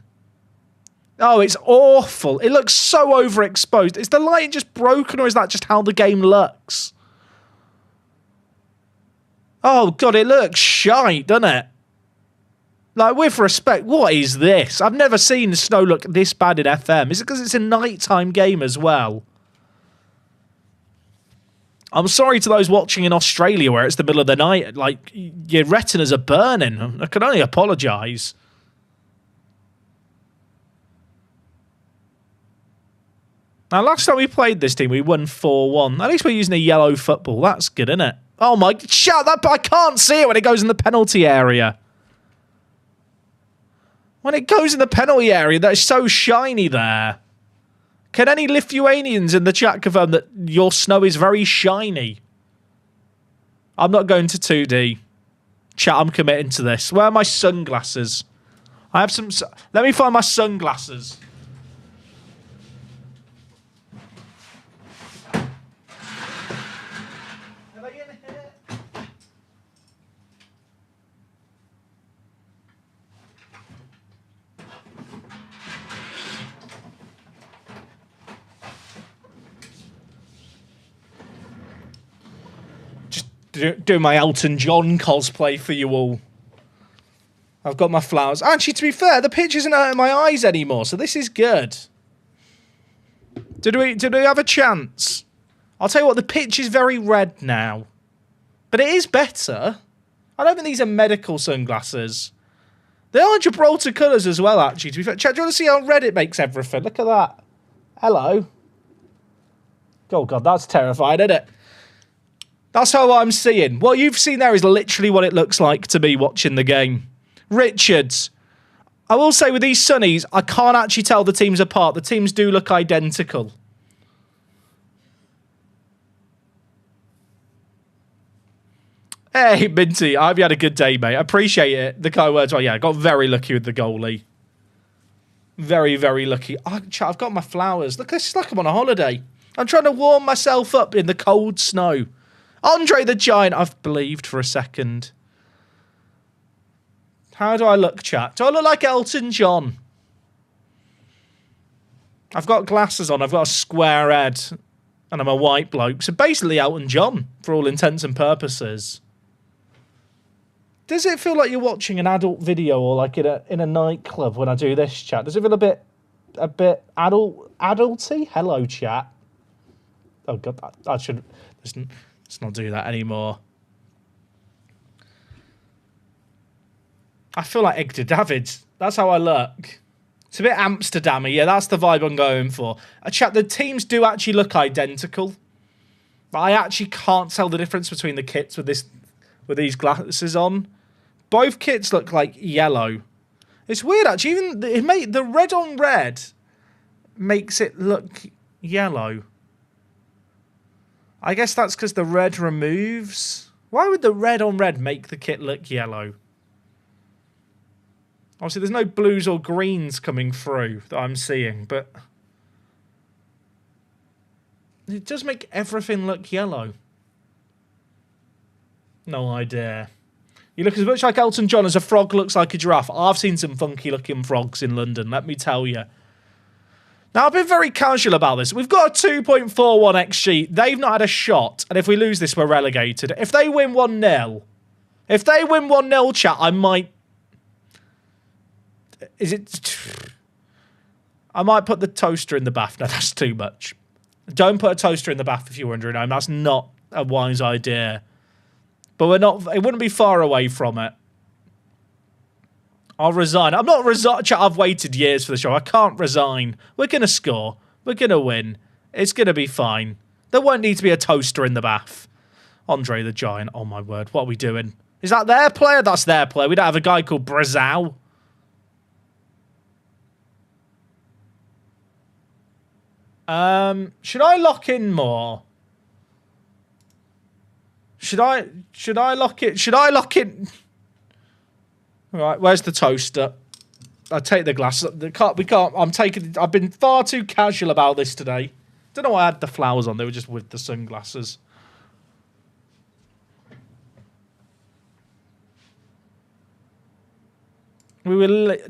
Oh, it's awful. It looks so overexposed. Is the lighting just broken, or is that just how the game looks? Oh, God, it looks shite, doesn't it? Like, with respect, what is this? I've never seen the snow look this bad in FM. Is it because it's a nighttime game as well? I'm sorry to those watching in Australia where it's the middle of the night. Like, your retinas are burning. I can only apologise. Now, last time we played this team, we won 4-1. At least we're using a yellow football. That's good, isn't it? Oh, my... Shut up! I can't see it when it goes in the penalty area. When it goes in the penalty area, that's so shiny there. Can any Lithuanians in the chat confirm that your snow is very shiny? I'm not going to 2D. Chat, I'm committing to this. Where are my sunglasses? I have some... Let me find my sunglasses. Do my Elton John cosplay for you all. I've got my flowers. Actually, to be fair, the pitch isn't hurting my eyes anymore, so this is good. Did we have a chance? I'll tell you what, the pitch is very red now. But it is better. I don't think these are medical sunglasses. They are Gibraltar colours as well, actually. To be fair, chat, do you want to see how red it makes everything? Look at that. Hello. Oh, God, that's terrifying, isn't it? That's how I'm seeing. What you've seen there is literally what it looks like to me watching the game. Richards. I will say with these sunnies, I can't actually tell the teams apart. The teams do look identical. Hey, Minty. I hope you had a good day, mate. I appreciate it. The kind words. Oh, yeah, I got very lucky with the goalie. Very, very lucky. I've got my flowers. Look, it's like I'm on a holiday. I'm trying to warm myself up in the cold snow. Andre the Giant, I've believed for a second. How do I look, chat? Do I look like Elton John? I've got glasses on, I've got a square head, and I'm a white bloke. So basically Elton John, for all intents and purposes. Does it feel like you're watching an adult video or like in a nightclub when I do this, chat? Does it feel a bit adulty? Hello, chat. Oh, God, I should... Listen. Let's not do that anymore. I feel like Edgar Davids. That's how I look. It's a bit Amsterdam-y. Yeah, that's the vibe I'm going for. Chat, the teams do actually look identical. But I actually can't tell the difference between the kits with these glasses on. Both kits look like yellow. It's weird, actually. Even the red on red makes it look yellow. I guess that's because the red removes. Why would the red on red make the kit look yellow? Obviously, there's no blues or greens coming through that I'm seeing, but it does make everything look yellow. No idea. You look as much like Elton John as a frog looks like a giraffe. I've seen some funky-looking frogs in London, let me tell you. Now, I've been very casual about this. We've got a 2.41 XG. They've not had a shot. And if we lose this, we're relegated. If they win 1-0... If they win 1-0, chat, I might... Is it... I might put the toaster in the bath. No, that's too much. Don't put a toaster in the bath if you're wondering. That's not a wise idea. But we're not... It wouldn't be far away from it. I'll resign. I'm not resign. I've waited years for the show. I can't resign. We're going to score. We're going to win. It's going to be fine. There won't need to be a toaster in the bath. Andre the Giant. Oh, my word. What are we doing? Is that their player? That's their player. We don't have a guy called Brazow. Should I lock in more? Should I lock it? Should I lock in? Right, where's the toaster? I take the glass. We can't. I've been far too casual about this today. Don't know why I had the flowers on. They were just with the sunglasses.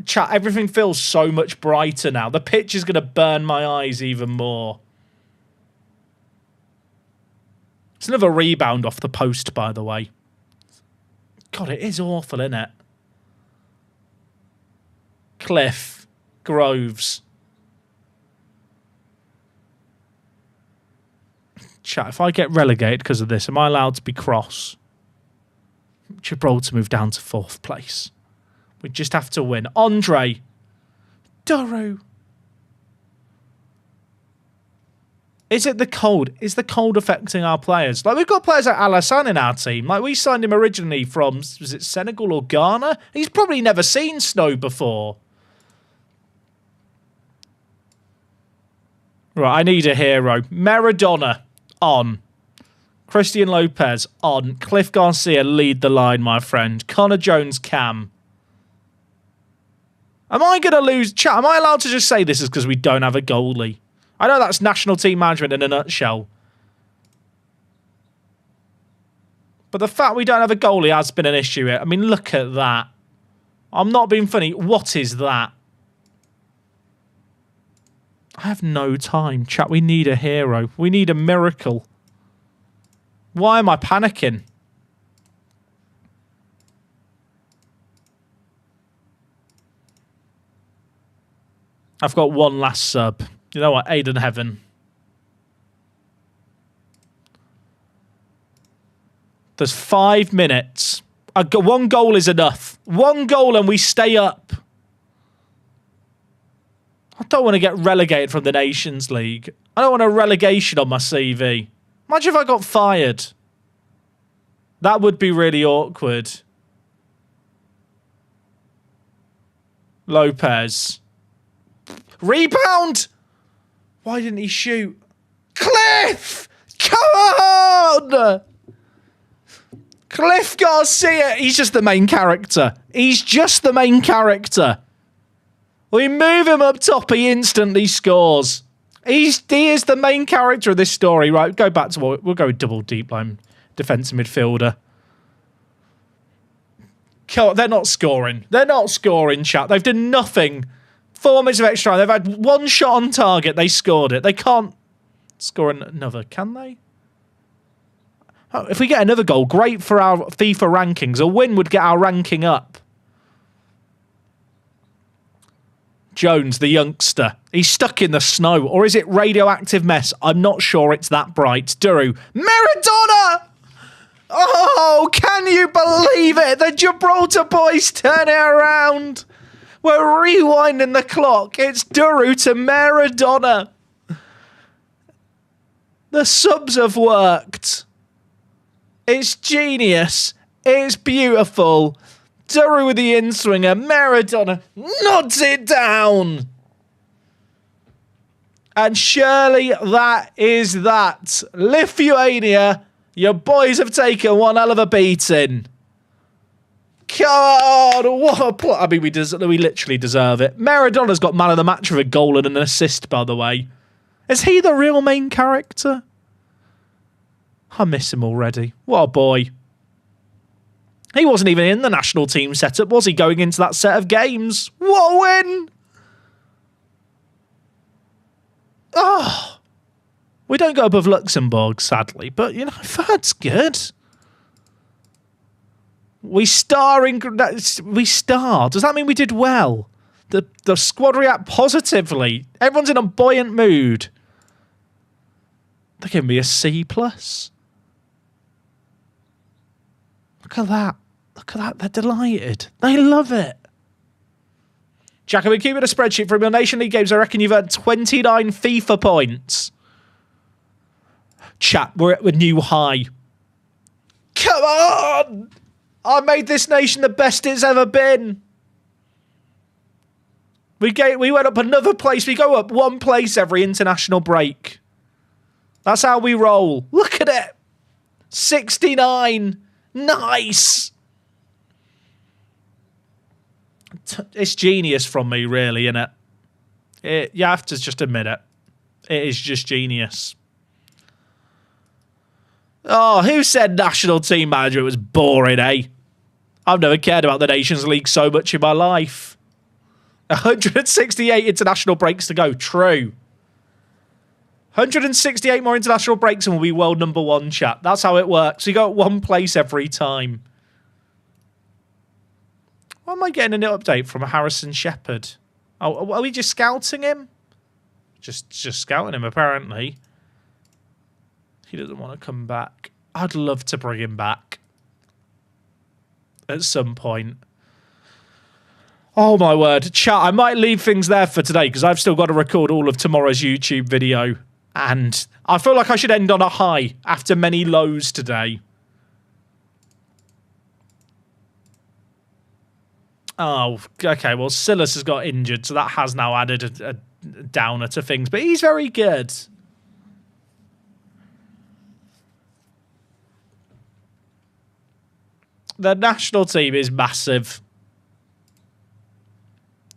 Chat. Everything feels so much brighter now. The pitch is going to burn my eyes even more. It's another rebound off the post, by the way. God, it is awful, isn't it? Cliff. Groves. Chat, if I get relegated because of this, am I allowed to be cross? Gibraltar move down to 4th place. We just have to win. Andre. Duru. Is it the cold? Is the cold affecting our players? Like, we've got players like Alassane in our team. Like, we signed him originally from, was it Senegal or Ghana? He's probably never seen snow before. Right, I need a hero. Maradona, on. Christian Lopez, on. Cliff Garcia, lead the line, my friend. Connor Jones, cam. Am I going to lose? Chat, am I allowed to just say this is because we don't have a goalie? I know that's national team management in a nutshell. But the fact we don't have a goalie has been an issue here. I mean, look at that. I'm not being funny. What is that? I have no time. Chat, we need a hero. We need a miracle. Why am I panicking? I've got one last sub. You know what? Aid in heaven. There's 5 minutes. One goal is enough. One goal and we stay up. I don't want to get relegated from the Nations League. I don't want a relegation on my CV. Imagine if I got fired. That would be really awkward. Lopez. Rebound! Why didn't he shoot? Cliff! Come on! Cliff Garcia! He's just the main character. He's just the main character. We move him up top, he instantly scores. He is the main character of this story. Right, go back to what we'll go with double deep line defensive midfielder. They're not scoring. They're not scoring, chat. They've done nothing. 4 minutes of extra time. They've had one shot on target. They scored it. They can't score another, can they? Oh, if we get another goal, great for our FIFA rankings. A win would get our ranking up. Jones, the youngster. He's stuck in the snow. Or is it radioactive mess? I'm not sure it's that bright. Duru. Maradona! Oh, can you believe it? The Gibraltar boys turn it around. We're rewinding the clock. It's Duru to Maradona. The subs have worked. It's genius. It's beautiful. Duru with the in-swinger. Maradona nods it down. And surely that is that. Lithuania, your boys have taken one hell of a beating. Come on, what a play. I mean, we literally deserve it. Maradona's got man of the match with a goal and an assist, by the way. Is he the real main character? I miss him already. What a boy. He wasn't even in the national team setup, was he, going into that set of games? What a win! Oh, we don't go above Luxembourg, sadly, but, you know, that's good. We star. Does that mean we did well? The squad react positively. Everyone's in a buoyant mood. They're giving me a C+. Look at that. Look at that. They're delighted. They love it. Jack, I've been keeping a spreadsheet from your Nation League games. I reckon you've earned 29 FIFA points. Chat, we're at a new high. Come on! I made this nation the best it's ever been. We went up another place. We go up one place every international break. That's how we roll. Look at it. 69. Nice. It's genius from me, really, isn't it? You have to just admit it. It is just genius. Oh, who said national team manager was boring, eh? I've never cared about the Nations League so much in my life. 168 international breaks to go. True. 168 more international breaks and we'll be world #1, chat. That's how it works. You go at one place every time. Why am I getting an update from Harrison Shepherd? Oh, are we just scouting him? Just scouting him, apparently. He doesn't want to come back. I'd love to bring him back. At some point. Oh my word. Chat, I might leave things there for today because I've still got to record all of tomorrow's YouTube video. And I feel like I should end on a high after many lows today. Oh, okay. Well, Silas has got injured, so that has now added a downer to things. But he's very good. The national team is massive.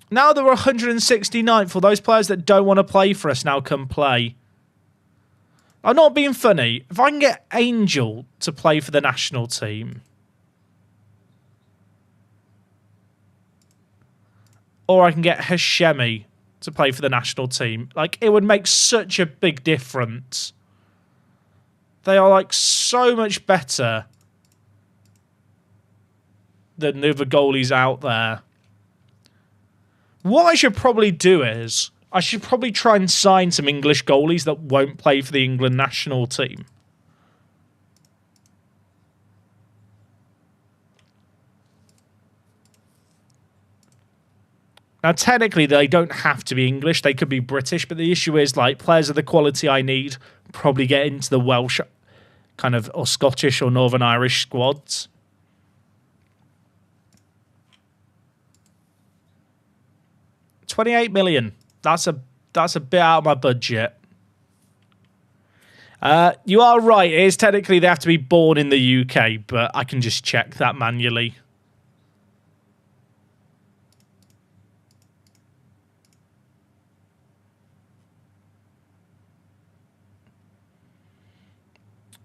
Now there are 169th for those players that don't want to play for us now can play. I'm not being funny. If I can get Angel to play for the national team. Or I can get Hashemi to play for the national team. Like, it would make such a big difference. They are, like, so much better than the other goalies out there. What I should probably do is, I should probably try and sign some English goalies that won't play for the England national team. Now, technically, they don't have to be English. They could be British. But the issue is, like, players of the quality I need probably get into the Welsh kind of, or Scottish or Northern Irish squads. $28 million. That's a bit out of my budget. You are right. It is technically they have to be born in the UK, but I can just check that manually.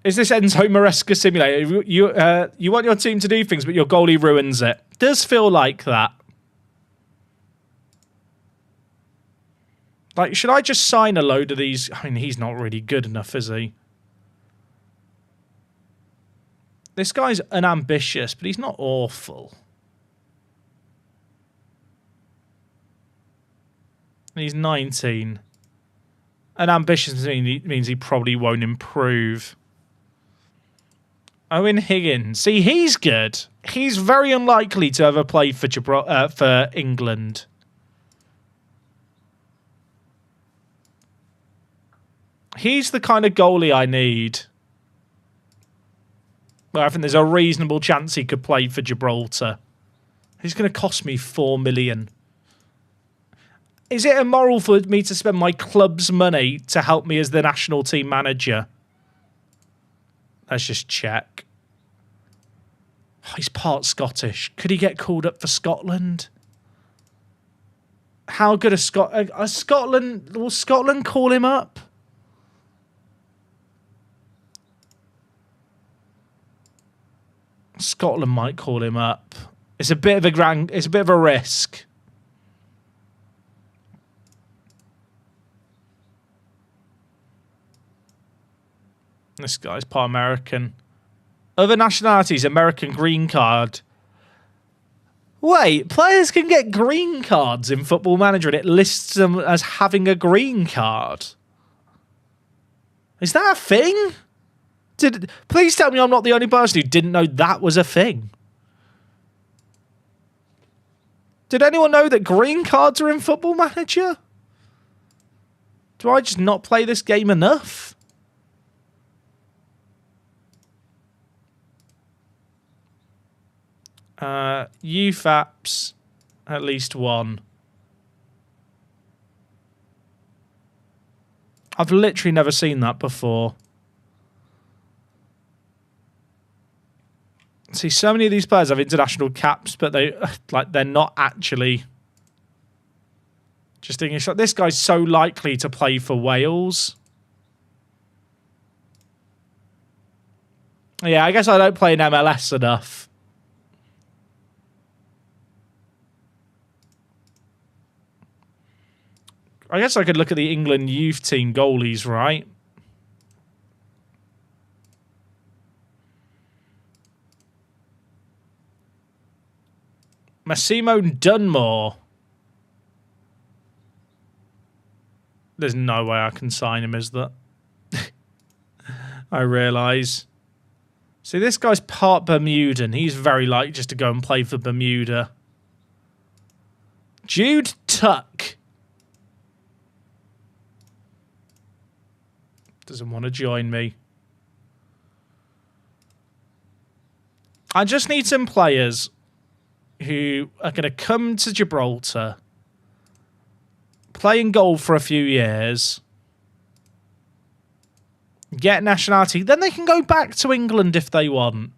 Is this Enzo Maresca simulator? You want your team to do things, but your goalie ruins it. Does feel like that. Like, should I just sign a load of these? I mean, he's not really good enough, is he? This guy's unambitious, but he's not awful. He's 19. Unambitious means he probably won't improve. Owen Higgins. See, he's good. He's very unlikely to ever play for for England. He's the kind of goalie I need. Well, I think there's a reasonable chance he could play for Gibraltar. He's going to cost me $4 million. Is it immoral for me to spend my club's money to help me as the national team manager? Let's just check. Oh, he's part Scottish. Could he get called up for Scotland? How good is Scotland? Will Scotland call him up? Scotland might call him up. It's a bit of a risk. This guy's part American. Other nationalities, American green card. Wait, players can get green cards in Football Manager and it lists them as having a green card. Is that a thing? Please tell me I'm not the only person who didn't know that was a thing. Did anyone know that green cards are in Football Manager? Do I just not play this game enough? Youth apps, at least one. I've literally never seen that before. See, so many of these players have international caps, but they're not actually just English. Like, this guy's so likely to play for Wales. Yeah, I guess I don't play in MLS enough. I guess I could look at the England youth team goalies, right? Massimo Dunmore. There's no way I can sign him, is there? I realise. See, this guy's part Bermudan. He's very likely just to go and play for Bermuda. Jude Tuck. Doesn't want to join me. I just need some players who are going to come to Gibraltar, play in goal for a few years, get nationality, then they can go back to England if they want.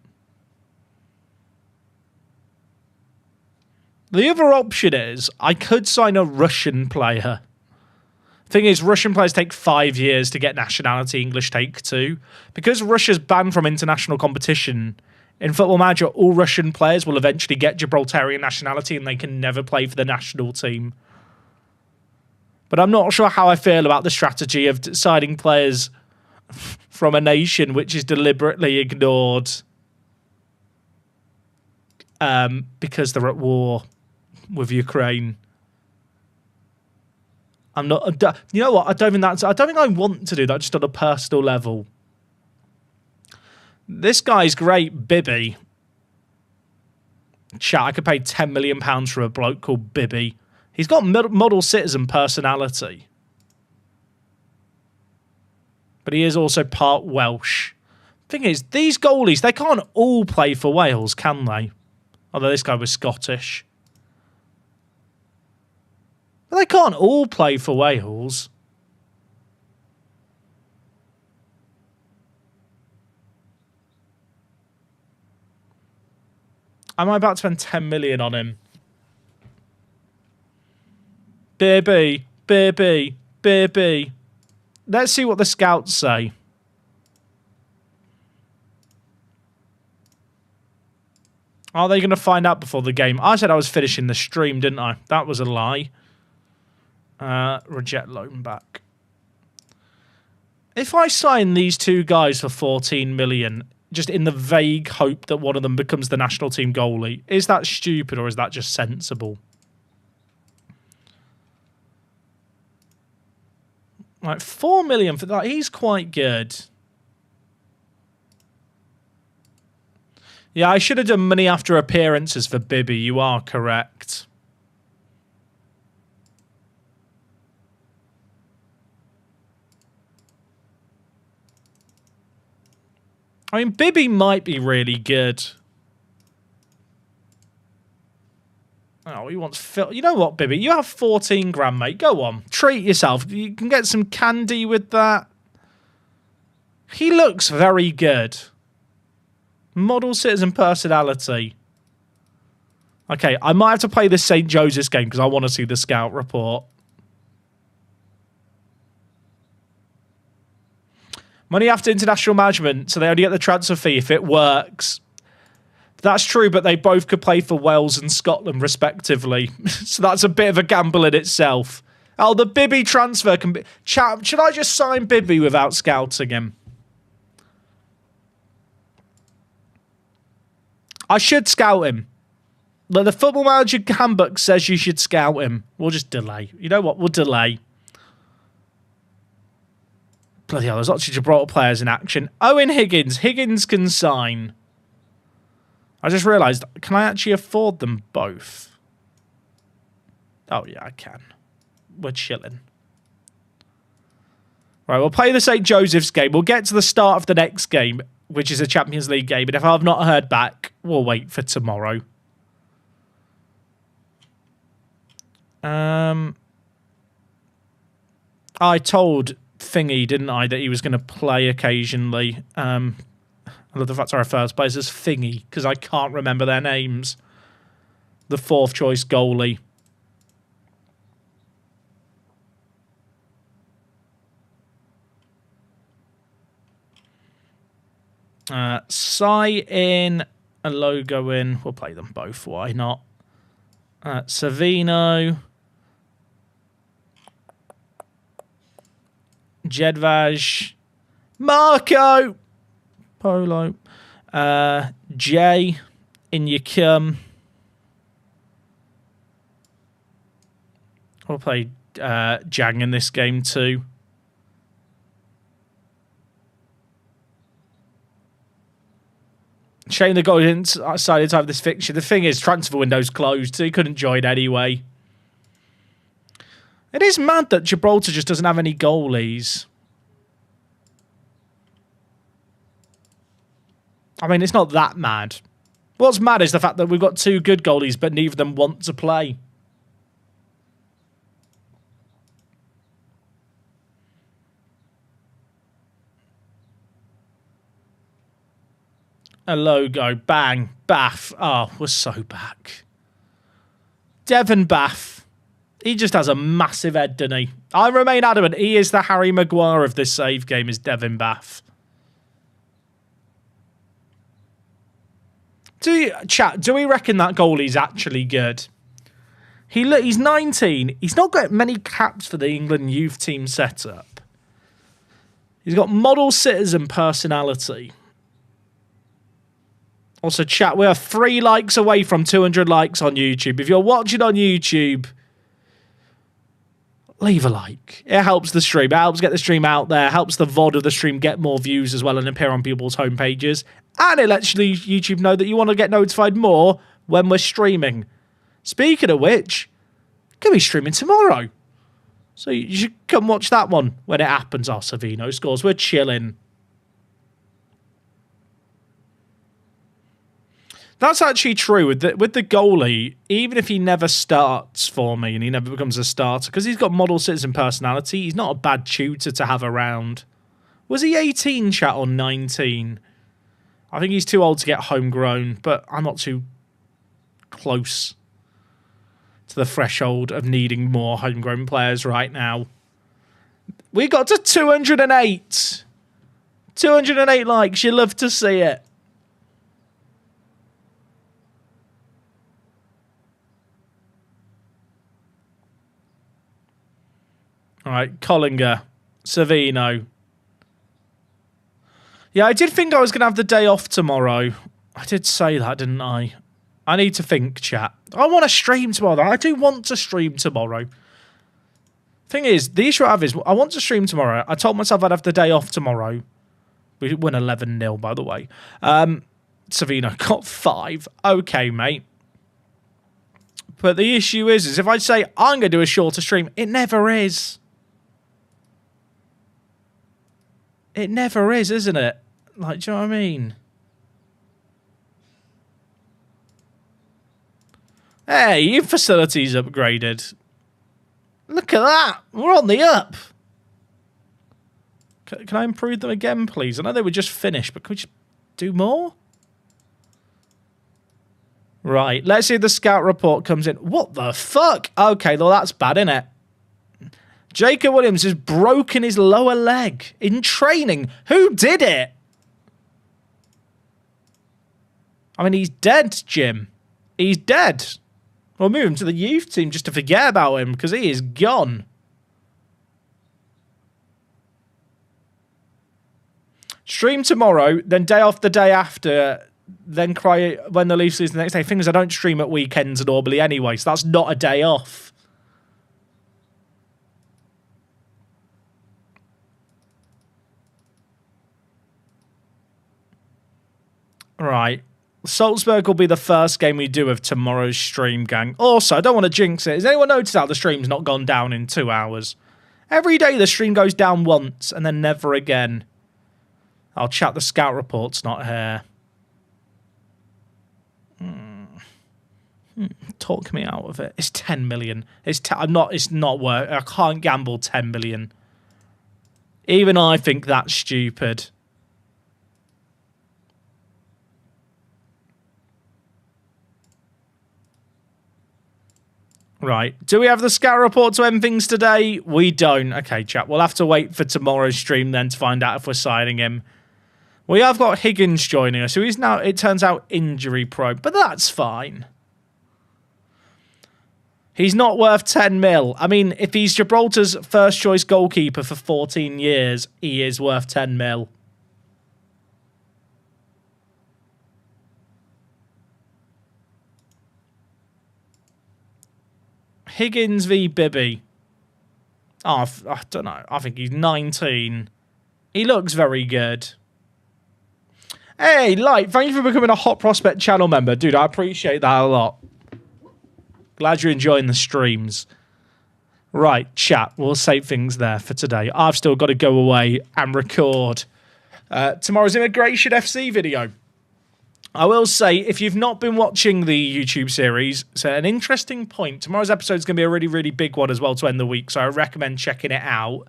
The other option is I could sign a Russian player. Thing is, Russian players take 5 years to get nationality, English take 2. Because Russia's banned from international competition, in Football Manager, all Russian players will eventually get Gibraltarian nationality and they can never play for the national team. But I'm not sure how I feel about the strategy of deciding players from a nation which is deliberately ignored because they're at war with Ukraine. I'm not. You know what? I don't think I want to do that just on a personal level. This guy's great, Bibby. Chat, I could pay £10 million for a bloke called Bibby. He's got model citizen personality. But he is also part Welsh. Thing is, these goalies, they can't all play for Wales, can they? Although this guy was Scottish. But they can't all play for Wales. Am I about to spend 10 million on him? Baby. Let's see what the scouts say. Are they going to find out before the game? I said I was finishing the stream, didn't I? That was a lie. Reject loan back. If I sign these two guys for 14 million, just in the vague hope that one of them becomes the national team goalie, is that stupid or is that just sensible? Like 4 million for that, he's quite good. Yeah, I should have done money after appearances for Bibby, you are correct. I mean, Bibby might be really good. Oh, he wants Phil. You know what, Bibby? You have 14 grand, mate. Go on. Treat yourself. You can get some candy with that. He looks very good. Model citizen personality. Okay, I might have to play this St. Joseph's game because I want to see the scout report. Money after international management, so they only get the transfer fee if it works. That's true, but they both could play for Wales and Scotland, respectively. So that's a bit of a gamble in itself. Oh, the Bibby transfer can be... Chat, should I just sign Bibby without scouting him? I should scout him. The Football Manager handbook says you should scout him. We'll just delay. You know what? We'll delay. Bloody hell, there's lots of Gibraltar players in action. Owen Higgins. Higgins can sign. I just realised, can I actually afford them both? Oh, yeah, I can. We're chilling. Right, we'll play the St. Joseph's game. We'll get to the start of the next game, which is a Champions League game. And if I've not heard back, we'll wait for tomorrow. I told thingy, didn't I, that he was going to play occasionally. I love the fact our first players is thingy, because I can't remember their names. The fourth choice goalie. Sai in, a logo in. We'll play them both. Why not? Savino. Jedvaj. Marco. Polo. Jay. In you come. We'll play Jang in this game too. Shame the goal didn't decide to have this fixture. The thing is, transfer window's closed, so he couldn't join anyway. It is mad that Gibraltar just doesn't have any goalies. I mean, it's not that mad. What's mad is the fact that we've got two good goalies, but neither of them want to play. A logo, bang, Bath. Oh, we're so back. Devon Bath. He just has a massive head, doesn't he? I remain adamant. He is the Harry Maguire of this save game, is Devon Bath. Do we reckon that goalie's actually good? He's 19. He's not got many caps for the England youth team setup. He's got model citizen personality. Also, chat, we are 3 likes away from 200 likes on YouTube. If you're watching on YouTube, leave a like. It helps the stream. It helps get the stream out there. Helps the VOD of the stream get more views as well and appear on people's homepages. And it lets YouTube know that you want to get notified more when we're streaming. Speaking of which, could be streaming tomorrow. So you should come watch that one when it happens. Oh, Savino scores. We're chilling. That's actually true with the goalie. Even if he never starts for me and he never becomes a starter, because he's got model citizen personality, he's not a bad tutor to have around. Was he 18, chat, or 19? I think he's too old to get homegrown, but I'm not too close to the threshold of needing more homegrown players right now. We got to 208. 208 likes. You love to see it. All right, Collinger, Savino. Yeah, I did think I was going to have the day off tomorrow. I did say that, didn't I? I need to think, chat. I want to stream tomorrow. I do want to stream tomorrow. Thing is, the issue I have is I want to stream tomorrow. I told myself I'd have the day off tomorrow. We win 11-0, by the way. Savino got 5. Okay, mate. But the issue is if I say I'm going to do a shorter stream, it never is. It never is, isn't it? Like, do you know what I mean? Hey, your facility's upgraded. Look at that. We're on the up. Can I improve them again, please? I know they were just finished, but can we just do more? Right, let's see if the scout report comes in. What the fuck? Okay, well, that's bad, innit? Jacob Williams has broken his lower leg in training. Who did it? I mean, he's dead, Jim. He's dead. We'll move him to the youth team just to forget about him because he is gone. Stream tomorrow, then day off the day after, then cry when the Leafs lose the next day. Thing is, I don't stream at weekends normally anyway, so that's not a day off. Right. Salzburg will be the first game we do of tomorrow's stream, gang. Also, I don't want to jinx it. Has anyone noticed how the stream's not gone down in 2 hours? Every day the stream goes down once and then never again. I'll chat the scout report's not here. Talk me out of it. It's 10 million. It's not worth. I can't gamble 10 million. Even I think that's stupid. Right. Do we have the scout report to end things today? We don't. Okay, chat. We'll have to wait for tomorrow's stream then to find out if we're signing him. We have got Higgins joining us, so he's now, it turns out, injury prone, but that's fine. He's not worth 10 mil. I mean, if he's Gibraltar's first choice goalkeeper for 14 years, he is worth 10 mil. Higgins v Bibby. Oh, I don't know. I think he's 19. He looks very good. Hey, Light, thank you for becoming a Hot Prospect channel member. Dude, I appreciate that a lot. Glad you're enjoying the streams. Right, chat, we'll save things there for today. I've still got to go away and record tomorrow's Immigration FC video. I will say, if you've not been watching the YouTube series, it's an interesting point. Tomorrow's episode is going to be a really, really big one as well to end the week, so I recommend checking it out.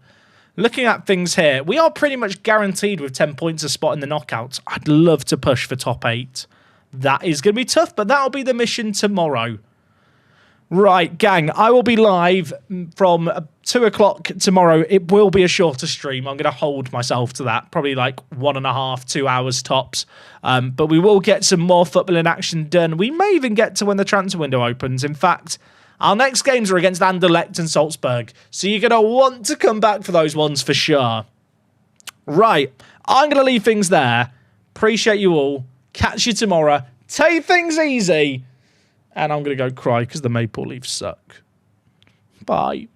Looking at things here, we are pretty much guaranteed with 10 points a spot in the knockouts. I'd love to push for top 8. That is going to be tough, but that'll be the mission tomorrow. Right, gang, I will be live from 2 o'clock tomorrow. It will be a shorter stream. I'm going to hold myself to that. Probably like 1.5, 2 hours tops. But we will get some more football in action done. We may even get to when the transfer window opens. In fact, our next games are against Anderlecht and Salzburg. So you're going to want to come back for those ones for sure. Right, I'm going to leave things there. Appreciate you all. Catch you tomorrow. Take things easy. And I'm going to go cry because the Maple Leafs suck. Bye.